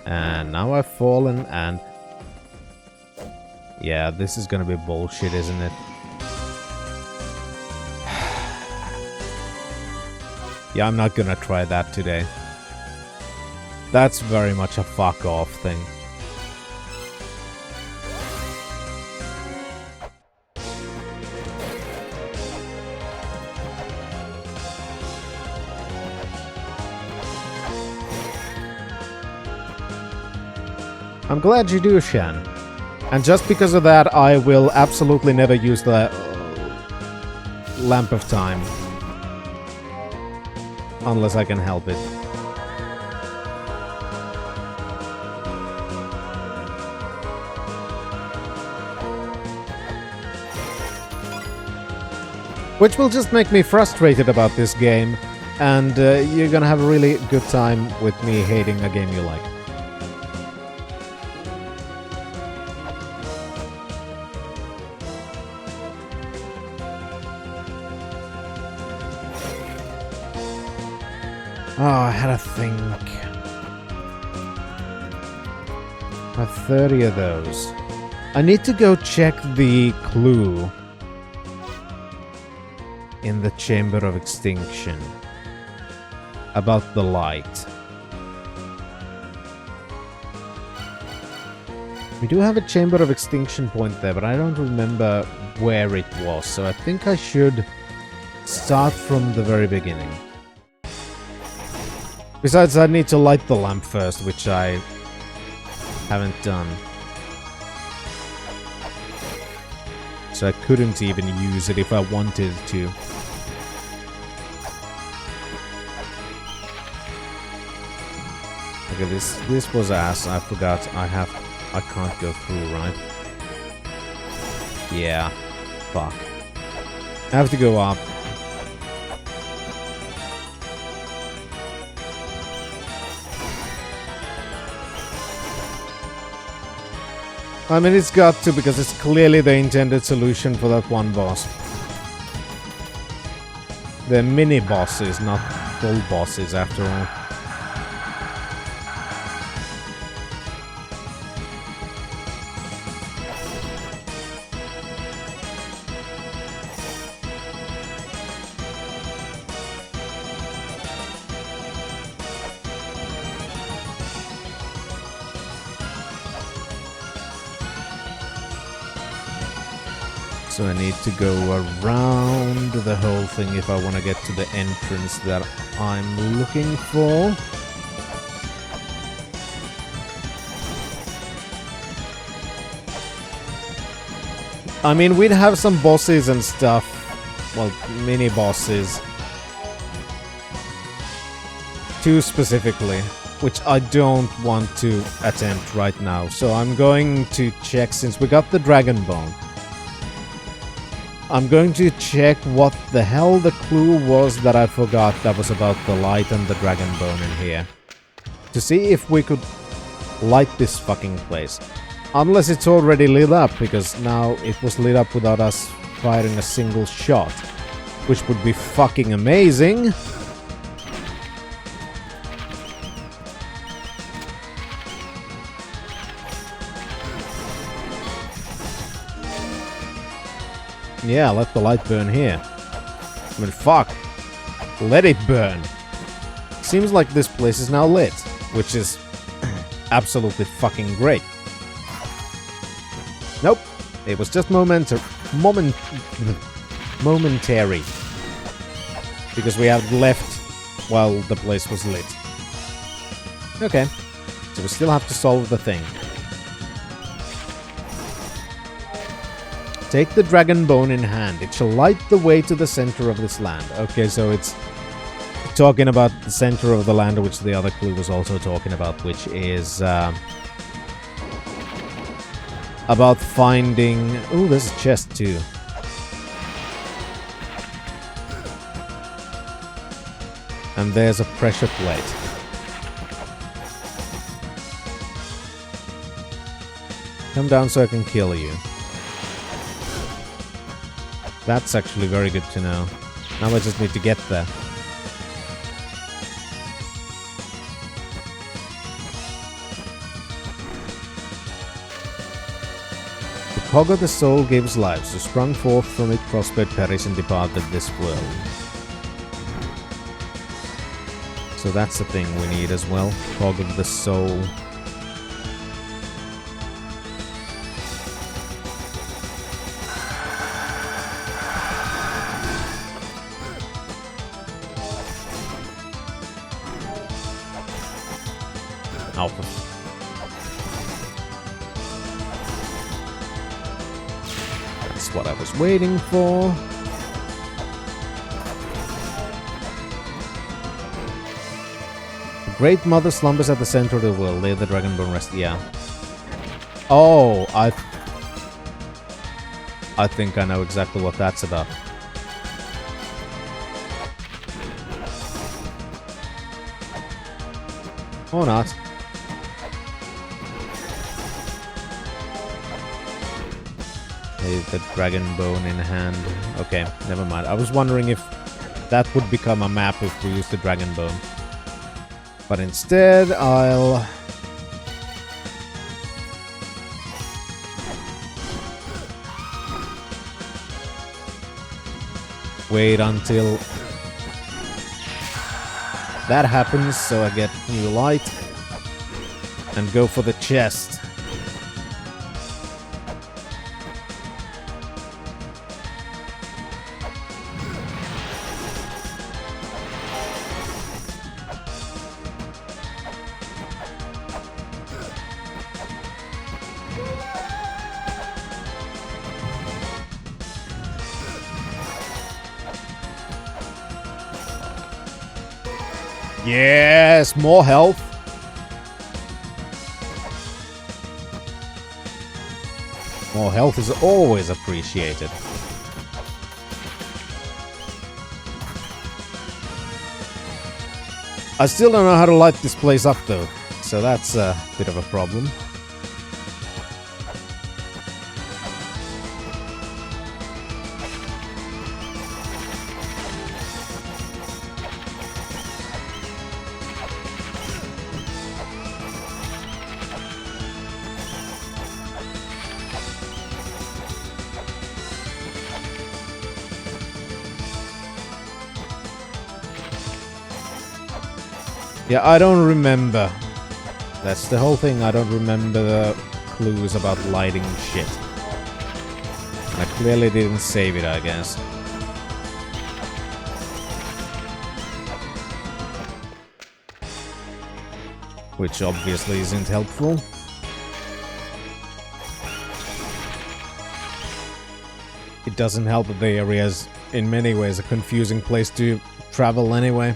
And now I've fallen and... yeah, this is gonna be bullshit, isn't it? Yeah, I'm not gonna try that today. That's very much a fuck off thing. I'm glad you do, Shan. And just because of that, I will absolutely never use the Lamp of Time. Unless I can help it. Which will just make me frustrated about this game, and you're gonna have a really good time with me hating a game you like. Oh, I had to think. I have 30 of those. I need to go check the clue in the Chamber of Extinction about the light. We do have a Chamber of Extinction point there, but I don't remember where it was, so I think I should start from the very beginning. Besides, I need to light the lamp first, which I haven't done. So I couldn't even use it if I wanted to. Okay, this was ass. I forgot I can't go through, right? Yeah. Fuck. I have to go up. I mean, it's got to, because it's clearly the intended solution for that one boss. They're mini-bosses, not full bosses, after all. So I need to go around the whole thing if I want to get to the entrance that I'm looking for. I mean, we'd have some bosses and stuff. Well, mini bosses. 2 specifically, which I don't want to attempt right now. So I'm going to check, since we got the Dragon Bone. I'm going to check what the hell the clue was that I forgot that was about the light and the Dragon Bone in here. To see if we could light this fucking place. Unless it's already lit up, because now it was lit up without us firing a single shot. Which would be fucking amazing. Yeah, let the light burn here. I mean, fuck. Let it burn. Seems like this place is now lit, which is absolutely fucking great. Nope. It was just momentary. Because we had left while the place was lit. Okay. So we still have to solve the thing. Take the Dragon Bone in hand. It shall light the way to the center of this land. Okay, so it's talking about the center of the land, which the other clue was also talking about, which is about finding... Ooh, there's a chest too. And there's a pressure plate. Come down so I can kill you. That's actually very good to know. Now I just need to get there. The cog of the soul gives life, so sprung forth from it, prospered, perished, and departed this world. So that's the thing we need as well. Cog of the soul. Alpha. That's what I was waiting for. The Great Mother slumbers at the center of the world. Lay the Dragon Bone rest. Yeah. Oh, I think I know exactly what that's about. Or not. The Dragon Bone in hand. Okay, never mind. I was wondering if that would become a map if we use the Dragon Bone. But instead, I'll... wait until that happens, so I get new light. And go for the chest. Yes, more health. More health is always appreciated. I still don't know how to light this place up though, so that's a bit of a problem. Yeah, I don't remember. That's the whole thing, I don't remember the clues about lighting shit. And I Clearly didn't save it, I guess. Which obviously isn't helpful. It doesn't help that the area is in many ways a confusing place to travel anyway.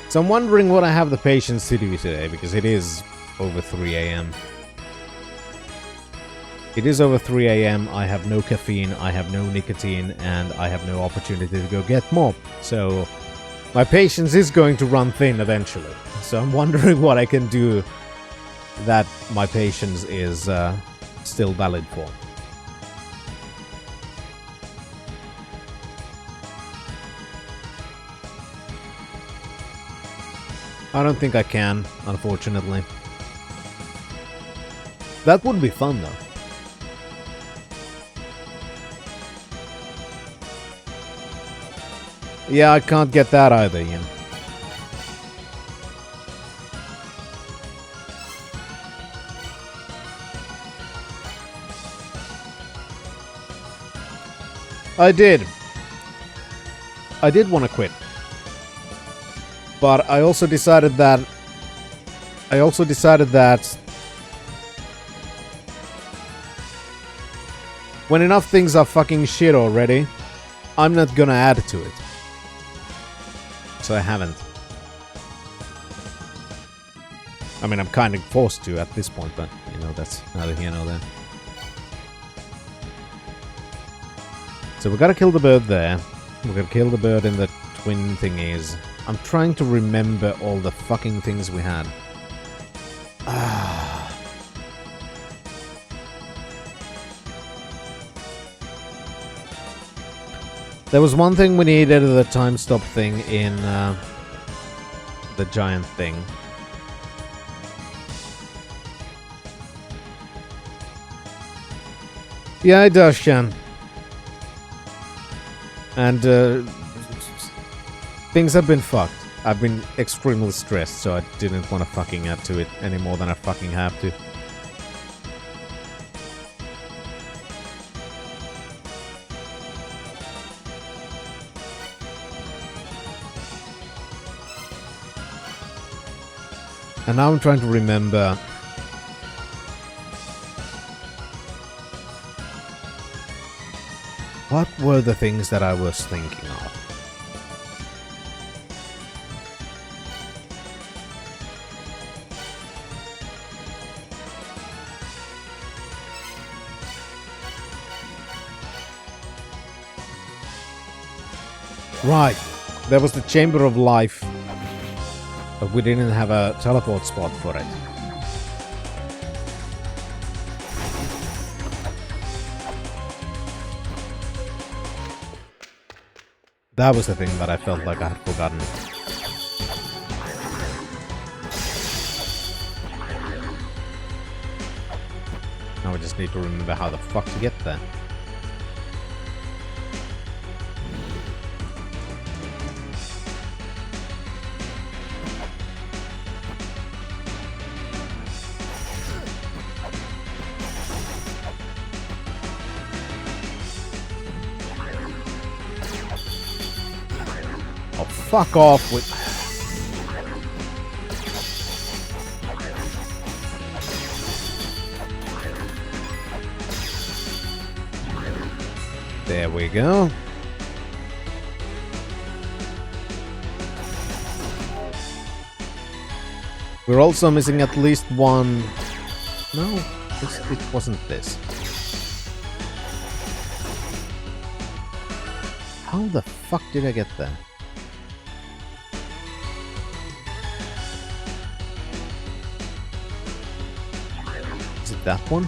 So I'm wondering what I have the patience to do today, because it is over 3 AM. It is over 3 AM, I have no caffeine, I have no nicotine, and I have no opportunity to go get more. So my patience is going to run thin eventually. So I'm wondering what I can do that my patience is still valid for. I don't think I can, unfortunately. That would be fun, though. Yeah, I can't get that either, Ian. I did want to quit. But I also decided that when enough things are fucking shit already, I'm not gonna add to it. So I haven't. I mean, I'm kind of forced to at this point, but, you know, that's neither here nor there. So we gotta kill the bird there. We gotta kill the bird in the twin thingies. I'm trying to remember all the fucking things we had. There was one thing we needed, the time stop thing in the giant thing. Yeah, it does, Shan. And things have been fucked. I've been extremely stressed, so I didn't want to fucking add to it any more than I fucking have to. And now I'm trying to remember what were the things that I was thinking of. Right, there was the Chamber of Life, but we didn't have a teleport spot for it. That was the thing that I felt like I had forgotten. Now I just need to remember how the fuck to get there. Fuck off with... There we go. We're also missing at least one... No, it wasn't this. How the fuck did I get there? That one?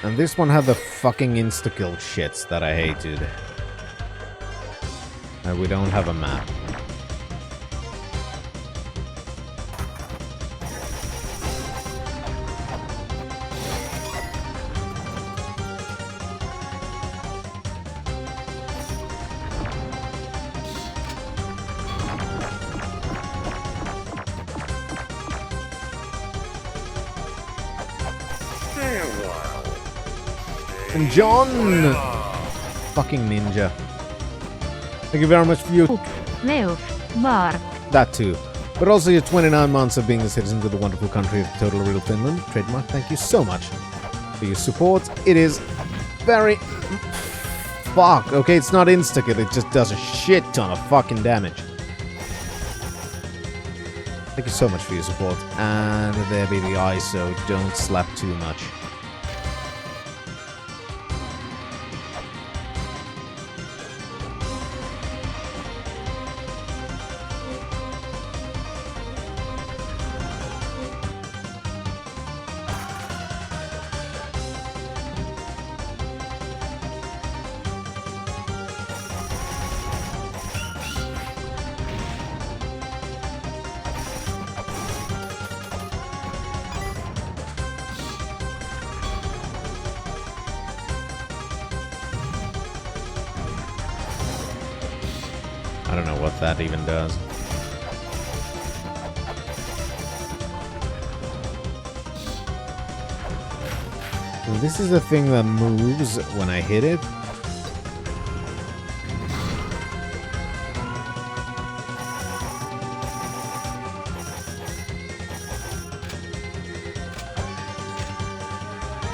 And this one had the fucking insta-kill shits that I hated. And we don't have a map. And John! Fucking ninja. Thank you very much for your... Move. Bark. That too. But also your 29 months of being a citizen of the wonderful country of Total Real Finland. Trademark, thank you so much for your support. It is very... Fuck. Okay, it's not insta-kill, it just does a shit ton of fucking damage. Thank you so much for your support. And there be the ISO. Don't slap too much. I don't know what that even does. This is the thing that moves when I hit it.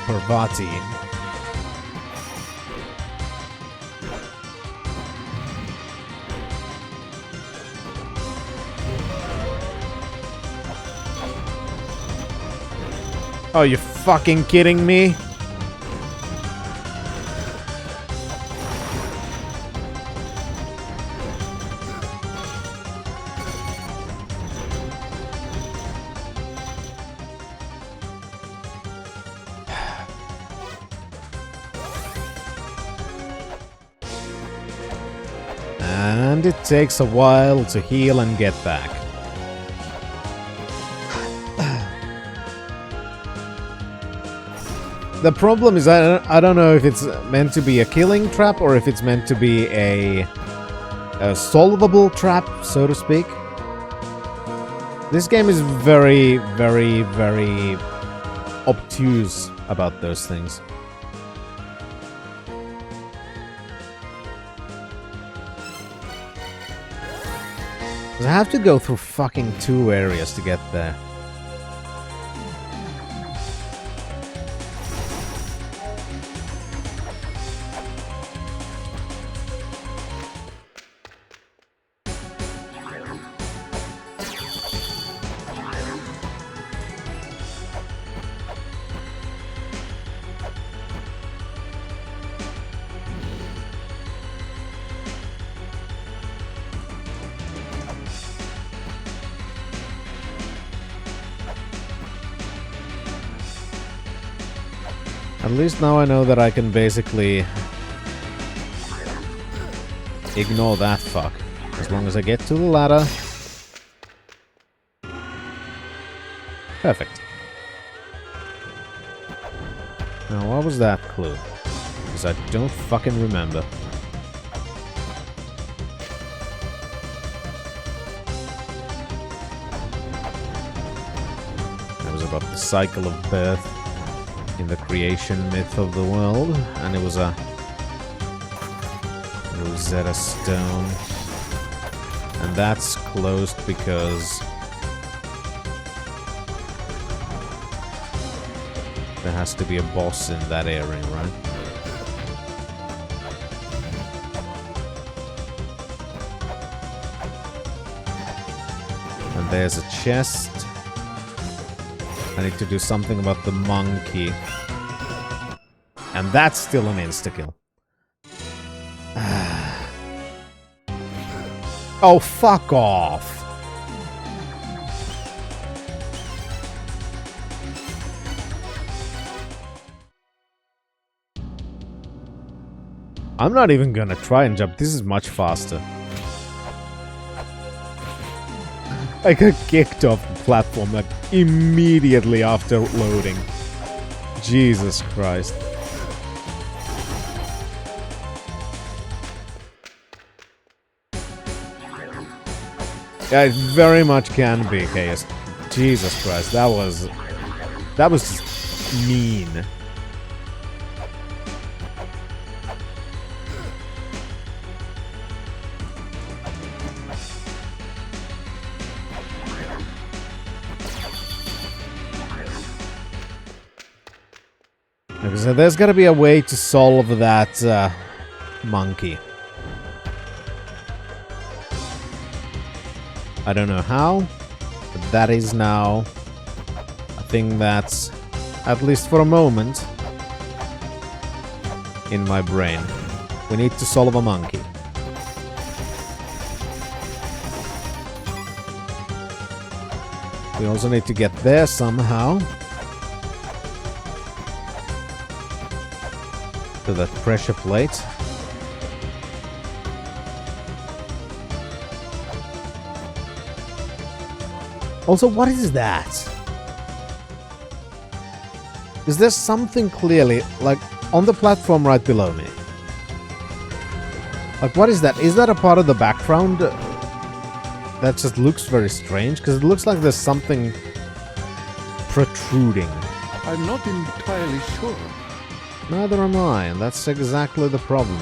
Parvati. Oh, you fucking kidding me? And it takes a while to heal and get back. The problem is I don't know if it's meant to be a killing trap or if it's meant to be a solvable trap, so to speak. This game is very, very, very obtuse about those things. I have to go through fucking 2 areas to get there. At least now I know that I can basically ignore that fuck. As long as I get to the ladder. Perfect. Now what was that clue? Because I don't fucking remember. It was about the cycle of birth in the creation myth of the world, and it was a Rosetta Stone, and that's closed because there has to be a boss in that area, right? And there's a chest. I need to do something about the monkey. And that's still an insta-kill. Oh, fuck off! I'm not even gonna try and jump. This is much faster. I got kicked off the platform like immediately after loading. Jesus Christ. Yeah, it very much can be, Chaos. Jesus Christ, that was just mean. Okay, so there's gotta be a way to solve that monkey. I don't know how, but that is now a thing that's, at least for a moment, in my brain. We need to solve a monkey. We also need to get there somehow. To that pressure plate. Also, what is that? Is there something clearly, like, on the platform right below me? Like, what is that? Is that a part of the background? That just looks very strange, because it looks like there's something protruding. I'm not entirely sure. Neither am I, and that's exactly the problem.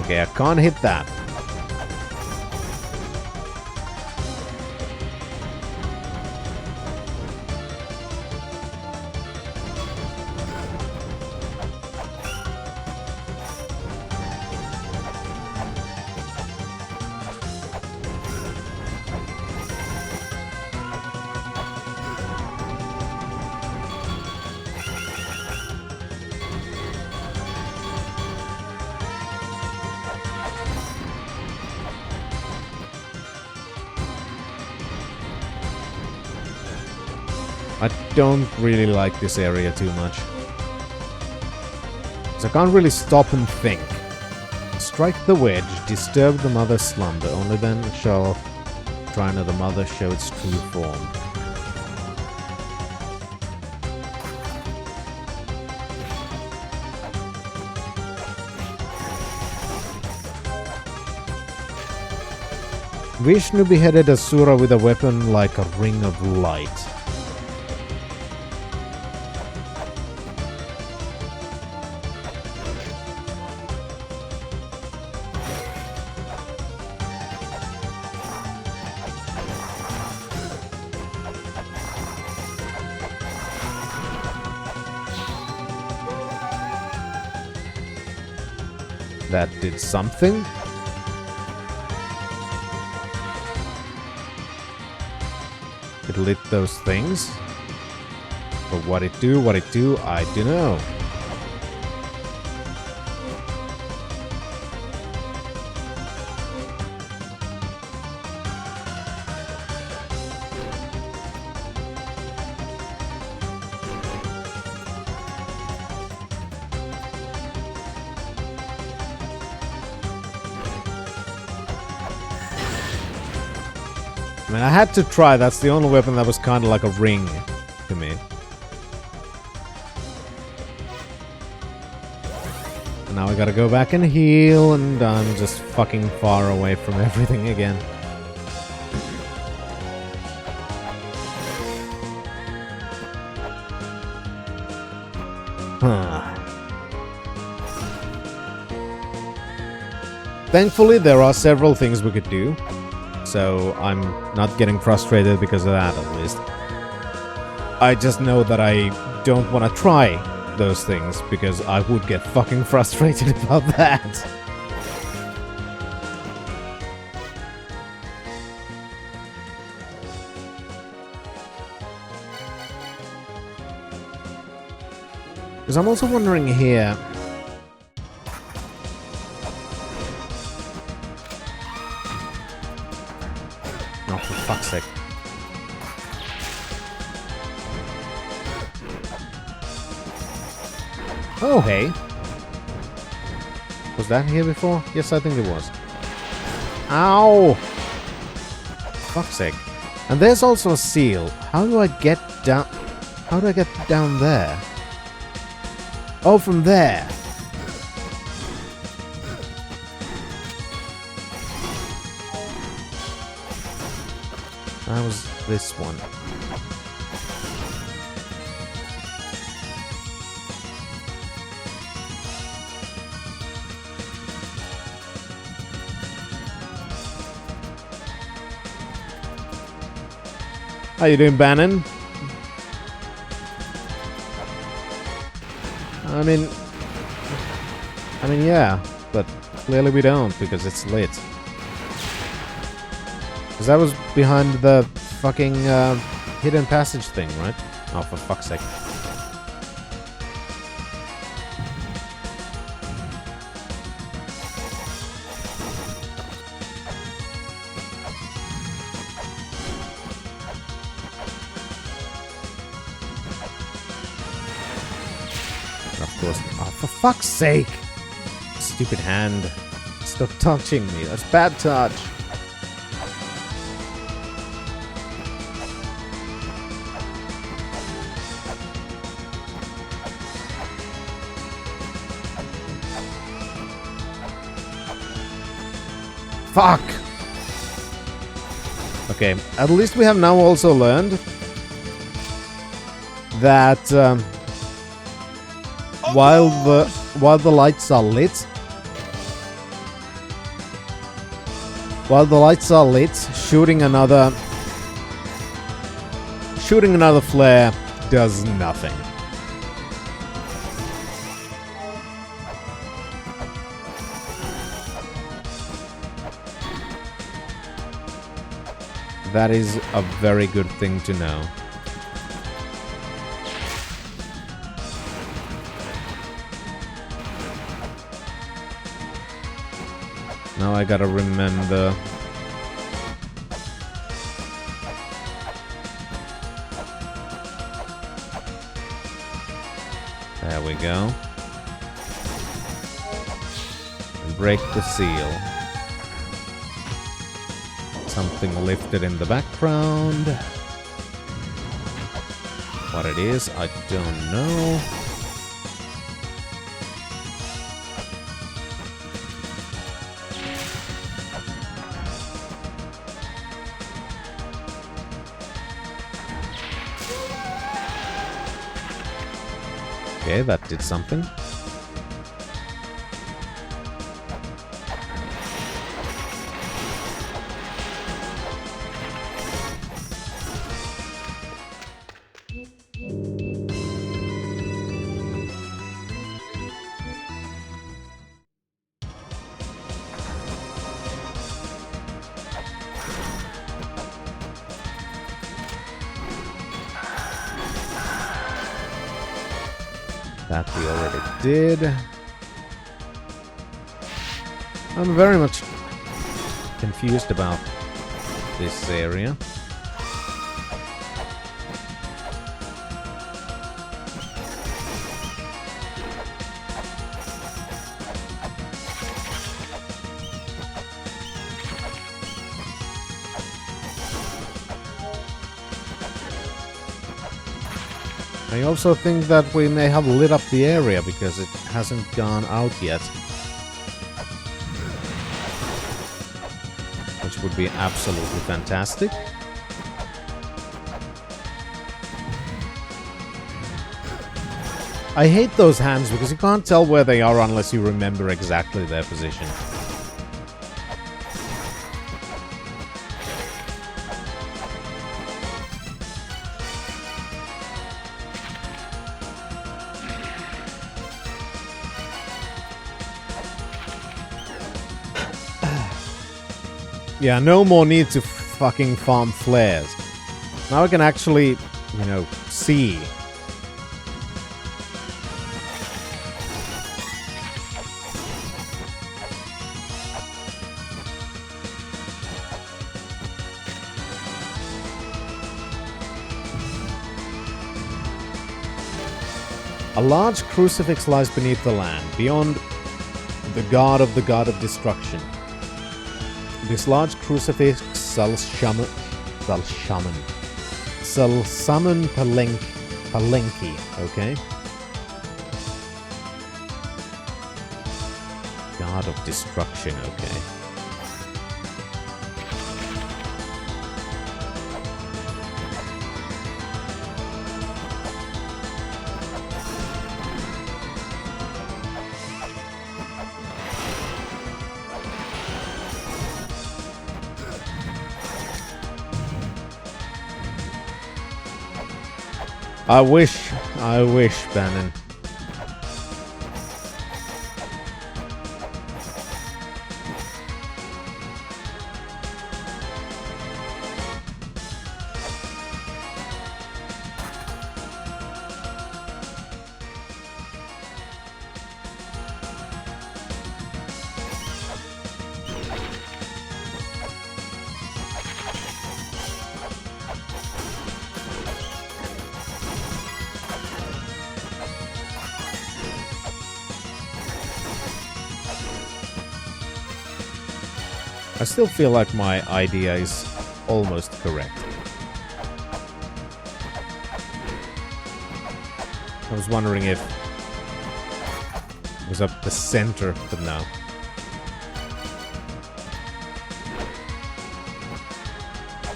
Okay, I can't hit that. I don't really like this area too much. So I can't really stop and think. Strike the wedge, disturb the mother's slumber, only then shall shrine of the mother show its true form. Vishnu beheaded Asura with a weapon like a ring of light. That did something. It lit those things. But what it do, I don't know. I mean, I had to try. That's the only weapon that was kind of like a ring to me. And now I gotta go back and heal, and I'm just fucking far away from everything again. Thankfully, there are several things we could do. So I'm not getting frustrated because of that, at least. I just know that I don't want to try those things because I would get fucking frustrated about that. Because I'm also wondering here... Oh, for fuck's sake. Oh, hey. Was that here before? Yes, I think it was. Ow! Fuck's sake. And there's also a seal. How do I get down... How do I get down there? Oh, from there. That was this one. How you doing, Bannon? I mean, yeah, but clearly we don't because it's lit. Because that was behind the fucking hidden passage thing, right? Oh, for fuck's sake. Of course. Oh, for fuck's sake! Stupid hand. Stop touching me. That's bad touch. Fuck! Okay, at least we have now also learned that while the lights are lit, shooting another flare does nothing. That is a very good thing to know. Now I gotta remember. There we go. And break the seal. Something lifted in the background. What it is, I don't know. Okay, that did something. That we already did. I'm very much confused about this area. I also think that we may have lit up the area because it hasn't gone out yet. Which would be absolutely fantastic. I hate those hands because you can't tell where they are unless you remember exactly their position. Yeah, no more need to fucking farm flares. Now I can actually, you know, see. A large crucifix lies beneath the land, beyond the god of destruction. This large crucifix shall summon Palenki, okay? God of destruction, okay. I wish, Bannon. I still feel like my idea is almost correct. I was wondering if it was up the center, but no.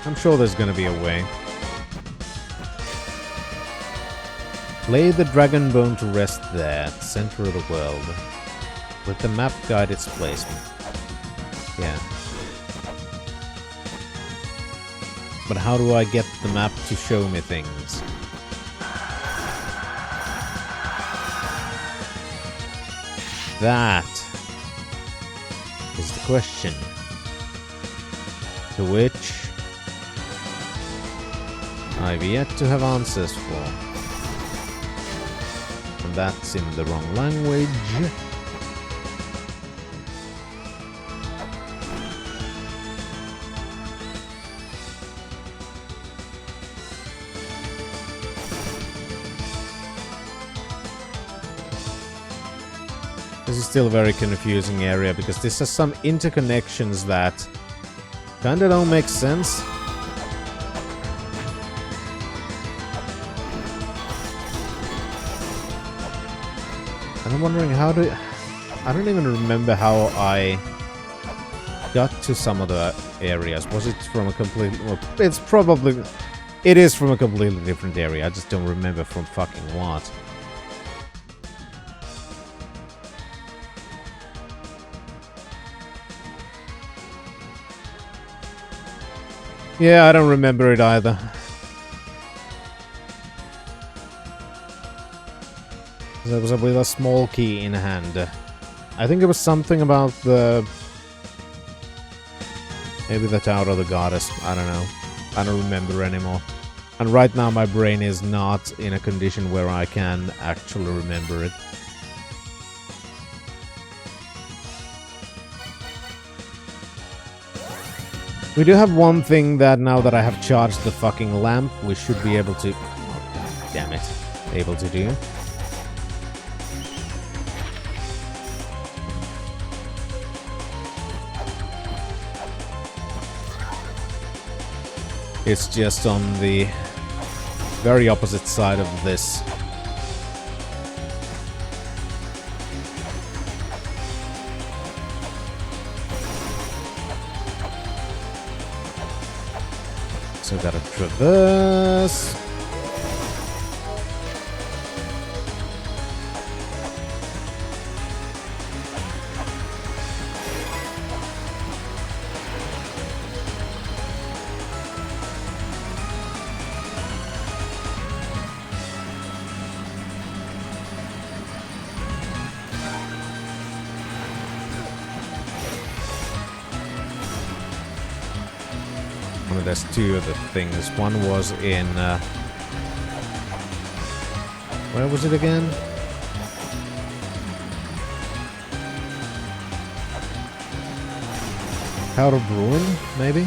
I'm sure there's gonna be a way. Lay the dragon bone to rest there, at the center of the world. Let the map guide its placement. Yeah. But how do I get the map to show me things? That is the question. To which I've yet to have answers for. And that's in the wrong language. This is still a very confusing area because this has some interconnections that kinda don't make sense. And I'm wondering how to... I don't even remember how I got to some of the areas. Was it from a completely... Well, it's probably... It is from a completely different area. I just don't remember from fucking what. Yeah, I don't remember it either. There was with a small key in hand. I think it was something about the... Maybe the Tower of the Goddess. I don't know. I don't remember anymore. And right now my brain is not in a condition where I can actually remember it. We do have one thing that now that I have charged the fucking lamp, we should be able to... Oh, God damn it. Able to do. It's just on the very opposite side of this. So gotta traverse. There's two other things. One was in... where was it again? Out of Ruin, maybe?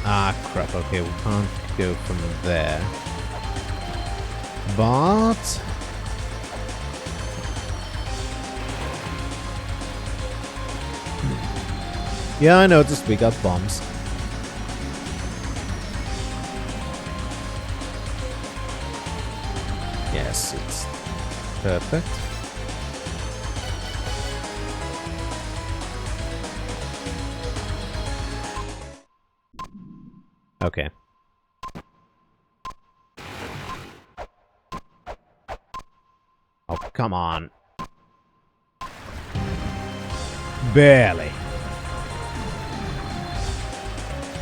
Ah, crap. Okay, we can't go from there. But... Yeah, I noticed we got bombs. Yes, it's perfect. Okay. Oh, come on.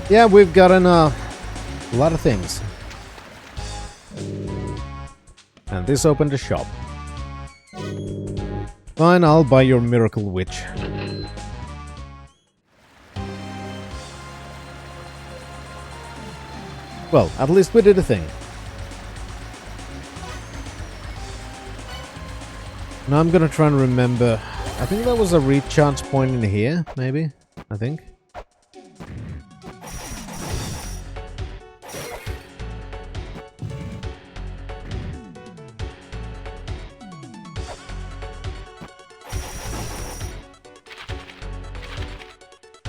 Yeah, we've gotten a lot of things. And this opened a shop. Fine, I'll buy your miracle witch. Well, at least we did a thing. Now I'm gonna try and remember. I think there was a recharge point in here, maybe? I think.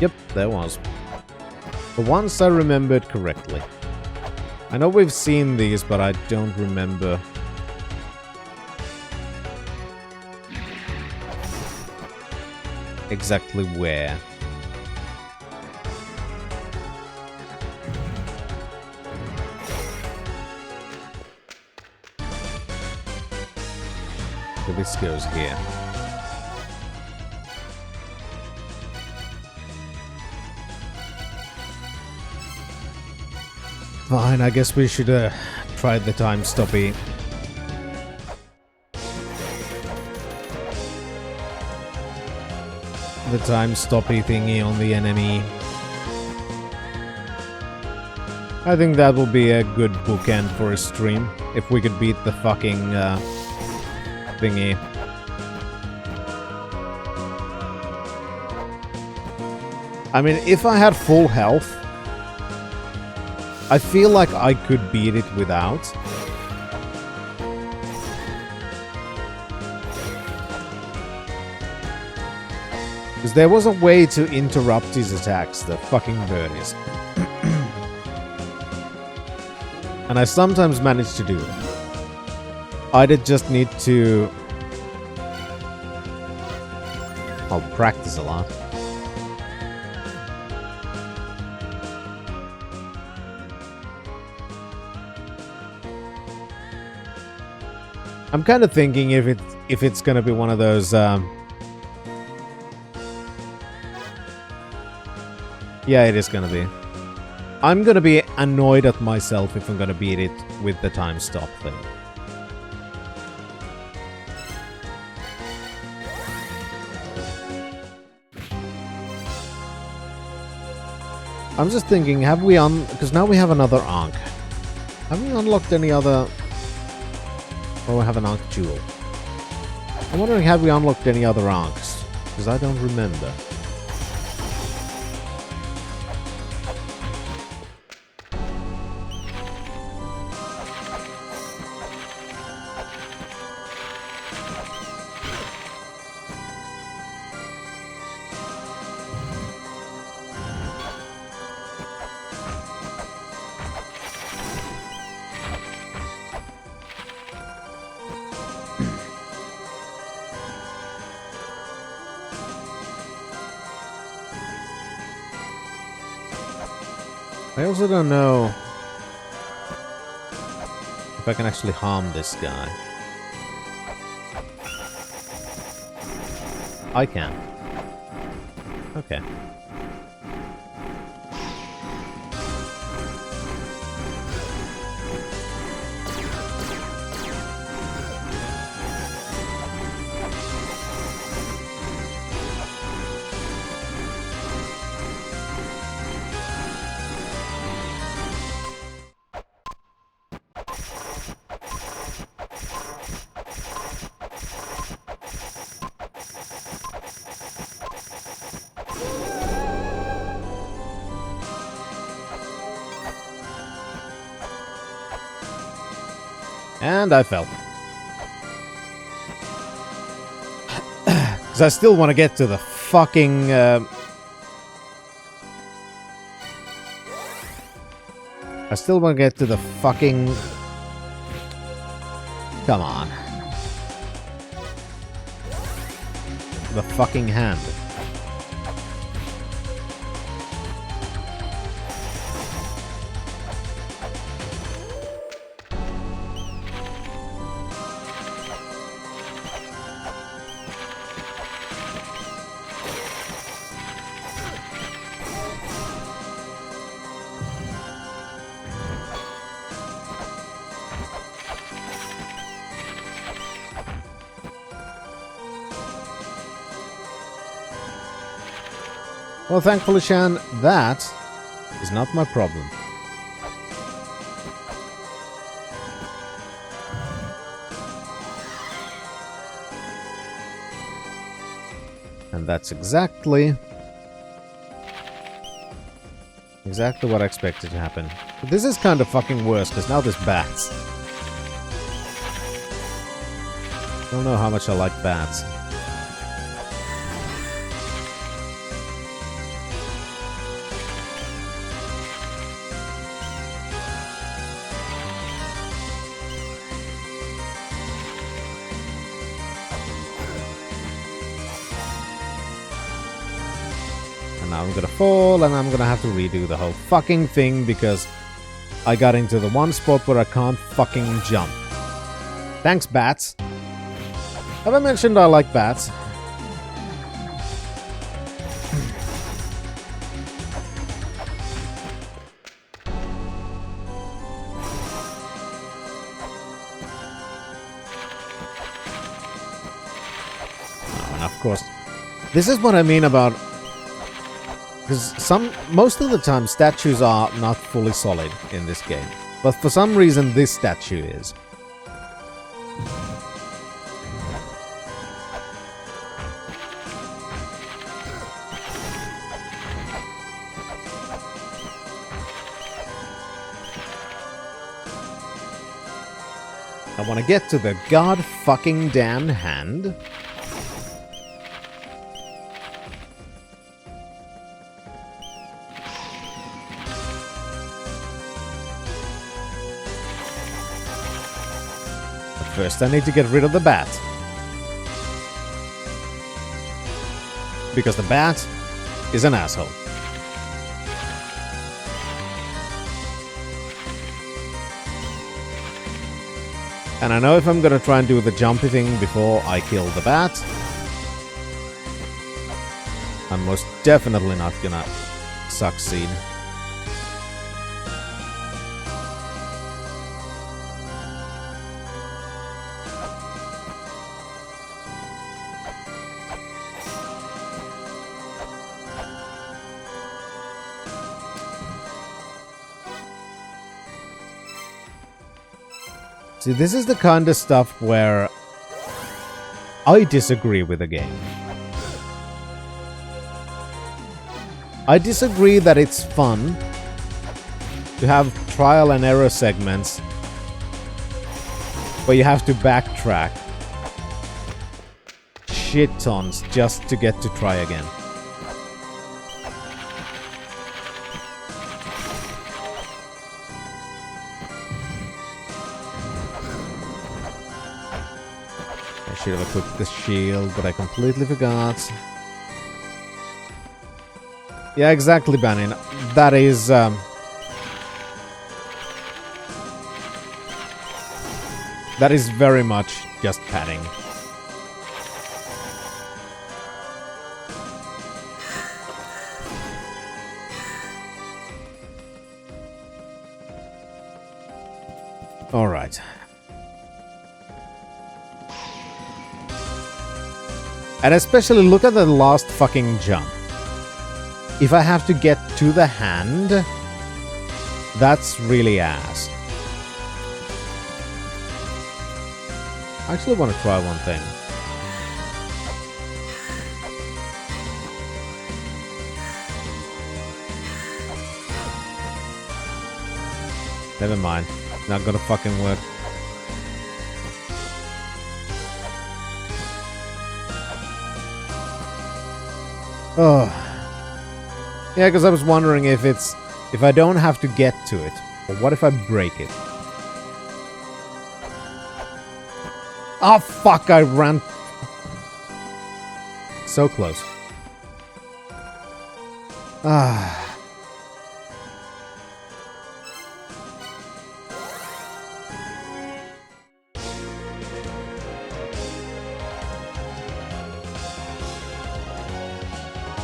Yep, there was. But once I remembered correctly. I know we've seen these, but I don't remember. Exactly where. So this goes here. Fine, I guess we should try the time stoppy. The time stoppy thingy on the enemy. I think that will be a good bookend for a stream. If we could beat the fucking thingy. I mean, if I had full health, I feel like I could beat it without. Because there was a way to interrupt his attacks, the fucking birdies. And I sometimes manage to do it. I did just need to... I'll practice a lot. I'm kind of thinking if it's gonna be one of those yeah, it is gonna be. I'm gonna be annoyed at myself if I'm gonna beat it with the time stop thing. I'm just thinking, have we because now we have another Ankh. Have we unlocked any other... Oh, we have an Ankh jewel. I'm wondering, have we unlocked any other Ankhs? Because I don't remember. I also don't know if I can actually harm this guy. I can. Okay. And I fell. Because I still want to get to the fucking... I still want to get to the fucking... Come on. The fucking hand. Well, thankfully, Shan, that is not my problem. And that's exactly what I expected to happen. But this is kind of fucking worse, because now there's bats. I don't know how much I like bats. Now I'm gonna fall, and I'm gonna have to redo the whole fucking thing because I got into the one spot where I can't fucking jump. Thanks, bats. Have I mentioned I like bats? Oh, and of course, this is what I mean about... Because most of the time statues are not fully solid in this game. But for some reason this statue is. I want to get to the god fucking damn hand. First, I need to get rid of the bat. Because the bat is an asshole. And I know if I'm gonna try and do the jumpy thing before I kill the bat, I'm most definitely not gonna succeed. See, this is the kind of stuff where I disagree with the game. I disagree that it's fun to have trial and error segments where you have to backtrack shit tons just to get to try again. I should have equipped the shield, but I completely forgot. Yeah, exactly, Banning. That is... that is very much just padding. Alright. And especially look at the last fucking jump. If I have to get to the hand, that's really ass. I actually want to try one thing. Never mind. Not gonna fucking work. Oh. Yeah, because I was wondering if I don't have to get to it. Or what if I break it? Oh fuck, I ran so close. Ah.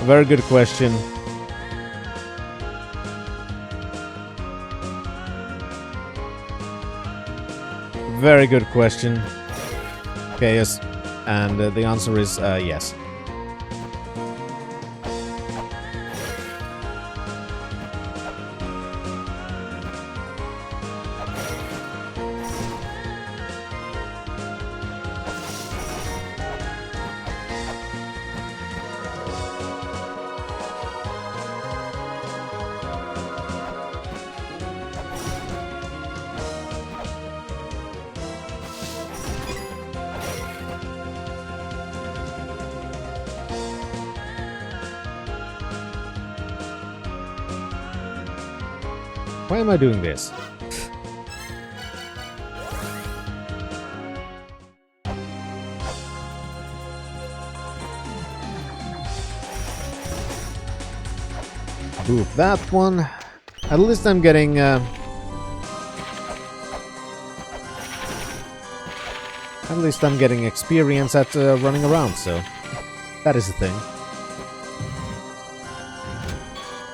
Very good question. Very good question. Okay, yes. And the answer is yes. Why am I doing this? Move that one. At least I'm getting... At least I'm getting experience at running around, so... That is the thing.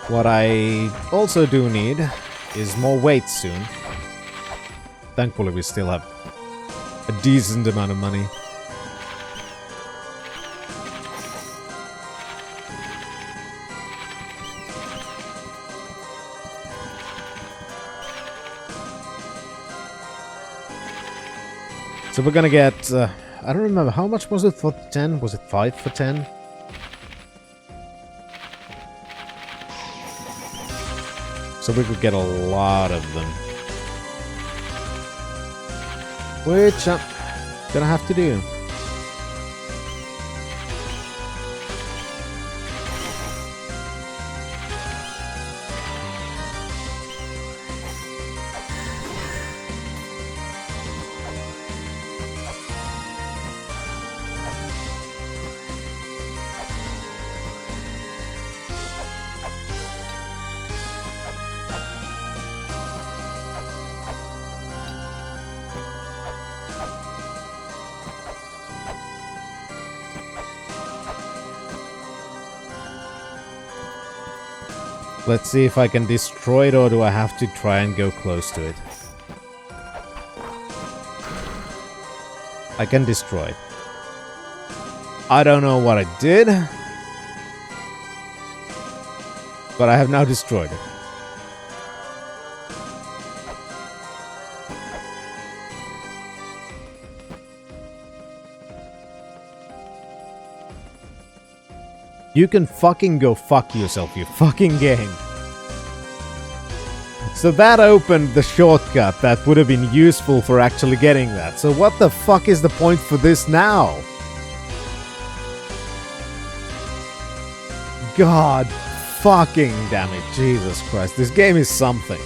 What I also do need is more weight soon. Thankfully we still have a decent amount of money. So we're gonna get, I don't remember, how much was it for 10? Was it 5 for 10? So we could get a lot of them. Which I'm gonna have to do. Let's see if I can destroy it, or do I have to try and go close to it? I can destroy it. I don't know what I did, but I have now destroyed it. You can fucking go fuck yourself, you fucking game. So that opened the shortcut that would have been useful for actually getting that. So what the fuck is the point for this now? God fucking damn it, Jesus Christ. This game is something.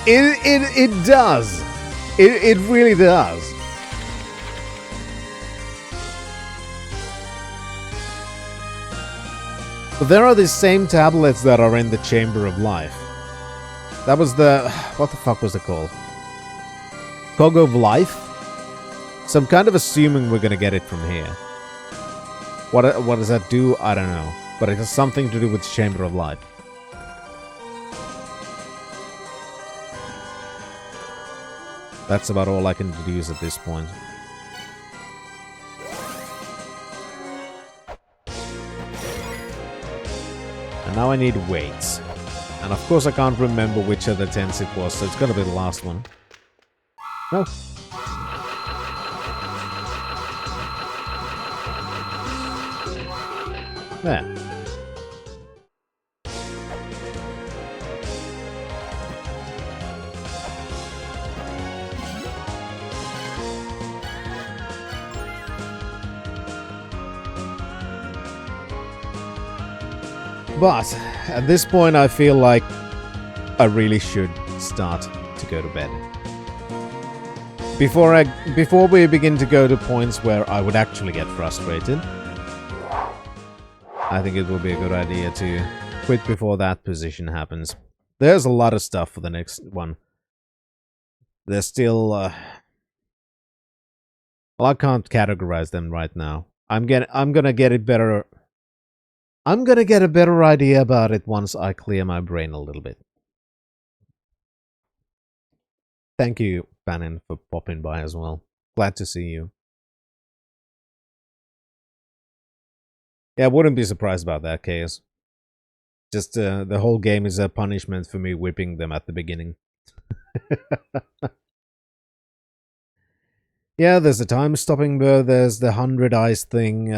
It does. It really does. But there are these same tablets that are in the Chamber of Life. That was the... What the fuck was it called? Cog of Life? So I'm kind of assuming we're gonna get it from here. What does that do? I don't know. But it has something to do with Chamber of Life. That's about all I can deduce at this point. And now I need weights. And of course I can't remember which of the 10s it was, so it's gonna be the last one. No. There. But at this point I feel like I really should start to go to bed. Before we begin to go to points where I would actually get frustrated, I think it will be a good idea to quit before that position happens. There's a lot of stuff for the next one. There's still well, I can't categorize them right now. I'm gonna get it better. I'm gonna get a better idea about it once I clear my brain a little bit. Thank you, Bannon, for popping by as well. Glad to see you. Yeah, I wouldn't be surprised about that, Chaos. Just the whole game is a punishment for me whipping them at the beginning. Yeah, there's the time-stopping bird, there's the 100 eyes thing,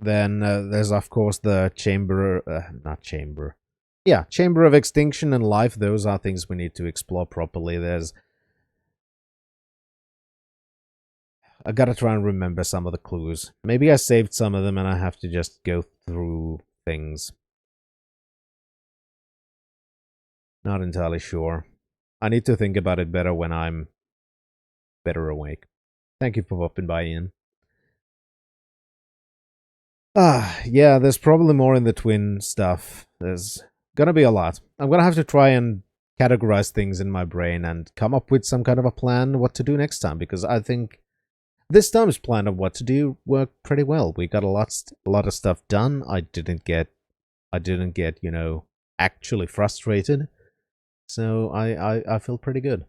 then there's of course the chamber, not chamber. Yeah, Chamber of Extinction and Life, those are things we need to explore properly. I gotta try and remember some of the clues. Maybe I saved some of them and I have to just go through things. Not entirely sure. I need to think about it better when I'm better awake. Thank you for popping by, Ian. Yeah, there's probably more in the twin stuff. There's gonna be a lot. I'm gonna have to try and categorize things in my brain and come up with some kind of a plan what to do next time, because I think this time's plan of what to do worked pretty well. We got a lot of stuff done. I didn't get, you know, actually frustrated. So I feel pretty good.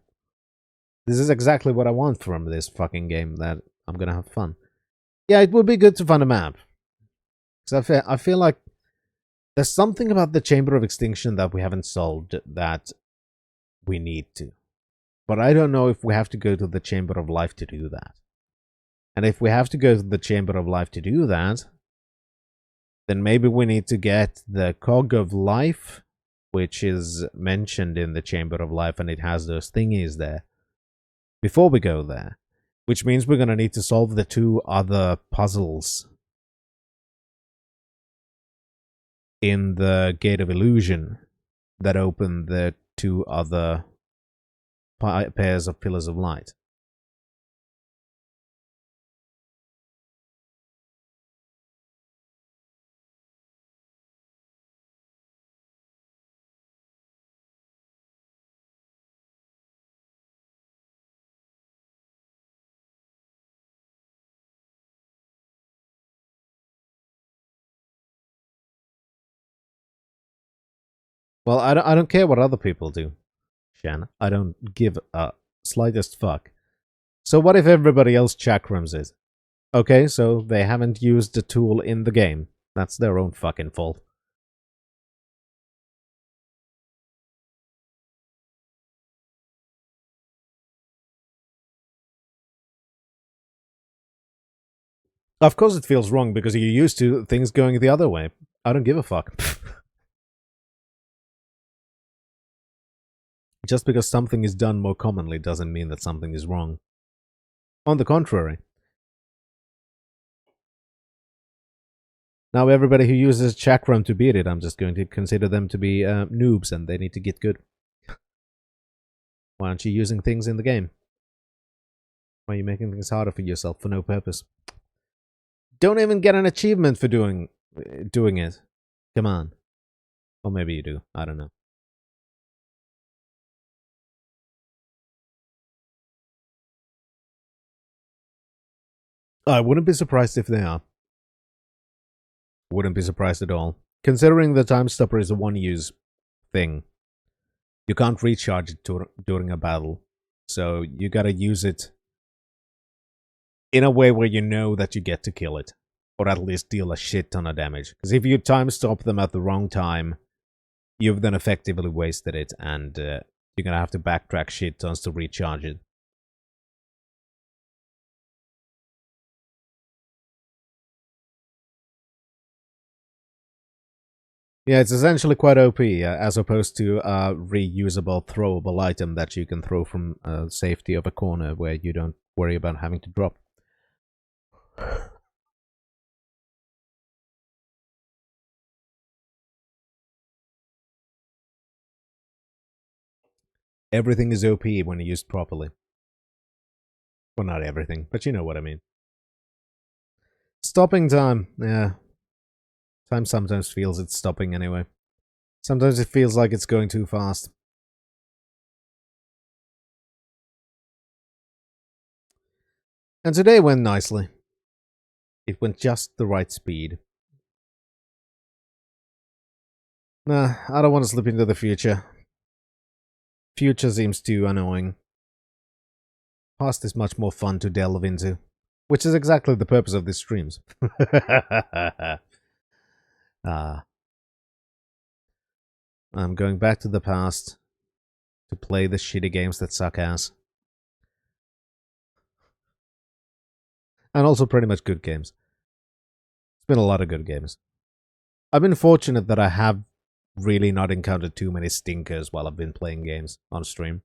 This is exactly what I want from this fucking game, that I'm gonna have fun. Yeah, it would be good to find a map. Because I feel like there's something about the Chamber of Extinction that we haven't solved that we need to. But I don't know if we have to go to the Chamber of Life to do that. And if we have to go to the Chamber of Life to do that, then maybe we need to get the Cog of Life, which is mentioned in the Chamber of Life, and it has those thingies there, before we go there. Which means we're going to need to solve the 2 other puzzles in the Gate of Illusion that open the 2 other pairs of Pillars of Light. Well, I don't care what other people do, Shan. I don't give a slightest fuck. So what if everybody else chakrams it? Okay, so they haven't used the tool in the game. That's their own fucking fault. Of course it feels wrong because you're used to things going the other way. I don't give a fuck. Just because something is done more commonly doesn't mean that something is wrong. On the contrary. Now everybody who uses chakram to beat it, I'm just going to consider them to be noobs and they need to get good. Why aren't you using things in the game? Why are you making things harder for yourself for no purpose? Don't even get an achievement for doing it. Come on. Or maybe you do. I don't know. I wouldn't be surprised if they are. Wouldn't be surprised at all. Considering the time stopper is a one-use thing, you can't recharge it during a battle. So you gotta use it in a way where you know that you get to kill it. Or at least deal a shit ton of damage. Because if you time stop them at the wrong time, you've then effectively wasted it, and you're gonna have to backtrack shit tons to recharge it. Yeah, it's essentially quite OP, as opposed to a reusable, throwable item that you can throw from safety of a corner where you don't worry about having to drop. Everything is OP when used properly. Well, not everything, but you know what I mean. Stopping time, yeah. Time sometimes feels it's stopping anyway. Sometimes it feels like it's going too fast. And today went nicely. It went just the right speed. Nah, I don't want to slip into the future. Future seems too annoying. Past is much more fun to delve into. Which is exactly the purpose of these streams. I'm going back to the past to play the shitty games that suck ass. And also pretty much good games. It's been a lot of good games. I've been fortunate that I have really not encountered too many stinkers while I've been playing games on stream.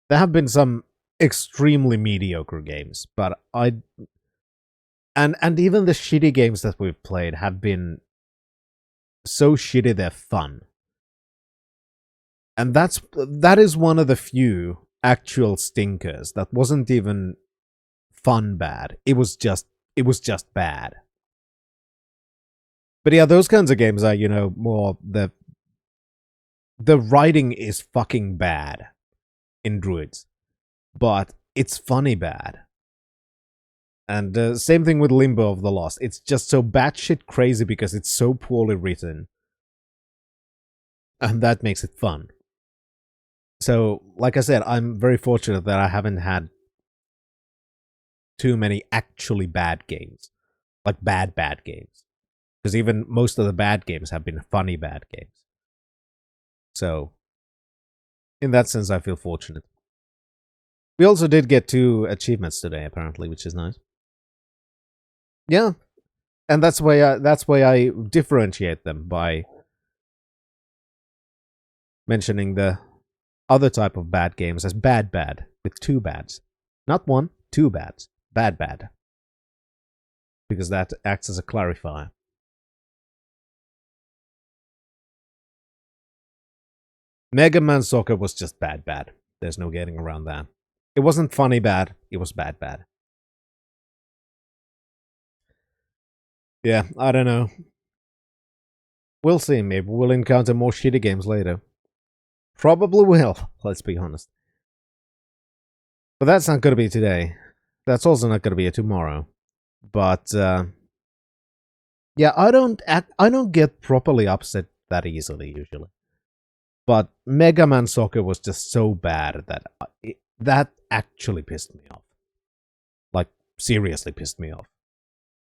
There have been some extremely mediocre games, but and even the shitty games that we've played have been so shitty they're fun. And that is one of the few actual stinkers that wasn't even fun bad. It was just bad. But yeah, those kinds of games are, more the writing is fucking bad in Druids, but it's funny bad. And same thing with Limbo of the Lost. It's just so batshit crazy because it's so poorly written. And that makes it fun. So, like I said, I'm very fortunate that I haven't had too many actually bad games. Like bad games. Because even most of the bad games have been funny bad games. So, in that sense, I feel fortunate. We also did get 2 achievements today, apparently, which is nice. Yeah, and that's why I differentiate them by mentioning the other type of bad games as bad with 2 bads, not 1, 2 bads, bad, because that acts as a clarifier. Mega Man Soccer was just bad. There's no getting around that. It wasn't funny bad, it was bad. Yeah, I don't know. We'll see, maybe we'll encounter more shitty games later. Probably will, let's be honest. But that's not going to be today. That's also not going to be tomorrow. But, yeah, I don't get properly upset that easily, usually. But Mega Man Soccer was just so bad that that actually pissed me off. Like, seriously pissed me off.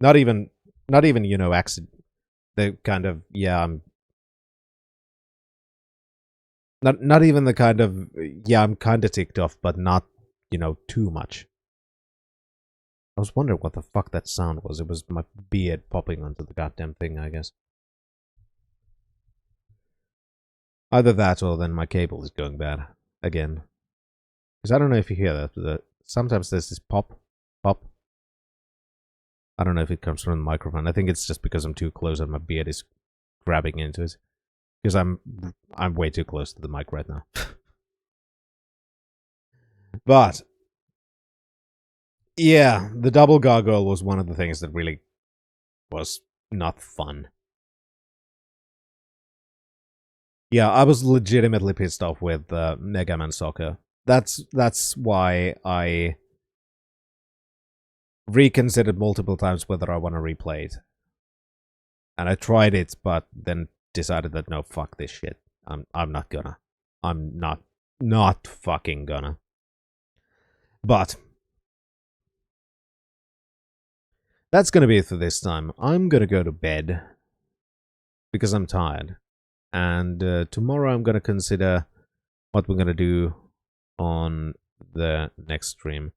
Not even, accident. The kind of, yeah, I'm... Not even the kind of, yeah, I'm kind of ticked off, but not, too much. I was wondering what the fuck that sound was. It was my beard popping onto the goddamn thing, I guess. Either that or then my cable is going bad. Again. Because I don't know if you hear that, but sometimes there's this pop. I don't know if it comes from the microphone. I think it's just because I'm too close and my beard is grabbing into it. Because I'm way too close to the mic right now. But yeah, the double gargoyle was one of the things that really was not fun. Yeah, I was legitimately pissed off with Mega Man Soccer. That's why I reconsidered multiple times whether I want to replay it. And I tried it, but then decided that no, fuck this shit. I'm not gonna. I'm not fucking gonna. But that's gonna be it for this time. I'm gonna go to bed because I'm tired. And tomorrow I'm gonna consider what we're gonna do on the next stream.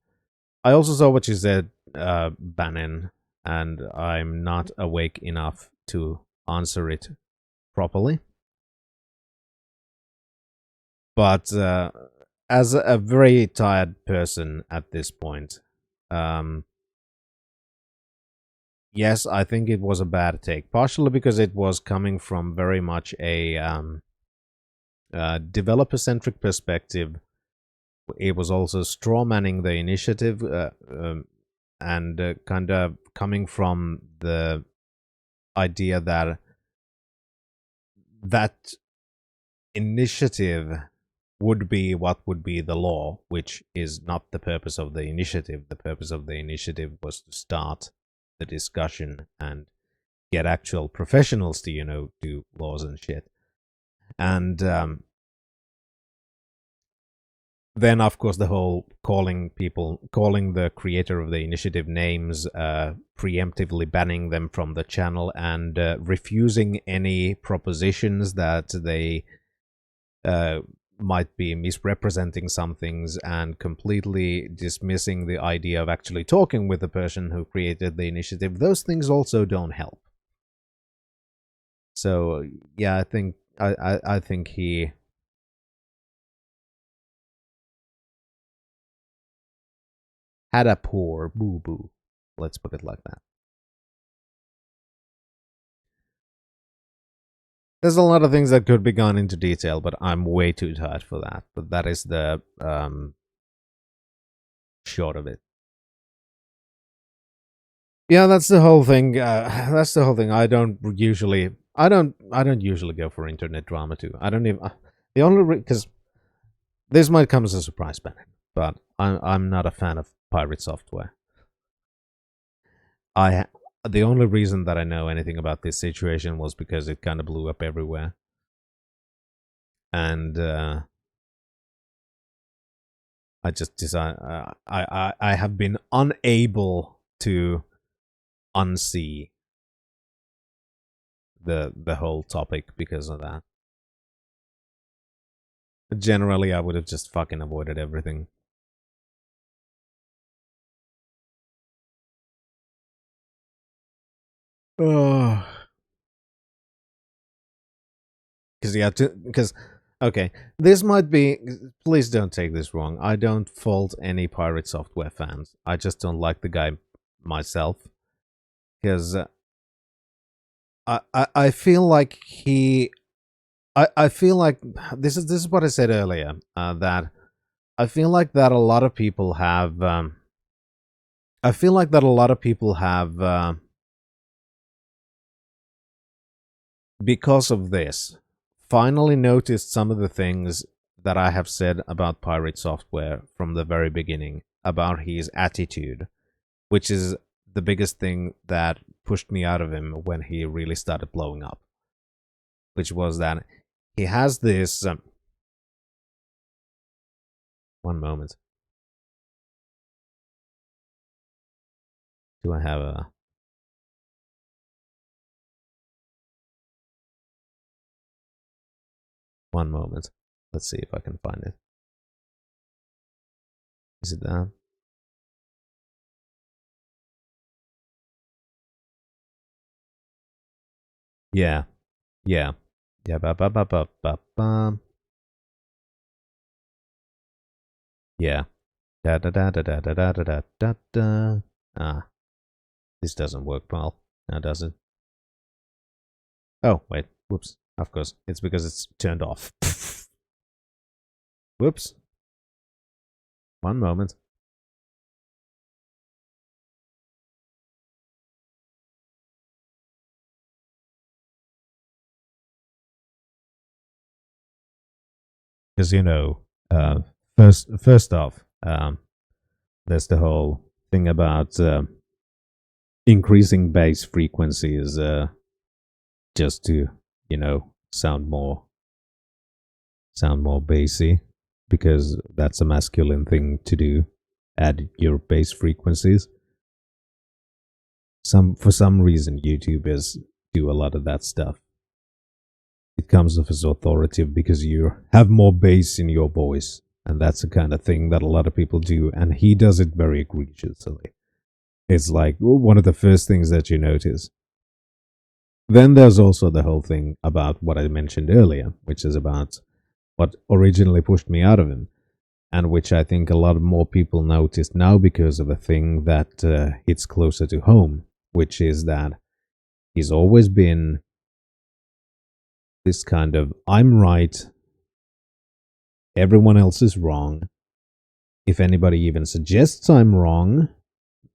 I also saw what you said, Bannon, and I'm not awake enough to answer it properly. But as a very tired person at this point, yes, I think it was a bad take. Partially because it was coming from very much a developer-centric perspective. It was also strawmanning the initiative and kind of coming from the idea that that initiative would be what would be the law, which is not the purpose of the initiative. The purpose of the initiative was to start the discussion and get actual professionals to, do laws and shit. And then, of course, the whole calling the creator of the initiative names, preemptively banning them from the channel, and refusing any propositions that they might be misrepresenting some things, and completely dismissing the idea of actually talking with the person who created the initiative. Those things also don't help. So yeah, I think he had a poor boo-boo. Let's put it like that. There's a lot of things that could be gone into detail, but I'm way too tired for that. But that is the short of it. Yeah, that's the whole thing. That's the whole thing. I don't usually go for internet drama too. I don't even. The only because this might come as a surprise, Ben, but I'm not a fan of pirate software. The only reason that I know anything about this situation was because it kind of blew up everywhere, and I just decide I have been unable to unsee the whole topic because of that. Generally, I would have just fucking avoided everything. Oh. Because okay, this might be. Please don't take this wrong. I don't fault any pirate software fans. I just don't like the guy myself because I feel like I feel like this is what I said earlier, that I feel like that a lot of people have I feel like that a lot of people have because of this finally noticed some of the things that I have said about pirate software from the very beginning about his attitude, which is the biggest thing that pushed me out of him when he really started blowing up, which was that he has this one moment. Do I have a one moment? Let's see if I can find it. Is it that? Yeah. Yeah. Yeah. Ba ba ba ba ba ba. Yeah. Da da da da da da da da da da. Ah, this doesn't work well. Now does it? Oh wait. Whoops. Of course, it's because it's turned off. Whoops. One moment. Because first off, there's the whole thing about increasing bass frequencies just to sound more bassy, because that's a masculine thing to do. Add your bass frequencies. For some reason, YouTubers do a lot of that stuff. It comes off as authoritative because you have more bass in your voice, and that's the kind of thing that a lot of people do, and he does it very egregiously. It's like one of the first things that you notice. Then there's also the whole thing about what I mentioned earlier, which is about what originally pushed me out of him, and which I think a lot more people notice now because of a thing that hits closer to home, which is that he's always been this kind of, I'm right, everyone else is wrong. If anybody even suggests I'm wrong,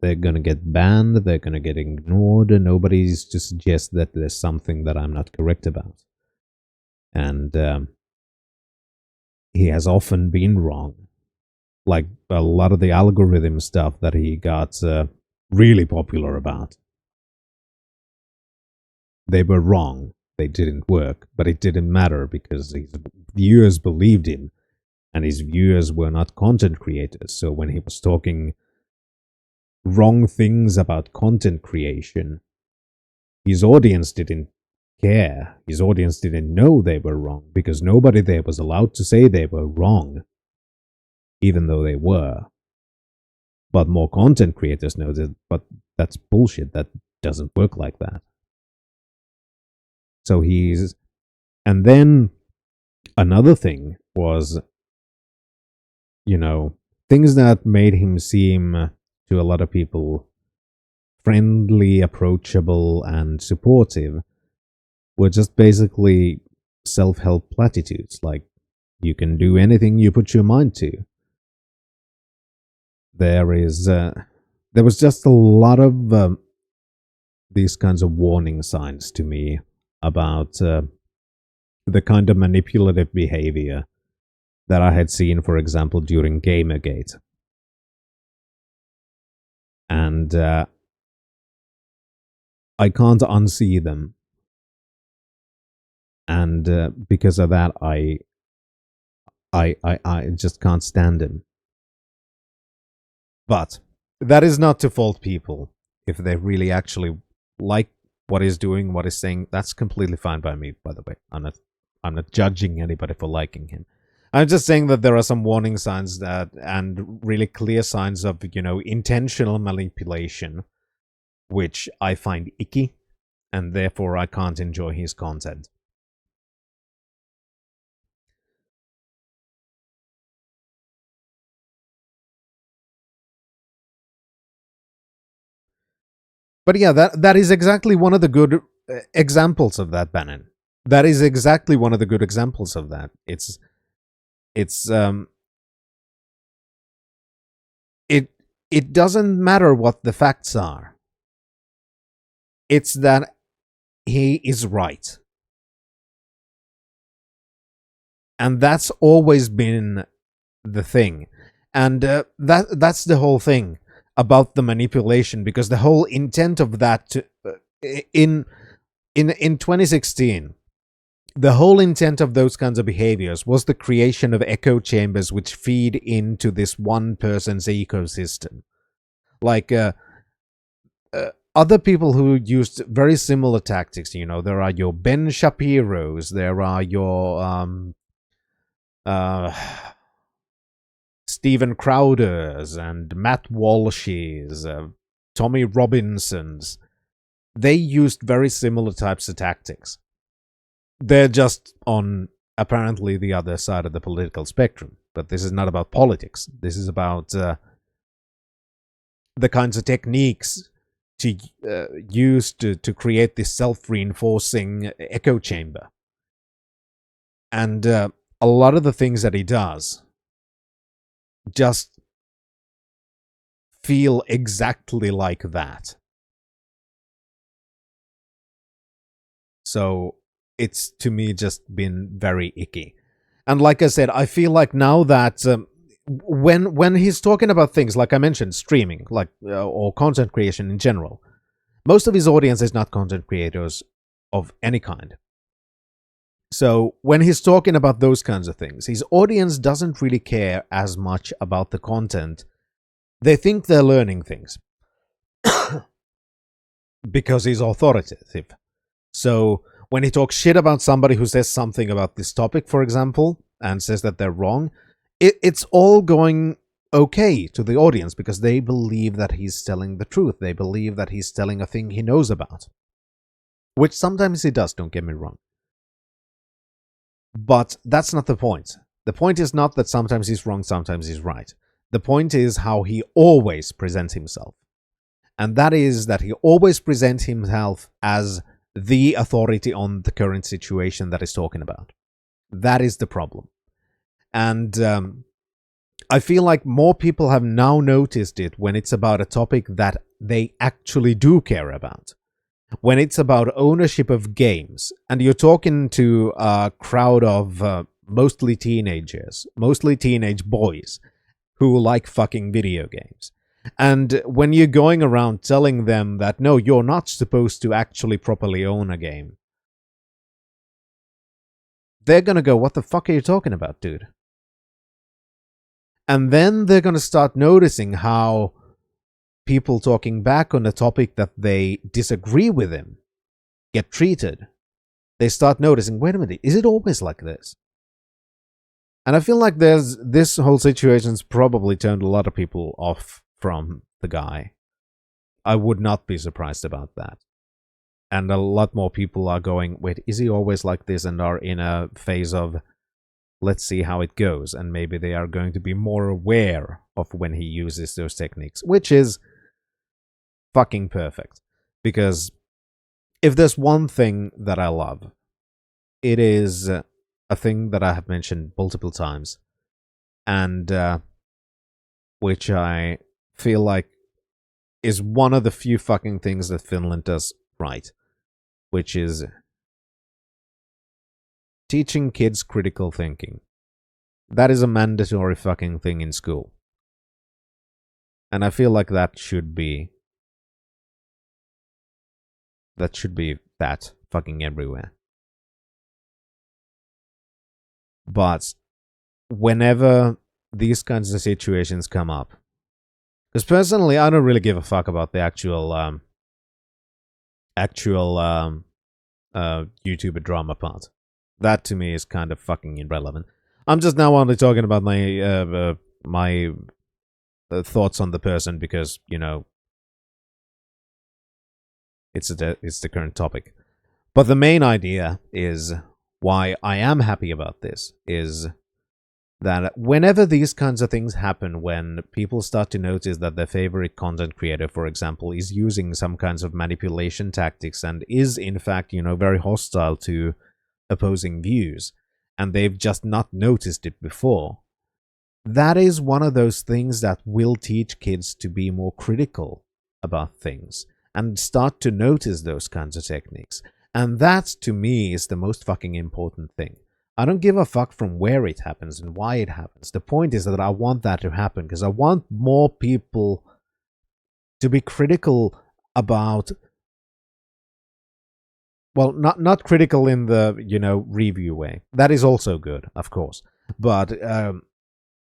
they're going to get banned, they're going to get ignored, and nobody's to suggest that there's something that I'm not correct about. And he has often been wrong. Like a lot of the algorithm stuff that he got really popular about. They were wrong. They didn't work, but it didn't matter because his viewers believed him, and his viewers were not content creators. So when he was talking wrong things about content creation, his audience didn't care. His audience didn't know they were wrong because nobody there was allowed to say they were wrong, even though they were. But more content creators know that, but that's bullshit. That doesn't work like that. So and then another thing was, things that made him seem to a lot of people friendly, approachable, and supportive were just basically self-help platitudes, like you can do anything you put your mind to. There was just a lot of these kinds of warning signs to me about the kind of manipulative behavior that I had seen, for example, during Gamergate. And I can't unsee them. And because of that, I just can't stand him. But that is not to fault people. If they really actually like what he's doing, what he's saying, that's completely fine by me, by the way. I'm not judging anybody for liking him. I'm just saying that there are some warning signs that, and really clear signs of, intentional manipulation, which I find icky, and therefore I can't enjoy his content. But yeah, that is exactly one of the good examples of that, Bannon. That is exactly one of the good examples of that. It doesn't matter what the facts are. It's that he is right. And that's always been the thing. And that's the whole thing about the manipulation, because the whole intent of that in 2016, the whole intent of those kinds of behaviors was the creation of echo chambers which feed into this one person's ecosystem. Like other people who used very similar tactics, there are your Ben Shapiros, there are your Steven Crowders and Matt Walshes, Tommy Robinsons. They used very similar types of tactics. They're just on apparently the other side of the political spectrum. But this is not about politics. This is about the kinds of techniques to use to create this self-reinforcing echo chamber. And a lot of the things that he does just feel exactly like that. So it's, to me, just been very icky. And like I said, I feel like now that when he's talking about things, like I mentioned, streaming, like or content creation in general, most of his audience is not content creators of any kind. So when he's talking about those kinds of things, his audience doesn't really care as much about the content. They think they're learning things because he's authoritative. So when he talks shit about somebody who says something about this topic, for example, and says that they're wrong, it's all going okay to the audience because they believe that he's telling the truth. They believe that he's telling a thing he knows about. Which sometimes he does, don't get me wrong. But that's not the point. The point is not that sometimes he's wrong, sometimes he's right. The point is how he always presents himself. And that is that he always presents himself as the authority on the current situation that he's talking about. That is the problem. And I feel like more people have now noticed it when it's about a topic that they actually do care about. When it's about ownership of games, and you're talking to a crowd of mostly teenagers, mostly teenage boys, who like fucking video games. And when you're going around telling them that, no, you're not supposed to actually properly own a game, they're gonna go, what the fuck are you talking about, dude? And then they're gonna start noticing how people talking back on a topic that they disagree with him get treated. They start noticing, wait a minute, is it always like this? And I feel like this whole situation's probably turned a lot of people off from the guy. I would not be surprised about that. And a lot more people are going, wait, is he always like this? And are in a phase of, let's see how it goes. And maybe they are going to be more aware of when he uses those techniques, which is fucking perfect. Because if there's one thing that I love, it is a thing that I have mentioned multiple times, and which I feel like is one of the few fucking things that Finland does right, which is teaching kids critical thinking. That is a mandatory fucking thing in school. And I feel like that should be that fucking everywhere. But whenever these kinds of situations come up, because personally I don't really give a fuck about the actual YouTuber drama part. That to me is kind of fucking irrelevant. I'm just now only talking about my thoughts on the person because, you know, it's the current topic. But the main idea is why I am happy about this is that whenever these kinds of things happen, when people start to notice that their favorite content creator, for example, is using some kinds of manipulation tactics and is in fact, you know, very hostile to opposing views, and they've just not noticed it before, that is one of those things that will teach kids to be more critical about things and start to notice those kinds of techniques. And that, to me, is the most fucking important thing. I don't give a fuck from where it happens and why it happens. The point is that I want that to happen because I want more people to be critical about, well, not critical in the, you know, review way. That is also good, of course. But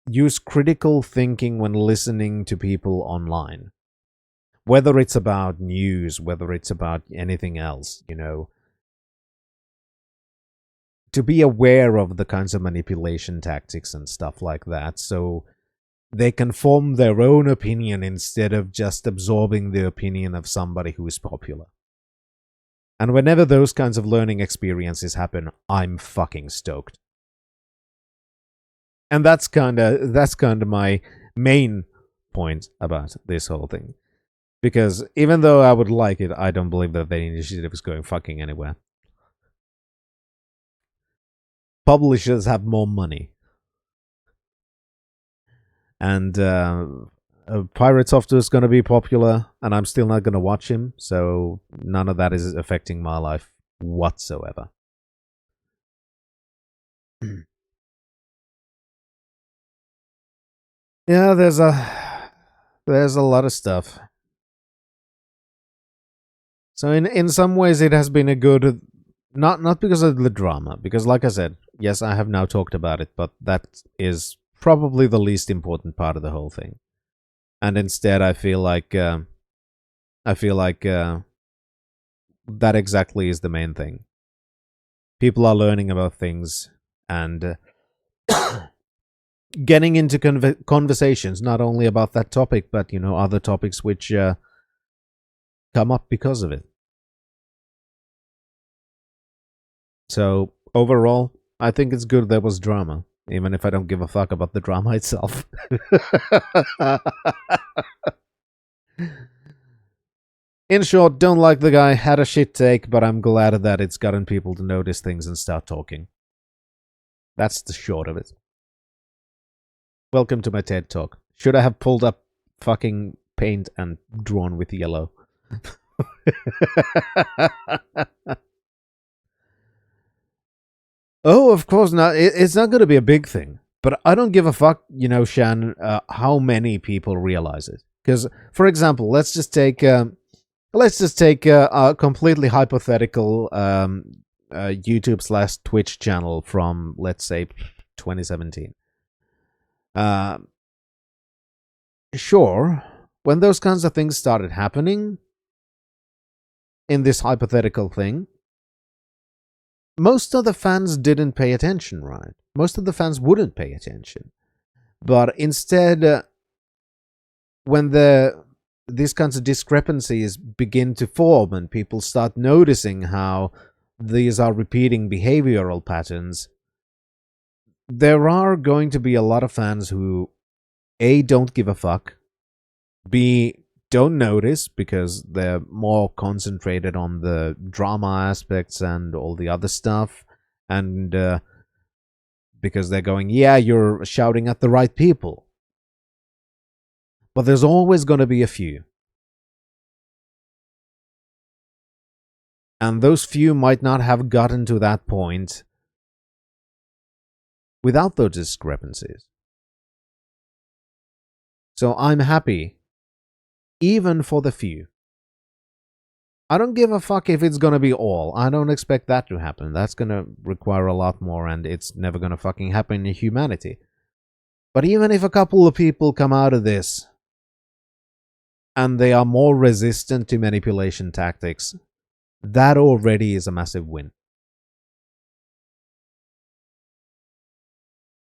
use critical thinking when listening to people online. Whether it's about news, whether it's about anything else, you know. To be aware of the kinds of manipulation tactics and stuff like that, so they can form their own opinion instead of just absorbing the opinion of somebody who is popular. And whenever those kinds of learning experiences happen, I'm fucking stoked. And that's kind of my main point about this whole thing. Because even though I would like it, I don't believe that the initiative is going fucking anywhere. Publishers have more money. And Pirate Software is going to be popular, and I'm still not going to watch him, so none of that is affecting my life whatsoever. Yeah, there's a lot of stuff. So in some ways it has been a good, not because of the drama, because like I said, yes, I have now talked about it, but that is probably the least important part of the whole thing. And instead I feel like that exactly is the main thing. People are learning about things and getting into conversations, not only about that topic, but, you know, other topics which come up because of it. So overall, I think it's good there was drama, even if I don't give a fuck about the drama itself. In short, don't like the guy, had a shit take, but I'm glad that it's gotten people to notice things and start talking. That's the short of it. Welcome to my TED Talk. Should I have pulled up fucking paint and drawn with yellow? Oh, of course not. It's not going to be a big thing. But I don't give a fuck, you know, Shan, how many people realize it. Because, for example, let's just take a completely hypothetical YouTube/Twitch channel from, let's say, 2017. Sure, when those kinds of things started happening in this hypothetical thing, most of the fans didn't pay attention, right? Most of the fans wouldn't pay attention. But instead, when these kinds of discrepancies begin to form and people start noticing how these are repeating behavioral patterns, there are going to be a lot of fans who A, don't give a fuck, B, don't notice because they're more concentrated on the drama aspects and all the other stuff, and because they're going, yeah, you're shouting at the right people. But there's always going to be a few. And those few might not have gotten to that point without those discrepancies. So I'm happy, even for the few. I don't give a fuck if it's gonna be all. I don't expect that to happen. That's gonna require a lot more, and it's never gonna fucking happen in humanity. But even if a couple of people come out of this, and they are more resistant to manipulation tactics, that already is a massive win.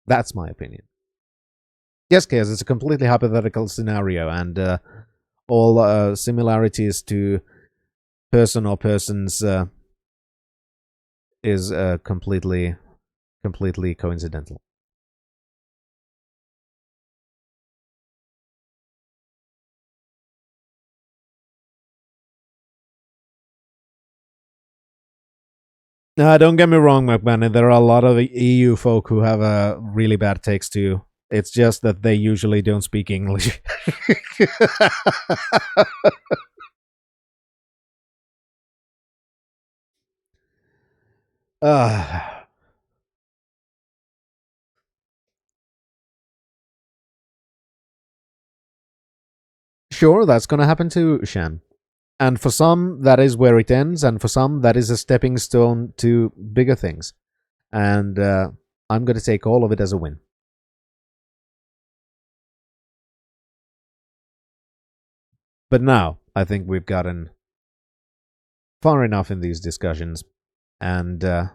That's my opinion. Yes, Chaos, it's a completely hypothetical scenario, and all similarities to person or persons is completely coincidental. Don't get me wrong, McMahon. There are a lot of EU folk who have really bad takes too. It's just that they usually don't speak English. Sure, that's gonna happen too, Shan. And for some, that is where it ends, and for some, that is a stepping stone to bigger things. And I'm gonna take all of it as a win. But now, I think we've gotten far enough in these discussions, and I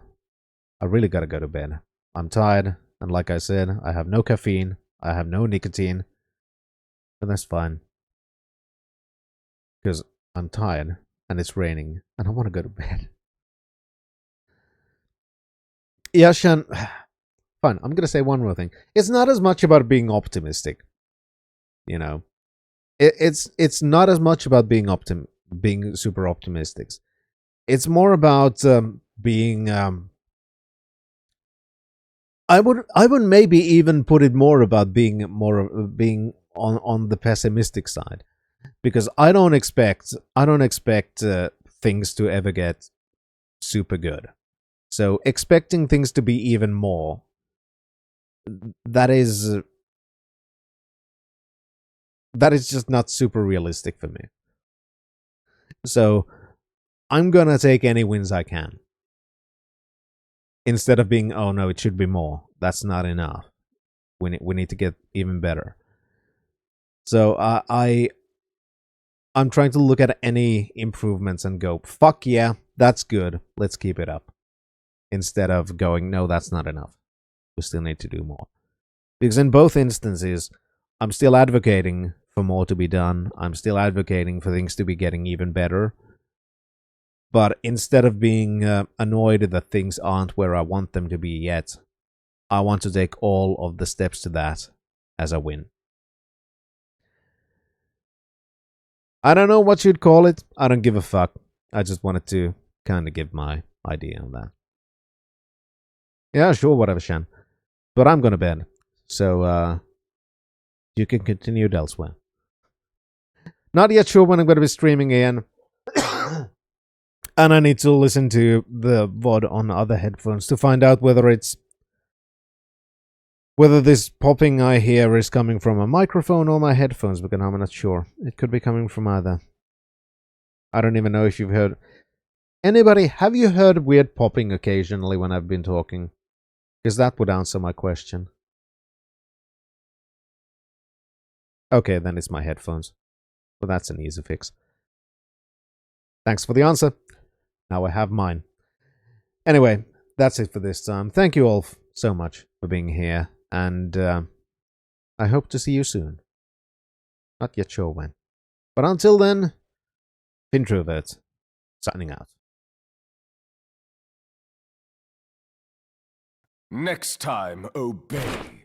really gotta go to bed. I'm tired, and like I said, I have no caffeine, I have no nicotine, but that's fine. Because I'm tired, and it's raining, and I want to go to bed. Yeah, Shan, fine, I'm gonna say one more thing. It's not as much about being optimistic, you know. It's not as much about being super optimistic. It's more about being. I would maybe even put it more about being on the pessimistic side, because I don't expect things to ever get super good. So expecting things to be even more, that is just not super realistic for me. So I'm gonna take any wins I can. Instead of being, oh no, it should be more. That's not enough. We need to get even better. So I'm trying to look at any improvements and go, fuck yeah, that's good. Let's keep it up. Instead of going, no, that's not enough. We still need to do more. Because in both instances, I'm still advocating for more to be done. I'm still advocating for things to be getting even better. But instead of being annoyed that things aren't where I want them to be yet, I want to take all of the steps to that as a win. I don't know what you'd call it. I don't give a fuck. I just wanted to kind of give my idea on that. Yeah, sure, whatever, Shan. But I'm gonna bed. So, you can continue it elsewhere. Not yet sure when I'm gonna be streaming again. And I need to listen to the VOD on other headphones to find out whether this popping I hear is coming from a microphone or my headphones, because I'm not sure. It could be coming from either. I don't even know if you've heard. Anybody, have you heard weird popping occasionally when I've been talking? Because that would answer my question. Okay, then it's my headphones. But that's an easy fix. Thanks for the answer. Now I have mine. Anyway, that's it for this time. Thank you all so much for being here, and I hope to see you soon. Not yet sure when. But until then, Introvert, signing out. Next time, obey.